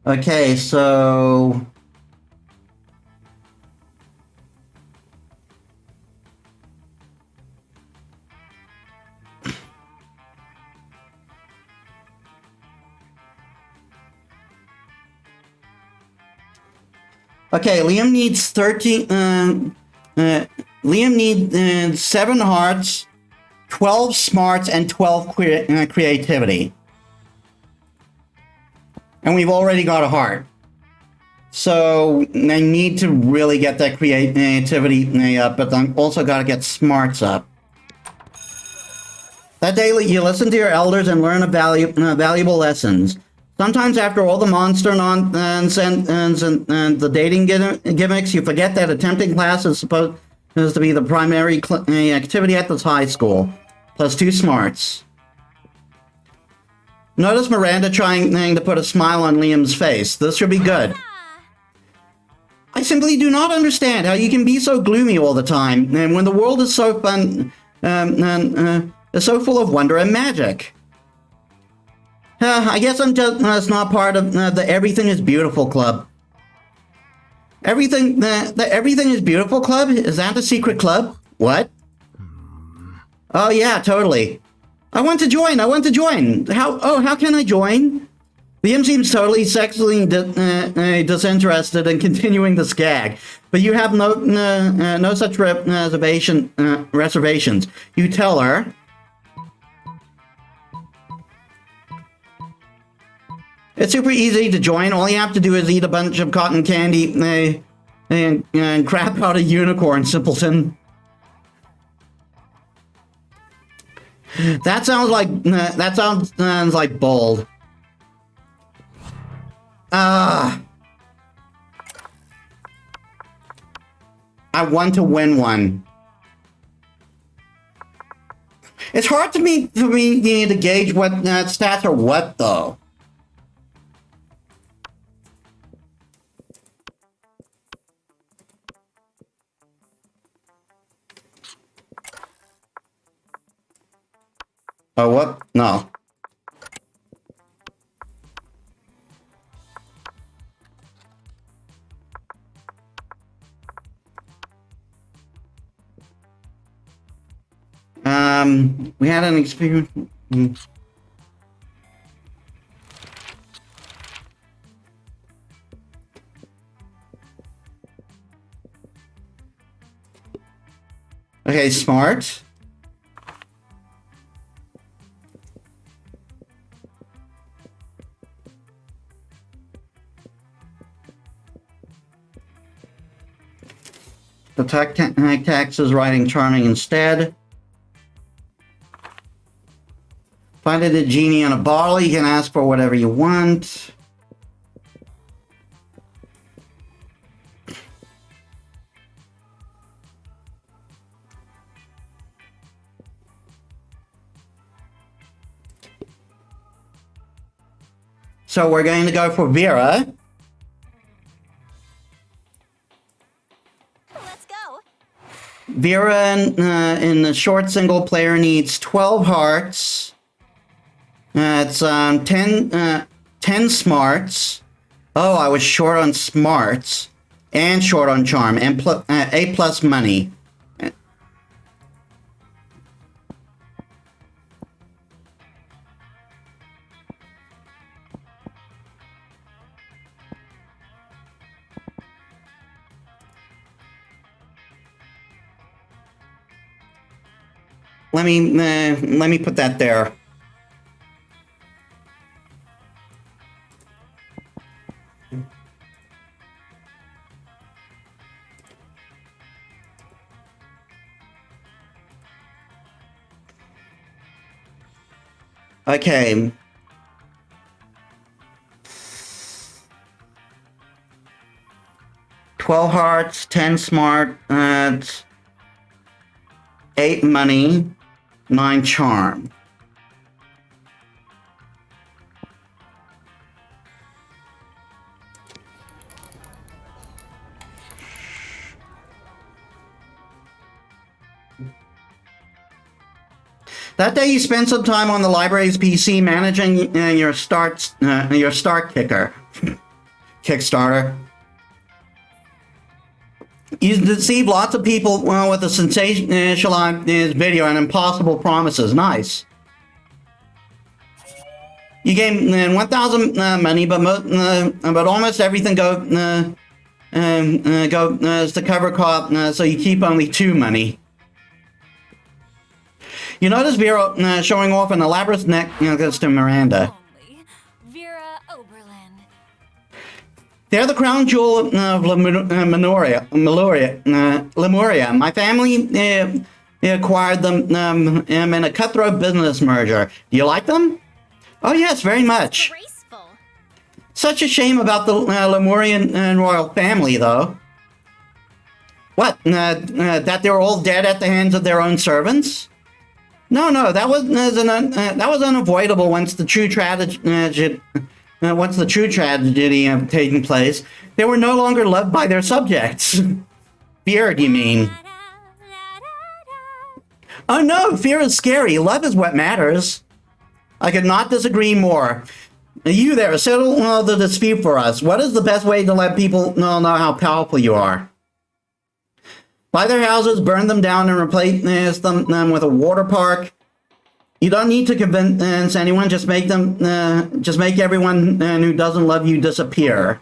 Okay, so... Okay, Liam needs 13. Liam needs 7 hearts, 12 smarts, and 12 creativity. And we've already got a heart. So I need to really get that creativity up, but I'm also got to get smarts up. That day, you listen to your elders and learn valuable lessons. Sometimes after all the monster nonsense and the dating gimmicks, you forget that attempting class is supposed to be the primary activity at this high school. Plus 2 smarts. Notice Miranda trying to put a smile on Liam's face. This should be good. I simply do not understand how you can be so gloomy all the time, and when the world is so fun, is so full of wonder and magic. I guess I'm just not part of the Everything is Beautiful Club. The Everything is Beautiful Club? Is that a secret club? What? Oh yeah, totally. I want to join. How can I join? Liam seems totally sexually disinterested in continuing the skag, but you have no such reservations. You tell her. It's super easy to join. All you have to do is eat a bunch of cotton candy and crap out a unicorn, simpleton. That sounds like bold. I want to win one. It's hard for me to gauge what stats are what, though. Oh, what? No. We had an experience. Okay, smart. The tax is writing charming instead. Find a genie in a bottle. You can ask for whatever you want. So we're going to go for Vera. Let's go. Vera in the short single player needs 12 hearts. It's 10 smarts. Oh, I was short on smarts and short on charm and A plus money. Let me put that there. Okay. $12 hearts, 10 smart, 8 money, 9 charm. That day you spent some time on the library's PC managing your start kicker. Kickstarter. You deceived lots of people with a sensationalized video and impossible promises. Nice. You gained 1,000 money, but almost everything goes to cover cost, so you keep only 2 money. You notice Vera showing off an elaborate necklace to Miranda. Only Vera Oberlin. They're the crown jewel of Lemuria. My family acquired them in a cutthroat business merger. Do you like them? Oh yes, very much. Graceful. Such a shame about the Lemurian royal family, though. What? That they were all dead at the hands of their own servants? No, that was unavoidable once the true tragedy had taken place. They were no longer loved by their subjects. Fear, do you mean? Oh no, fear is scary. Love is what matters. I could not disagree more. You there, settle the dispute for us. What is the best way to let people know how powerful you are? Buy their houses, burn them down, and replace them with a water park. You don't need to convince anyone. Just make everyone who doesn't love you disappear.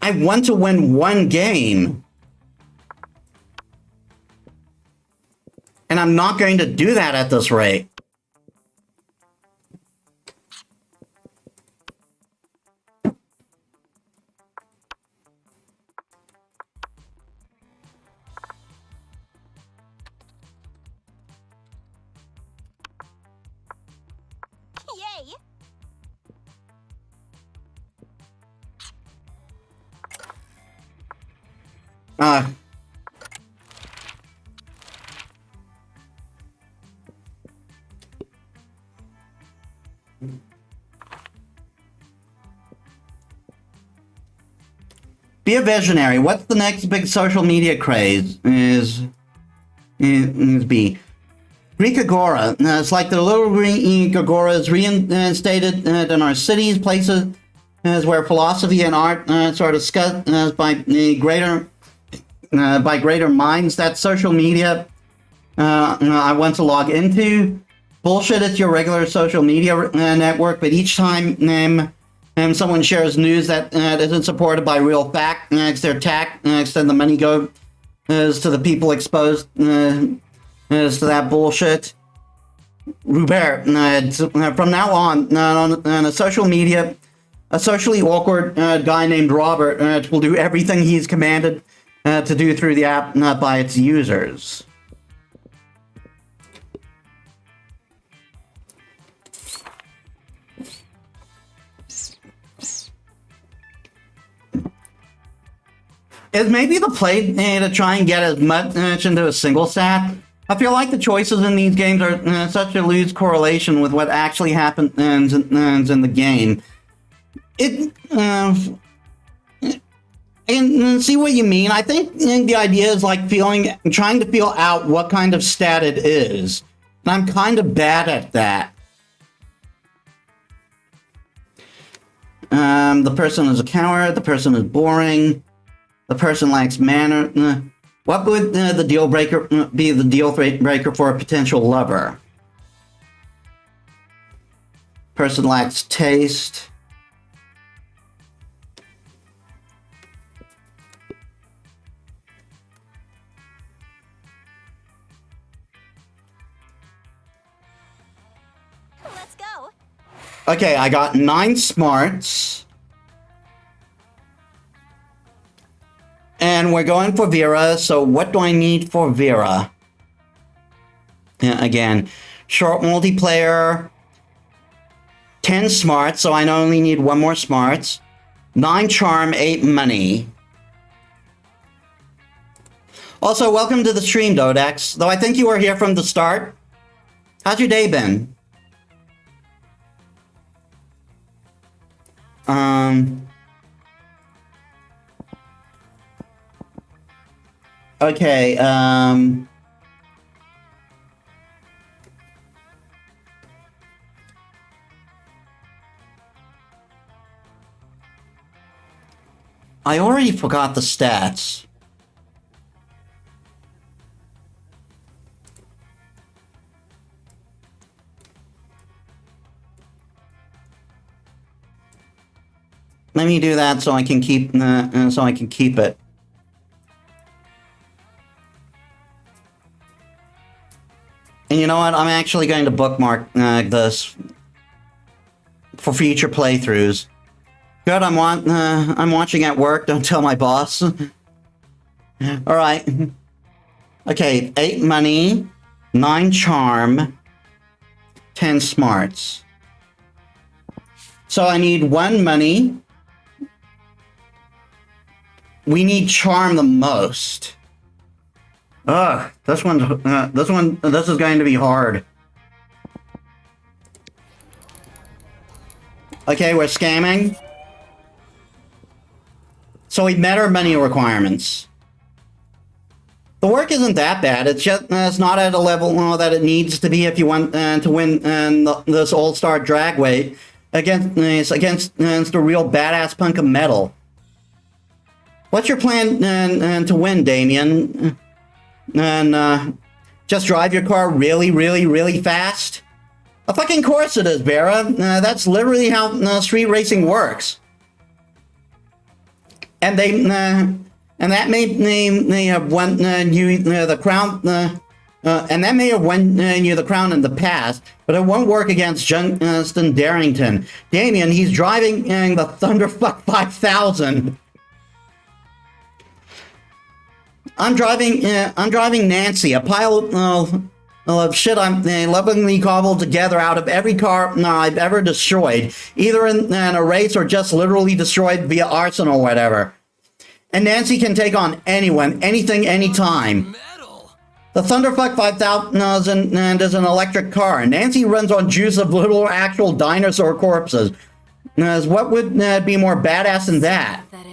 I want to win one game. And I'm not going to do that at this rate. Yay! Be a visionary. What's the next big social media craze? Is B. Greek Agora. It's like the little Greek Agora is reinstated in our cities, places where philosophy and art are discussed by greater minds. That's social media I want to log into. Bullshit, it's your regular social media network, but each time someone shares news that isn't supported by real facts, their tactics, and the money goes to the people exposed as to that bullshit. Robert, from now on a social media, a socially awkward guy named Robert will do everything he's commanded to do through the app, not by its users. Is maybe the play to try and get as much into a single stat? I feel like the choices in these games are such a loose correlation with what actually happens in the game. And see what you mean. I think the idea is like trying to feel out what kind of stat it is. And I'm kind of bad at that. The person is a coward. The person is boring. The person lacks manner. What would the deal breaker be? The deal breaker for a potential lover? Person lacks taste. Let's go. Okay, I got 9 smarts. And we're going for Vera, so what do I need for Vera? Again, short multiplayer, 10 smarts, so I only need 1 more smarts. 9 charm, 8 money. Also, welcome to the stream, Dodex, though I think you were here from the start. How's your day been? Okay, I already forgot the stats. Let me do that so I can keep it. And you know what? I'm actually going to bookmark this for future playthroughs. Good, I'm watching at work. Don't tell my boss. All right. Okay, 8 money, 9 charm, 10 smarts. So I need 1 money. We need charm the most. Ugh, this is going to be hard. Okay, we're scamming. So we met our money requirements. The work isn't that bad. It's just it's not at a level that it needs to be if you want to win this all-star drag weight against the real badass punk of metal. What's your plan to win, Damien? And just drive your car really, really, really fast? Of fucking course it is, Vera. That's literally how street racing works. and that may have won you the crown. And that may have won you the crown in the past, but it won't work against Justin Darrington. Damien, he's driving the Thunderfuck 5000. I'm driving Nancy, a pile of shit I'm lovingly cobbled together out of every car I've ever destroyed, either in a race or just literally destroyed via arson or whatever. And Nancy can take on anyone, anything, anytime. Metal. The Thunderfuck 5000 is an electric car. Nancy runs on juice of little actual dinosaur corpses. What would be more badass than that? Pathetic.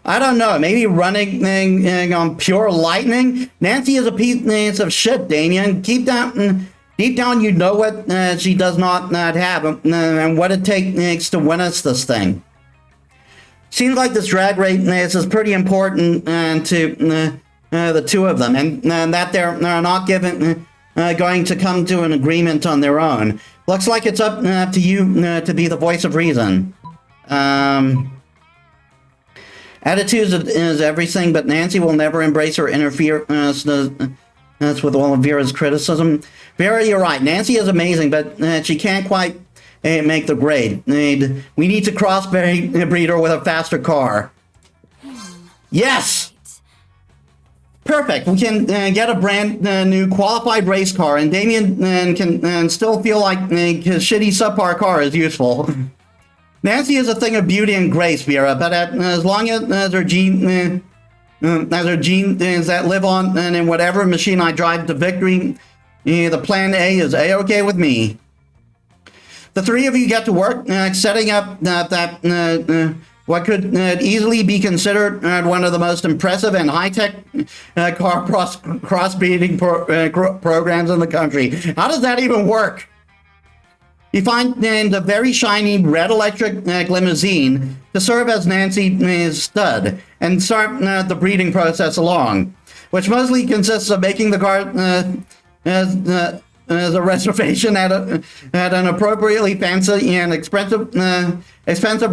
I don't know. Maybe running on pure lightning? Nancy is a piece of shit, Damien. Deep down, you know what she does not have and what it takes to win us this thing. Seems like this drag race is pretty important to the two of them, and that they're not going to come to an agreement on their own. Looks like it's up to you to be the voice of reason. Attitudes is everything, but Nancy will never embrace or interfere with all of Vera's criticism. Vera, you're right. Nancy is amazing, but she can't quite make the grade. We need to crossbreed her with a faster car. Yes! Perfect. We can get a brand new qualified race car, and Damien can still feel like his shitty subpar car is useful. Nancy is a thing of beauty and grace, Vera, but as long as her genes that live on and in whatever machine I drive to victory, the plan A is A-okay with me. The three of you get to work setting up what could easily be considered one of the most impressive and high-tech car crossbreeding programs in the country. How does that even work? You find a very shiny red electric limousine to serve as Nancy's stud and start the breeding process along, which mostly consists of making the car as a reservation at an appropriately fancy and expensive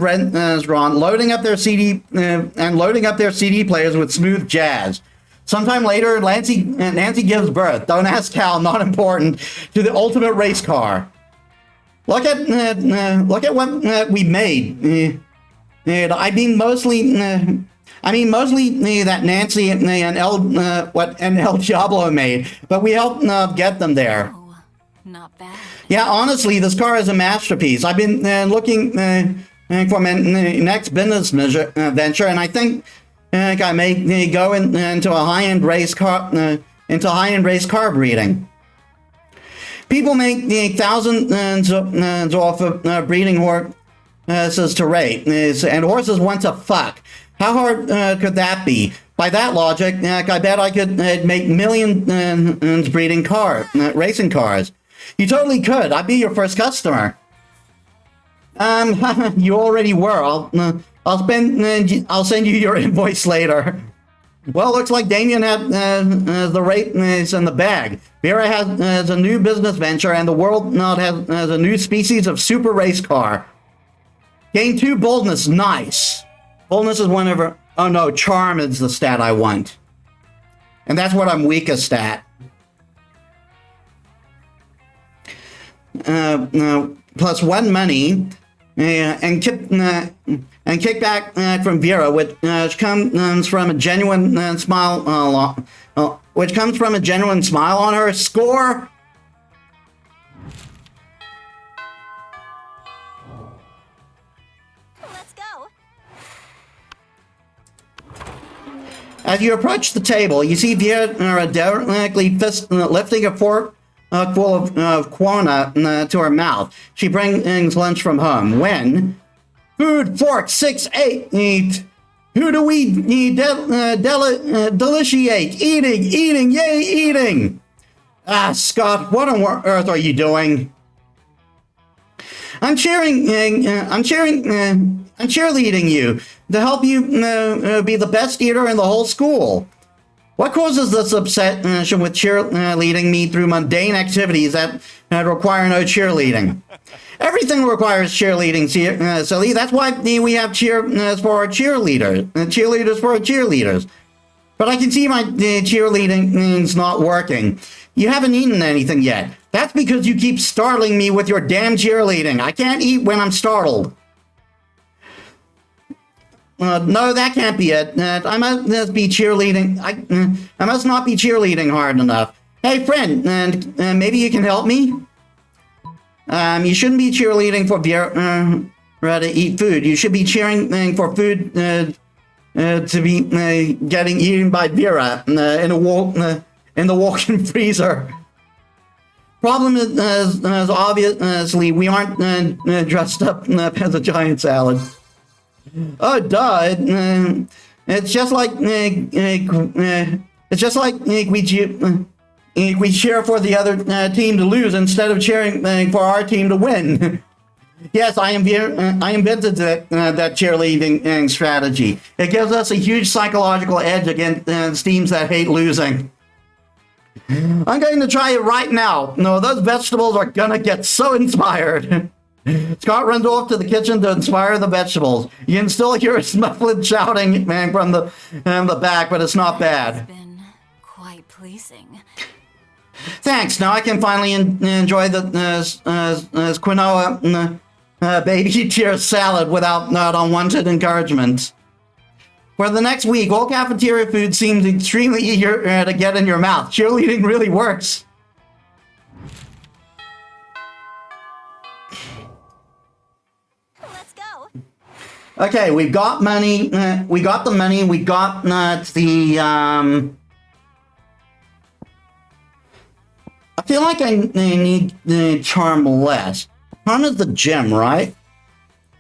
restaurant, loading up their CD players with smooth jazz. Sometime later, Nancy gives birth. Don't ask how, not important, to the ultimate race car. Look at what we made. I mean mostly that Nancy and El Diablo made, but we helped get them there. Oh, not bad. Yeah, honestly, this car is a masterpiece. I've been looking for my next business venture, and I think I may go into a high-end race car breeding. People make thousands off of breeding horses to rate, and horses want to fuck. How hard could that be? By that logic, I bet I could make millions breeding racing cars. You totally could. I'd be your first customer. You already were. I'll send you your invoice later. Well, looks like Damien had the race in the bag. Vera has a new business venture, and the world has a new species of super race car. Gain 2 boldness. Nice. Boldness is one of her... Oh no, charm is the stat I want. And that's what I'm weakest at. Plus 1 money, and kickback from Vera, which comes from a genuine smile on her score. Let's go. As you approach the table, you see Vera directly lifting a fork full of quona to her mouth. She brings lunch from home. When food fork 6 8. Who do we deliciate? Eating, yay, eating! Ah, Scott, what on earth are you doing? I'm cheerleading you to help you be the best eater in the whole school. What causes this obsession with cheerleading me through mundane activities that require no cheerleading? Everything requires cheerleading, silly. That's why we have cheerleaders for our cheerleaders. But I can see my cheerleading's not working. You haven't eaten anything yet. That's because you keep startling me with your damn cheerleading. I can't eat when I'm startled. No, that can't be it. I must be cheerleading. I must not be cheerleading hard enough. Hey, friend, maybe you can help me? You shouldn't be cheerleading for Vera to eat food. You should be cheering for food to be getting eaten by Vera in the walk-in freezer. Problem is, obviously, we aren't dressed up as a giant salad. Oh, duh! It's just like we cheer for the other team to lose instead of cheering for our team to win. Yes, I invented that cheerleading strategy. It gives us a huge psychological edge against teams that hate losing. I'm going to try it right now. No, those vegetables are gonna get so inspired. Scott runs off to the kitchen to inspire the vegetables. You can still hear his muffled shouting from the back, but it's not bad. It's been quite pleasing. Thanks. Now I can finally enjoy the quinoa baby tier salad without unwanted encouragement. For the next week, all cafeteria food seems extremely eager to get in your mouth. Cheerleading really works. Let's go. Okay, we've got money. We got the money. We got the. I feel like I need charm less. Charm is the gem, right?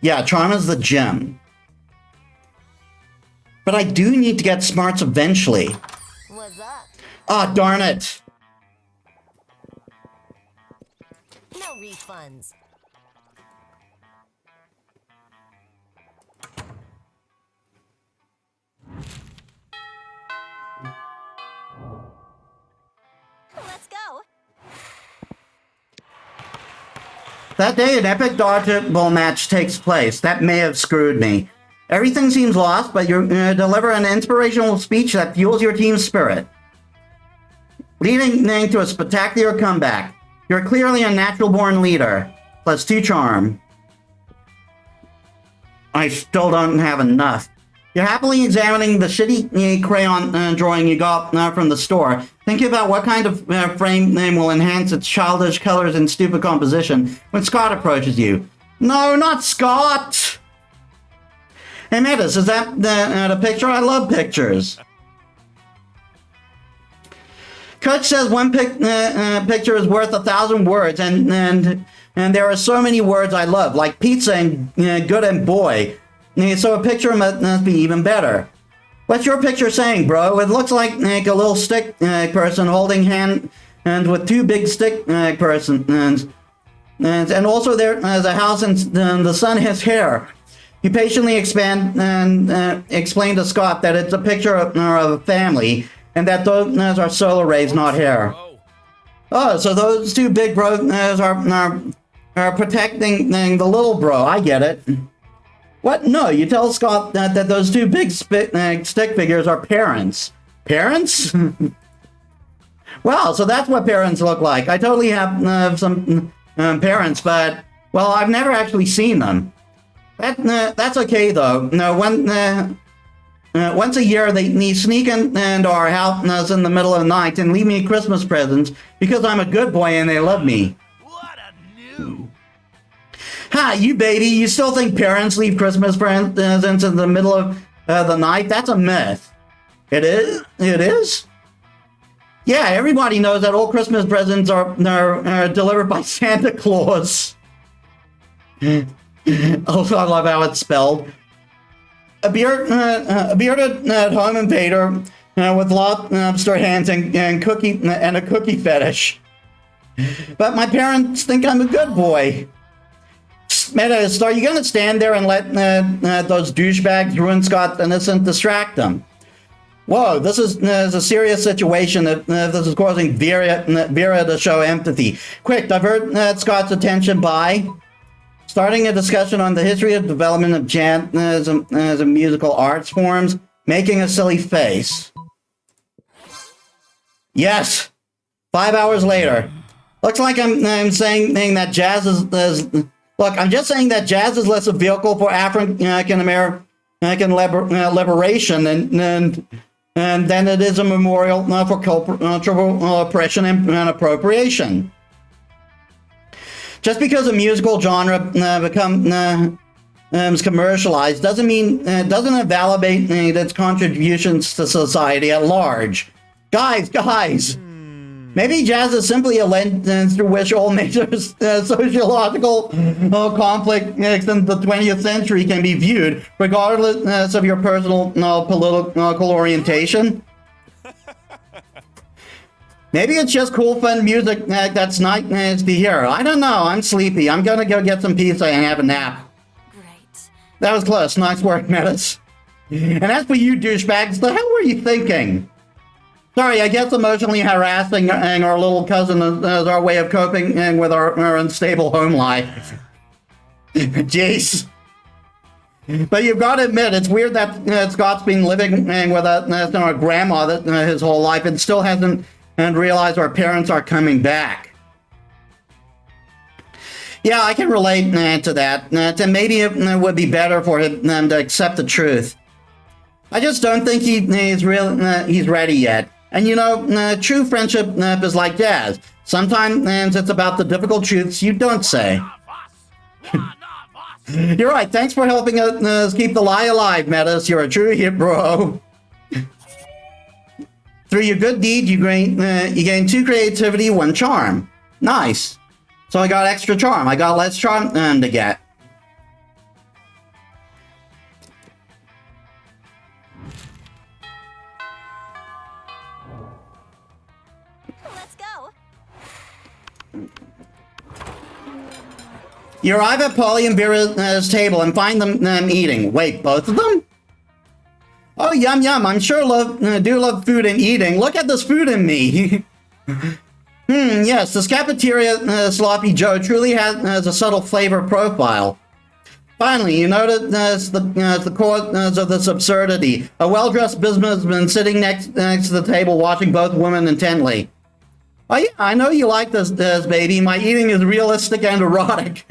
Yeah, charm is the gem. But I do need to get smarts eventually. What's up? Ah, darn it. No refunds. Let's go. That day, an epic dodgeball match takes place. That may have screwed me. Everything seems lost, but you deliver an inspirational speech that fuels your team's spirit, leading to a spectacular comeback. You're clearly a natural-born leader. Plus 2 charm. I still don't have enough. You're happily examining the shitty crayon drawing you got from the store, thinking about what kind of frame name will enhance its childish colors and stupid composition when Scott approaches you. No, not Scott! Hey, Metis, is that the picture? I love pictures. Coach says one picture is worth 1,000 words, and there are so many words I love, like pizza and good and boy. So a picture must be even better. What's your picture saying, bro? It looks like a little stick person holding hand and with 2 big stick persons. And also there's a house and the sun has hair. You patiently explain to Scott that it's a picture of a family and that those are solar rays, not hair. Oh, so those 2 big bros are protecting the little bro. I get it. What? No, you tell Scott that those 2 big stick figures are parents. Parents? Wow, so that's what parents look like. I totally have some parents, but, well, I've never actually seen them. That's okay, though. No, once a year, they sneak into our house in the middle of the night and leave me Christmas presents because I'm a good boy and they love me. What a noob! Ha, you baby, you still think parents leave Christmas presents in the middle of the night? That's a myth. It is? It is? Yeah, everybody knows that all Christmas presents are delivered by Santa Claus. Also, I love how it's spelled. A bearded home invader with lobster hands and a cookie fetish. But my parents think I'm a good boy. Metis, are you gonna stand there and let those douchebags ruin Scott's innocent, distract them? Whoa, this is a serious situation. This is causing Vera to show empathy. Quick, divert Scott's attention by starting a discussion on the history of development of jazz as a musical arts forms, making a silly face. Yes! 5 hours later. Looks like I'm saying that jazz is look, I'm just saying that jazz is less a vehicle for African American liberation than it is a memorial for cultural oppression and appropriation. Just because a musical genre becomes commercialized doesn't invalidate its contributions to society at large. Guys! Maybe jazz is simply a lens through which all major sociological conflicts in the 20th century can be viewed, regardless of your personal political orientation. Maybe it's just cool, fun music that's nice to hear. I don't know. I'm sleepy. I'm gonna go get some pizza and have a nap. Great. That was close. Nice work, Metis. And as for you douchebags, the hell were you thinking? Sorry, I guess emotionally harassing our little cousin is our way of coping with our unstable home life. Jeez. But you've got to admit, it's weird that Scott's been living with a grandma his whole life and still hasn't realized our parents are coming back. Yeah, I can relate to that. And maybe it would be better for him to accept the truth. I just don't think he's ready yet. And you know, true friendship is like jazz. Sometimes it's about the difficult truths you don't say. You're right. Thanks for helping us keep the lie alive, Metis. You're a true hero. Through your good deed, you gain 2 creativity, 1 charm. Nice. So I got extra charm. I got less charm to get. Let's go. You arrive at Polly and Vera's table and find them eating. Wait, both of them? Oh, yum yum. I'm sure do love food and eating. Look at this food in me. Yes, this cafeteria Sloppy Joe truly has a subtle flavor profile. Finally, you notice the cause of this absurdity. A well-dressed businessman sitting next to the table watching both women intently. Oh yeah, I know you like this, baby. My eating is realistic and erotic.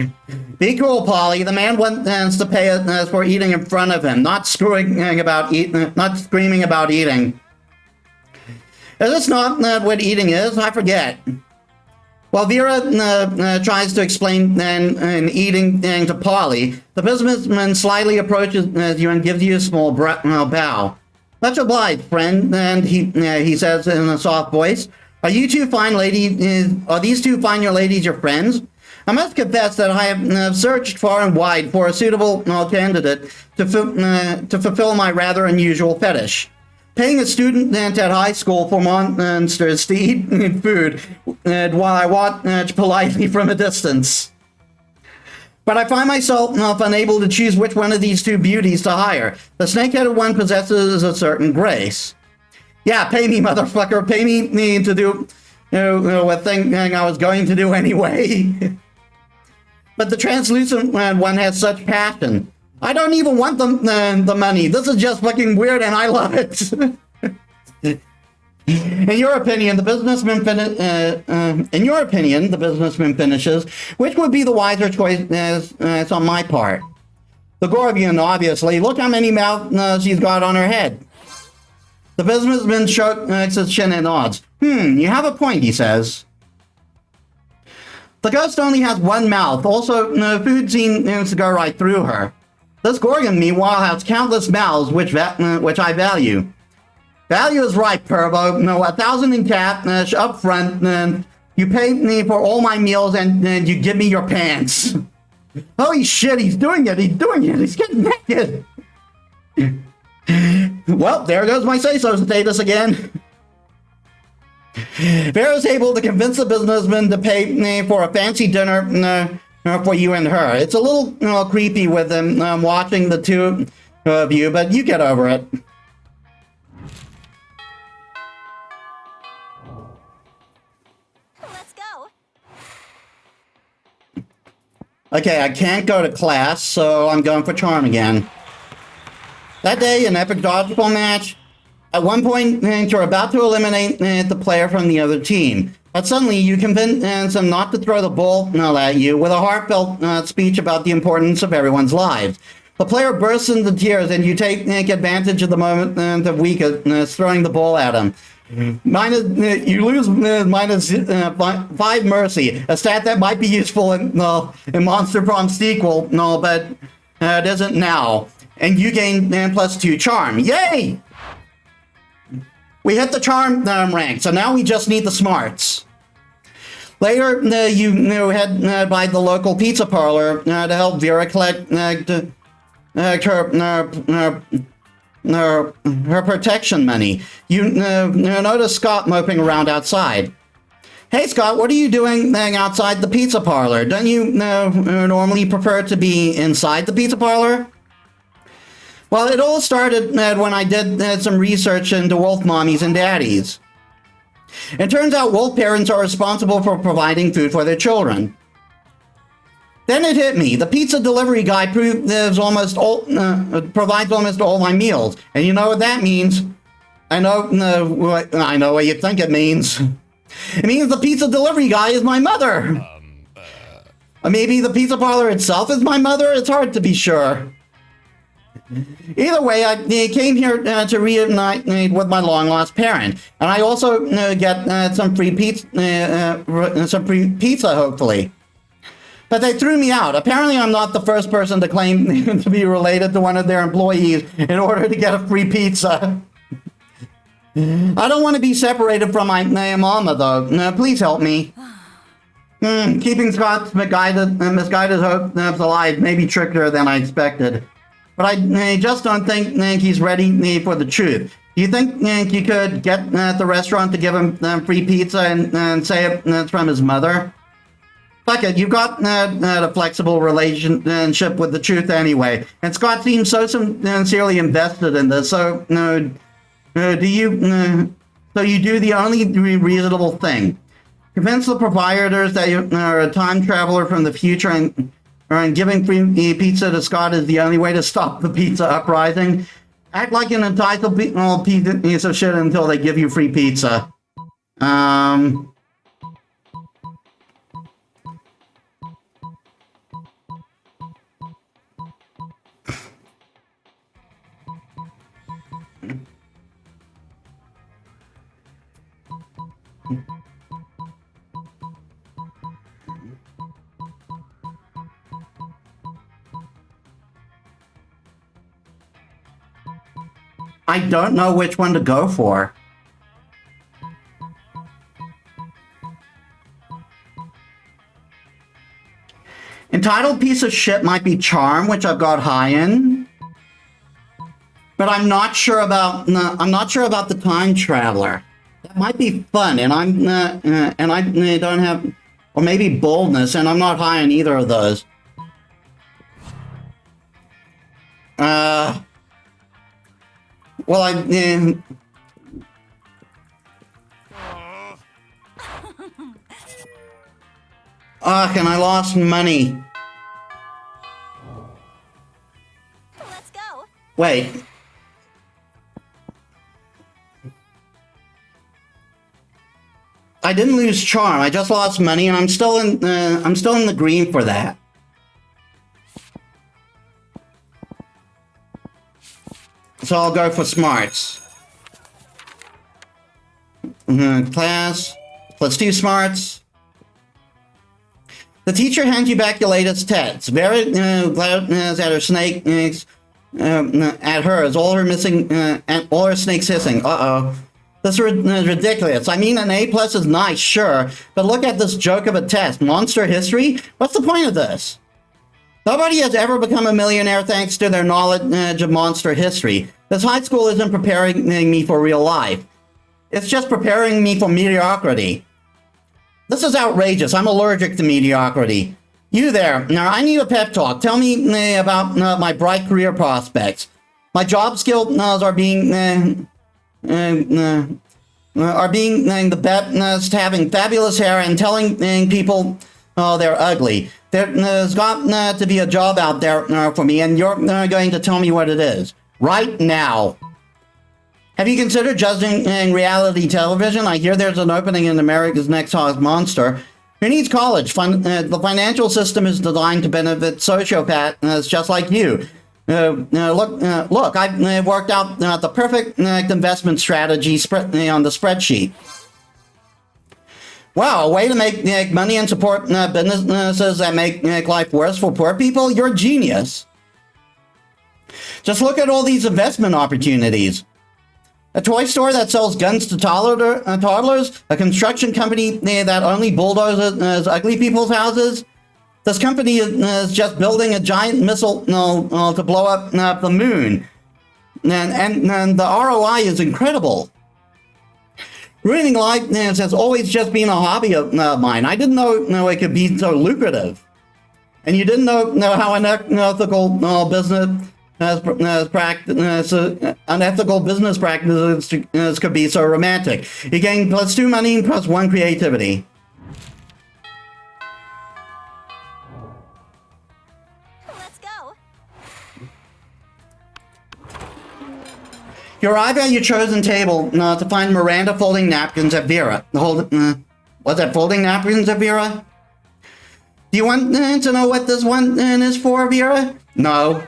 Be cool, Polly. The man wants to pay us for eating in front of him, not screaming about eating. Is this not what eating is? I forget. While Vera tries to explain eating to Polly, the businessman slightly approaches you and gives you a small bow. Much obliged, friend. And he says in a soft voice, Are these two fine ladies your friends? I must confess that I have searched far and wide for a suitable candidate to fulfill my rather unusual fetish. Paying a student at high school for monsters to eat food while I watch politely from a distance. But I find myself unable to choose which one of these two beauties to hire. The snake-headed one possesses a certain grace. Yeah, pay me, motherfucker. Pay me to do a thing I was going to do anyway. But the translucent one has such passion. I don't even want the money. This is just fucking weird and I love it. In your opinion, the businessman finishes. Which would be the wiser choice on my part? The Gorgian, obviously. Look how many mouths she's got on her head. The businessman shakes his chin and nods. You have a point, he says. The ghost only has one mouth. Also, food seems to go right through her. This Gorgon, meanwhile, has countless mouths, which I value. Value is right, Pervo. 1,000 in cash up front, and you pay me for all my meals, and you give me your pants. Holy shit, he's doing it. He's getting naked. Well, there goes my say-so status again. Vera's able to convince the businessman to pay for a fancy dinner for you and her. It's a little creepy with them watching the two of you, but you get over it. Okay, I can't go to class, so I'm going for charm again. That day, an epic dodgeball match. At one point, you're about to eliminate the player from the other team. But suddenly, you convince him not to throw the ball at you with a heartfelt speech about the importance of everyone's lives. The player bursts into tears, and you take advantage of the moment of weakness, throwing the ball at him. You lose minus 5 mercy, a stat that might be useful in Monster Prom sequel, but it isn't now. And you gain plus 2 charm. Yay! We hit the charm rank, so now we just need the smarts. Later, you head by the local pizza parlor to help Vera collect her protection money. You notice Scott moping around outside. Hey Scott, what are you doing outside the pizza parlor? Don't you normally prefer to be inside the pizza parlor? Well, it all started when I did some research into wolf mommies and daddies. It turns out wolf parents are responsible for providing food for their children. Then it hit me. The pizza delivery guy provides almost all my meals. And you know what that means? I know what you think it means. It means the pizza delivery guy is my mother. Or maybe the pizza parlor itself is my mother? It's hard to be sure. Either way, I came here to reunite with my long-lost parent. And I also get some free pizza, hopefully. But they threw me out. Apparently, I'm not the first person to claim to be related to one of their employees in order to get a free pizza. I don't want to be separated from my mama, though. Please help me. Keeping Scott's misguided hopes alive may be trickier than I expected. But I just don't think he's ready for the truth. Do you think you could get the restaurant to give him free pizza and say it's from his mother? Fuck it, you've got a flexible relationship with the truth anyway. And Scott seems so sincerely invested in this, so you do the only reasonable thing. Convince the proprietors that you are a time traveler from the future and giving free pizza to Scott is the only way to stop the pizza uprising. Act like an entitled piece of shit until they give you free pizza. I don't know which one to go for. Entitled piece of shit might be charm, which I've got high in. But I'm not sure about the time traveler. That might be fun, and I don't have, or maybe boldness, and I'm not high on either of those. Well, and I lost money. Let's go. Wait. I didn't lose charm. I just lost money, and I'm still in the green for that. So I'll go for smarts. Class. Let's do smarts. The teacher hands you back your latest test. Very glares at her snake, at hers. All her snakes hissing. Uh-oh. This is ridiculous. I mean, an A+ is nice, sure, but look at this joke of a test. Monster history? What's the point of this? Nobody has ever become a millionaire thanks to their knowledge of monster history. This high school isn't preparing me for real life. It's just preparing me for mediocrity. This is outrageous. I'm allergic to mediocrity. You there. Now, I need a pep talk. Tell me about my bright career prospects. My job skills are being the best, having fabulous hair and telling people they're ugly. There's got to be a job out there for me, and you're going to tell me what it is. Right now. Have you considered judging in reality television? I hear there's an opening in America's Next Top Monster. Who needs college? The financial system is designed to benefit sociopaths just like you. Look, I've worked out the perfect investment strategy on the spreadsheet. Wow, a way to make money and support businesses that make life worse for poor people? You're a genius. Just look at all these investment opportunities. A toy store that sells guns to toddlers, a construction company that only bulldozes ugly people's houses. This company is just building a giant missile to blow up the moon. And the ROI is incredible. Ruining life has always just been a hobby of mine. I didn't know it could be so lucrative. And you didn't know how unethical business unethical business practices could be so romantic. You gain +2 money and +1 creativity. Let's go. You arrive at your chosen table to find Miranda folding napkins at Vera. What's that, folding napkins at Vera? Do you want to know what this one is for, Vera? No.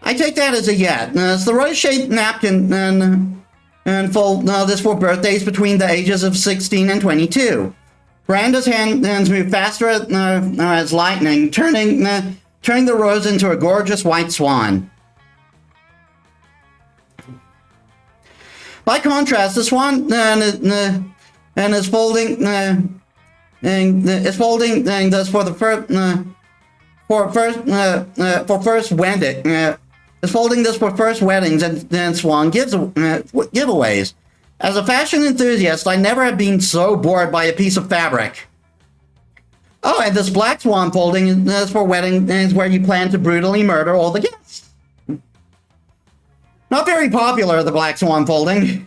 I take that as a yes. It's the rose-shaped napkin and fold this for birthdays between the ages of 16 and 22. Miranda's hands move faster as lightning, turning the rose into a gorgeous white swan. By contrast, the swan is folding this for the first wedding. Is folding this for first weddings and swan giveaways. As a fashion enthusiast, I never have been so bored by a piece of fabric. Oh, and this black swan folding is for weddings where you plan to brutally murder all the guests. Not very popular, the black swan folding.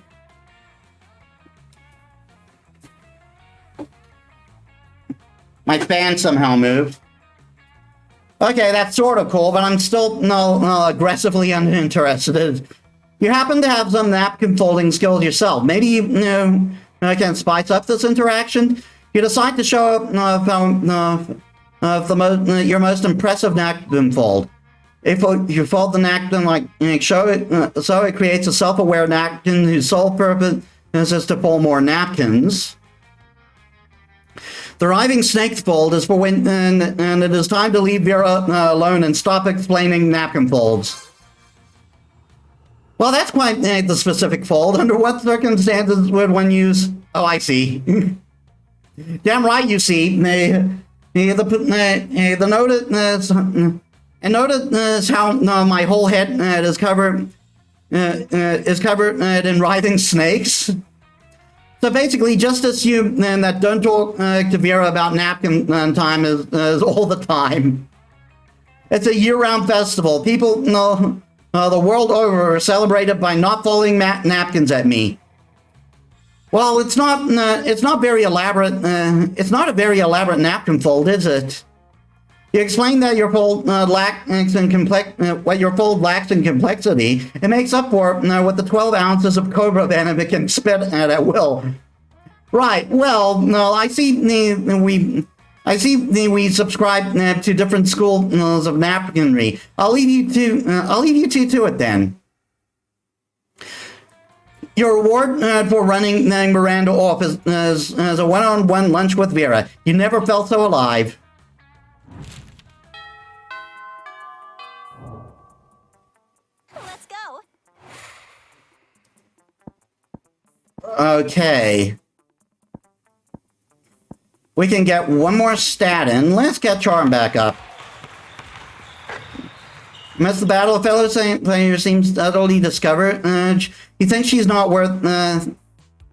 My fan somehow moved. Okay, that's sort of cool, but I'm still aggressively uninterested. You happen to have some napkin folding skills yourself. Maybe you can spice up this interaction. You decide to show your most impressive napkin fold. If you fold the napkin show it, so it creates a self-aware napkin whose sole purpose is to fold more napkins. The arriving snake fold is for when and it is time to leave Vera alone and stop explaining napkin folds. Well, that's quite the specific fold. Under what circumstances would one use? Oh, I see. Damn right, you see. The notice how my whole head is covered in writhing snakes. So basically, just assume that don't talk to Vera about napkin time is all the time. It's a year-round festival. People the world over are celebrated by not folding napkins at me. Well, it's not very elaborate. It's not a very elaborate napkin fold, is it? You explain that your fold lacks in complexity. It makes up for what the 12 ounces of cobra venom it can spit at will. Right. Well, no, I see. We subscribe to different schools of napkinry. I'll leave you two to it then. Your reward for running Miranda off is a one-on-one lunch with Vera. You never felt so alive. Let's go. Okay. We can get one more stat in. Let's get Charm back up. Amidst the battle, a fellow player seems utterly discovered. He thinks she's not worth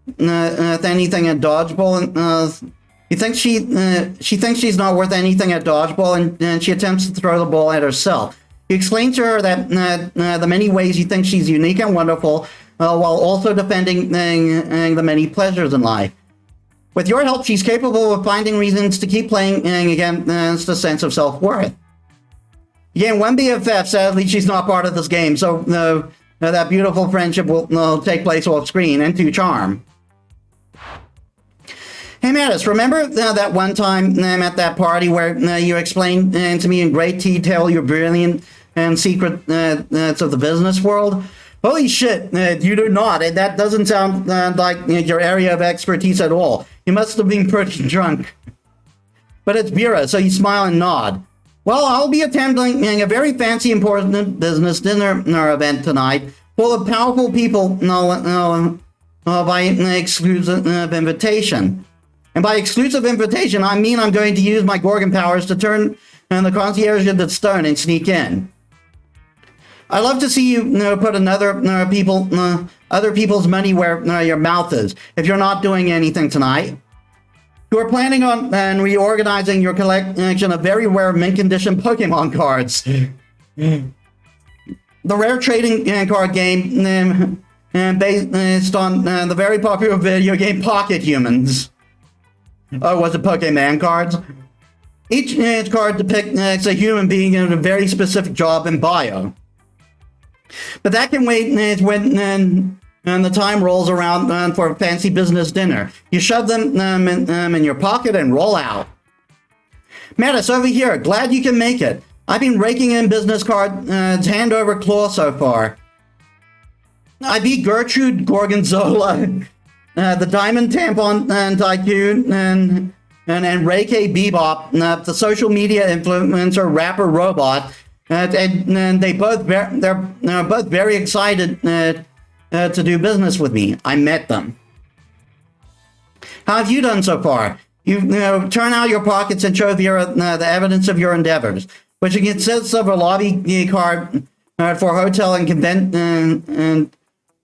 anything at dodgeball. She thinks she's not worth anything at dodgeball, and she attempts to throw the ball at herself. He explains to her that the many ways he thinks she's unique and wonderful, while also defending the many pleasures in life. With your help, she's capable of finding reasons to keep playing against the sense of self-worth. Again, one BFF, sadly, she's not part of this game, so that beautiful friendship will take place off screen and to charm. Hey, Metis, remember that one time at that party where you explained to me in great detail your brilliant and secret of the business world? Holy shit, you do not. And that doesn't sound like your area of expertise at all. You must have been pretty drunk. But it's Vera, so you smile and nod. Well, I'll be attending a very fancy, important business dinner event tonight, full of powerful people by exclusive invitation. And by exclusive invitation, I mean I'm going to use my Gorgon powers to turn the concierge into stone and sneak in. I'd love to see you, put other people's money where your mouth is, if you're not doing anything tonight. You are planning on reorganizing your collection of very rare mint condition Pokemon cards. The rare trading card game based on the very popular video game Pocket Humans. Oh, was it Pokemon cards? Each card depicts a human being in a very specific job and bio. But that can wait when the time rolls around for a fancy business dinner. You shove them in your pocket and roll out. Metis, over here. Glad you can make it. I've been raking in business cards hand over claw so far. I beat Gertrude Gorgonzola, the Diamond Tampon Tycoon, and Reike Bebop, the social media influencer rapper robot. And they're both very excited to do business with me. I met them. How have you done so far? You turn out your pockets and show Vera the evidence of your endeavors, which consists of a lobby card for hotel and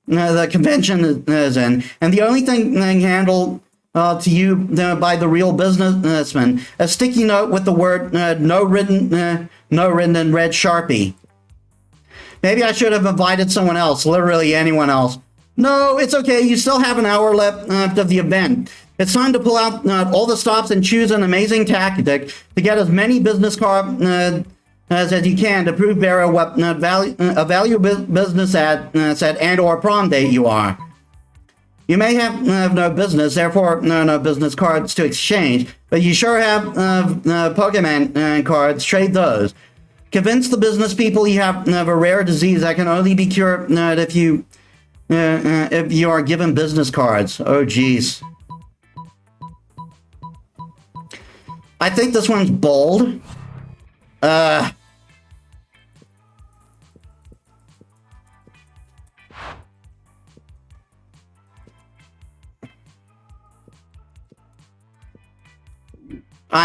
the convention is in, and the only thing handled to you by the real businessman, a sticky note with the word no written in red Sharpie. Maybe I should have invited someone else, literally anyone else. No, it's okay, you still have an hour left of the event. It's time to pull out all the stops and choose an amazing tactic to get as many business cards as you can to prove Vera what a valuable business set and or prom date you are. You may have no business, therefore no business cards to exchange, but you sure have Pokemon cards. Trade those. Convince the business people you have a rare disease that can only be cured if you are given business cards. Oh, geez. I think this one's bold. I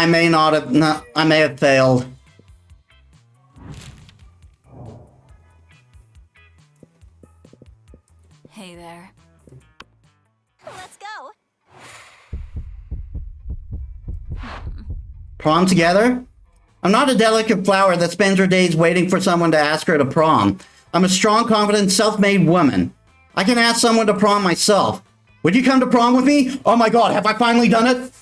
may have failed. Hey there. Let's go. Prom together? I'm not a delicate flower that spends her days waiting for someone to ask her to prom. I'm a strong, confident, self-made woman. I can ask someone to prom myself. Would you come to prom with me? Oh my god, have I finally done it?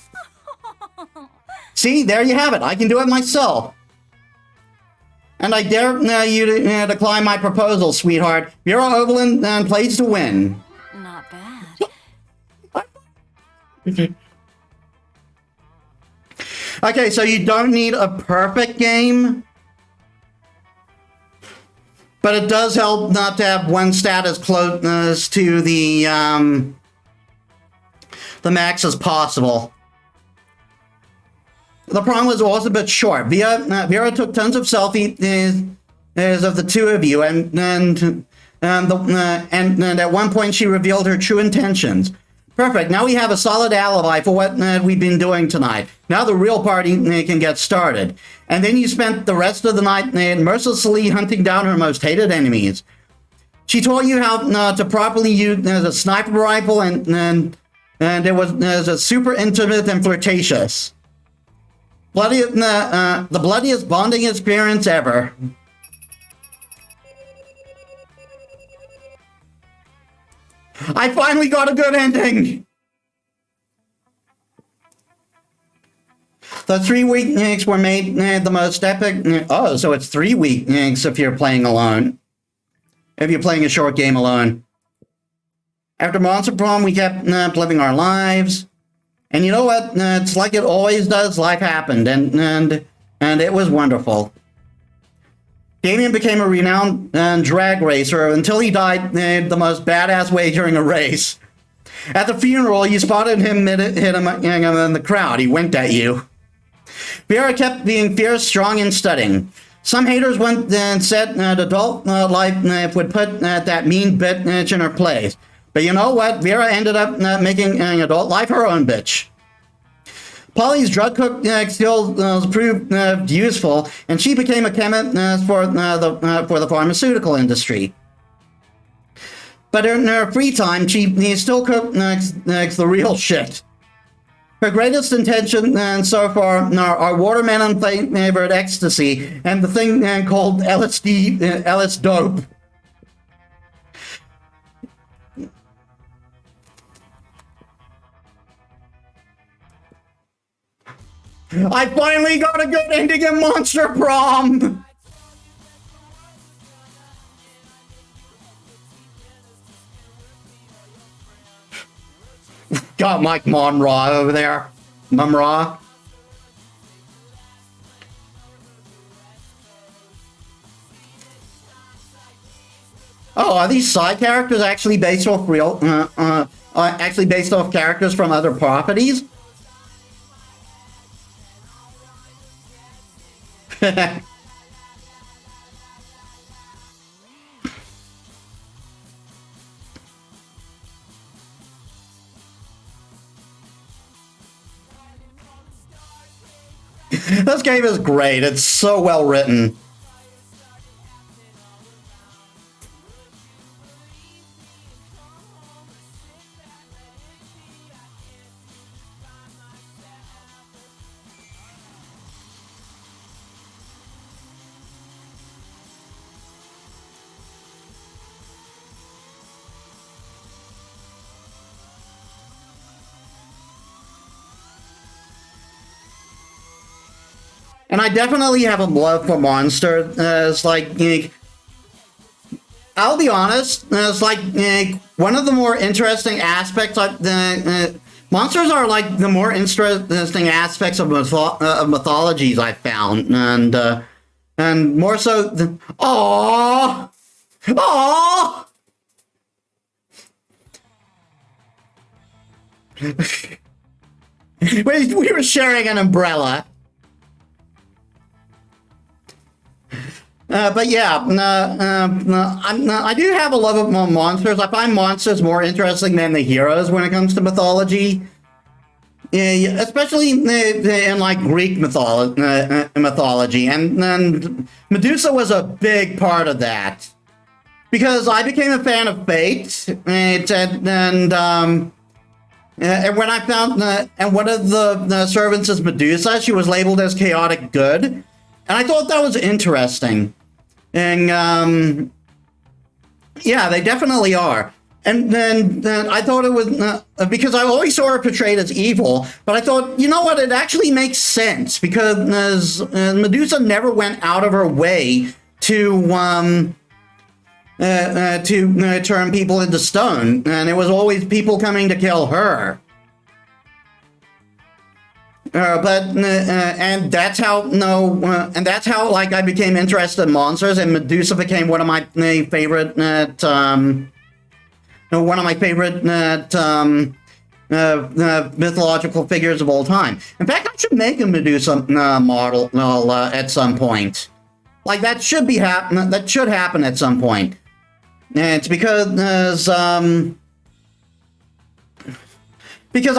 See, there you have it. I can do it myself. And I dare you to decline my proposal, sweetheart. Vera Oberlin plays to win. Not bad. Okay, so you don't need a perfect game, but it does help not to have one stat as close to the max as possible. The prom was also a bit short. Vera took tons of selfies of the two of you, and at one point she revealed her true intentions. Perfect. Now we have a solid alibi for what we've been doing tonight. Now the real party can get started. And then you spent the rest of the night mercilessly hunting down her most hated enemies. She taught you how to properly use a sniper rifle, and it was a super intimate and flirtatious. The bloodiest bonding experience ever. I finally got a good ending! The 3 weeks were made the most epic. Oh, so it's 3 weeks if you're playing alone. If you're playing a short game alone. After Monster Prom, we kept living our lives. And you know what? It's like it always does. Life happened, and it was wonderful. Damien became a renowned drag racer until he died the most badass way during a race. At the funeral, you spotted him hit him in the crowd. He winked at you. Vera kept being fierce, strong, and stunning. Some haters went and said adult life would put that mean bitch in her place. But you know what? Vera ended up making adult life her own bitch. Polly's drug cook skills proved useful, and she became a chemist for the pharmaceutical industry. But in her free time, she still cooks the real shit. Her greatest intention so far are watermelon flavored ecstasy and the thing called LSD, LS dope. I finally got a good ending in Monster Prom! Got Mike Monra over there. Mumra. Oh, are these side characters actually based off actually based off characters from other properties? This game is great. It's so well written. And I definitely have a love for Monster. It's like, I'll be honest, it's like one of the more interesting aspects. Monsters are like the more interesting aspects of mythologies I've found, and more so. Aww, aww. We were sharing an umbrella. But yeah, I do have a love of monsters. I find monsters more interesting than the heroes when it comes to mythology. Especially in like Greek mythology. And Medusa was a big part of that. Because I became a fan of Fate. And when I found, and one of the servants is Medusa, she was labeled as chaotic good. And I thought that was interesting. And yeah, they definitely are. And then I thought it was because I always saw her portrayed as evil, but I thought, you know what, it actually makes sense because Medusa never went out of her way to turn people into stone, and it was always people coming to kill her. And that's how like I became interested in monsters, and Medusa became one of my favorite mythological figures of all time. In fact, I should make a Medusa model at some point. Like that should happen. That should happen at some point. And it's because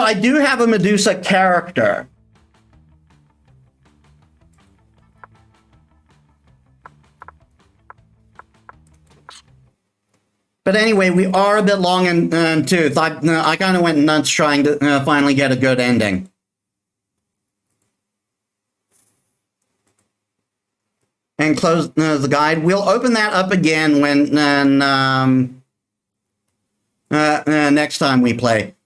I do have a Medusa character. But anyway, we are a bit long in tooth. I kind of went nuts trying to finally get a good ending. And close the guide. We'll open that up again when next time we play.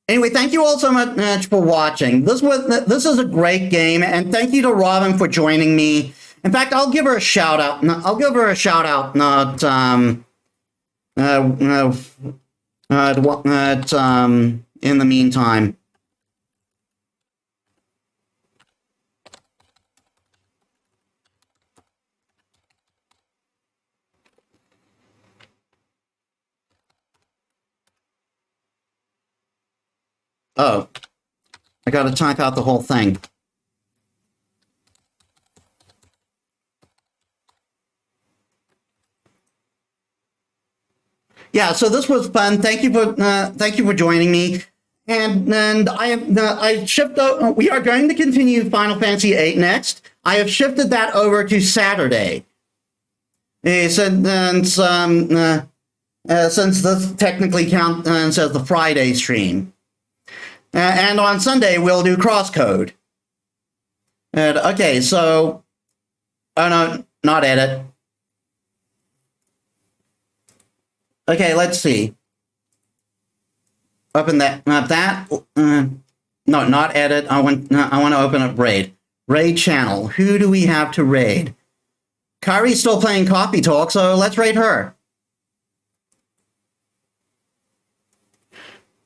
Anyway, thank you all so much for watching. This is a great game, and thank you to Robin for joining me. In fact, I'll give her a shout out. I'll give her a shout out. Not in the meantime. Oh, I got to type out the whole thing. Yeah, so this was fun. Thank you for joining me. And I shifted. We are going to continue Final Fantasy VIII next. I have shifted that over to Saturday. Since this technically counts as the Friday stream. And on Sunday, we'll do Crosscode. And, okay, so... Oh, no, not edit. Okay, let's see. Open that... no, not edit. I want to open up Raid. Raid channel. Who do we have to raid? Kyrie's still playing Coffee Talk, so let's raid her.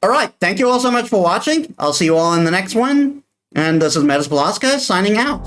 All right, thank you all so much for watching. I'll see you all in the next one. And this is Metis Balaska signing out.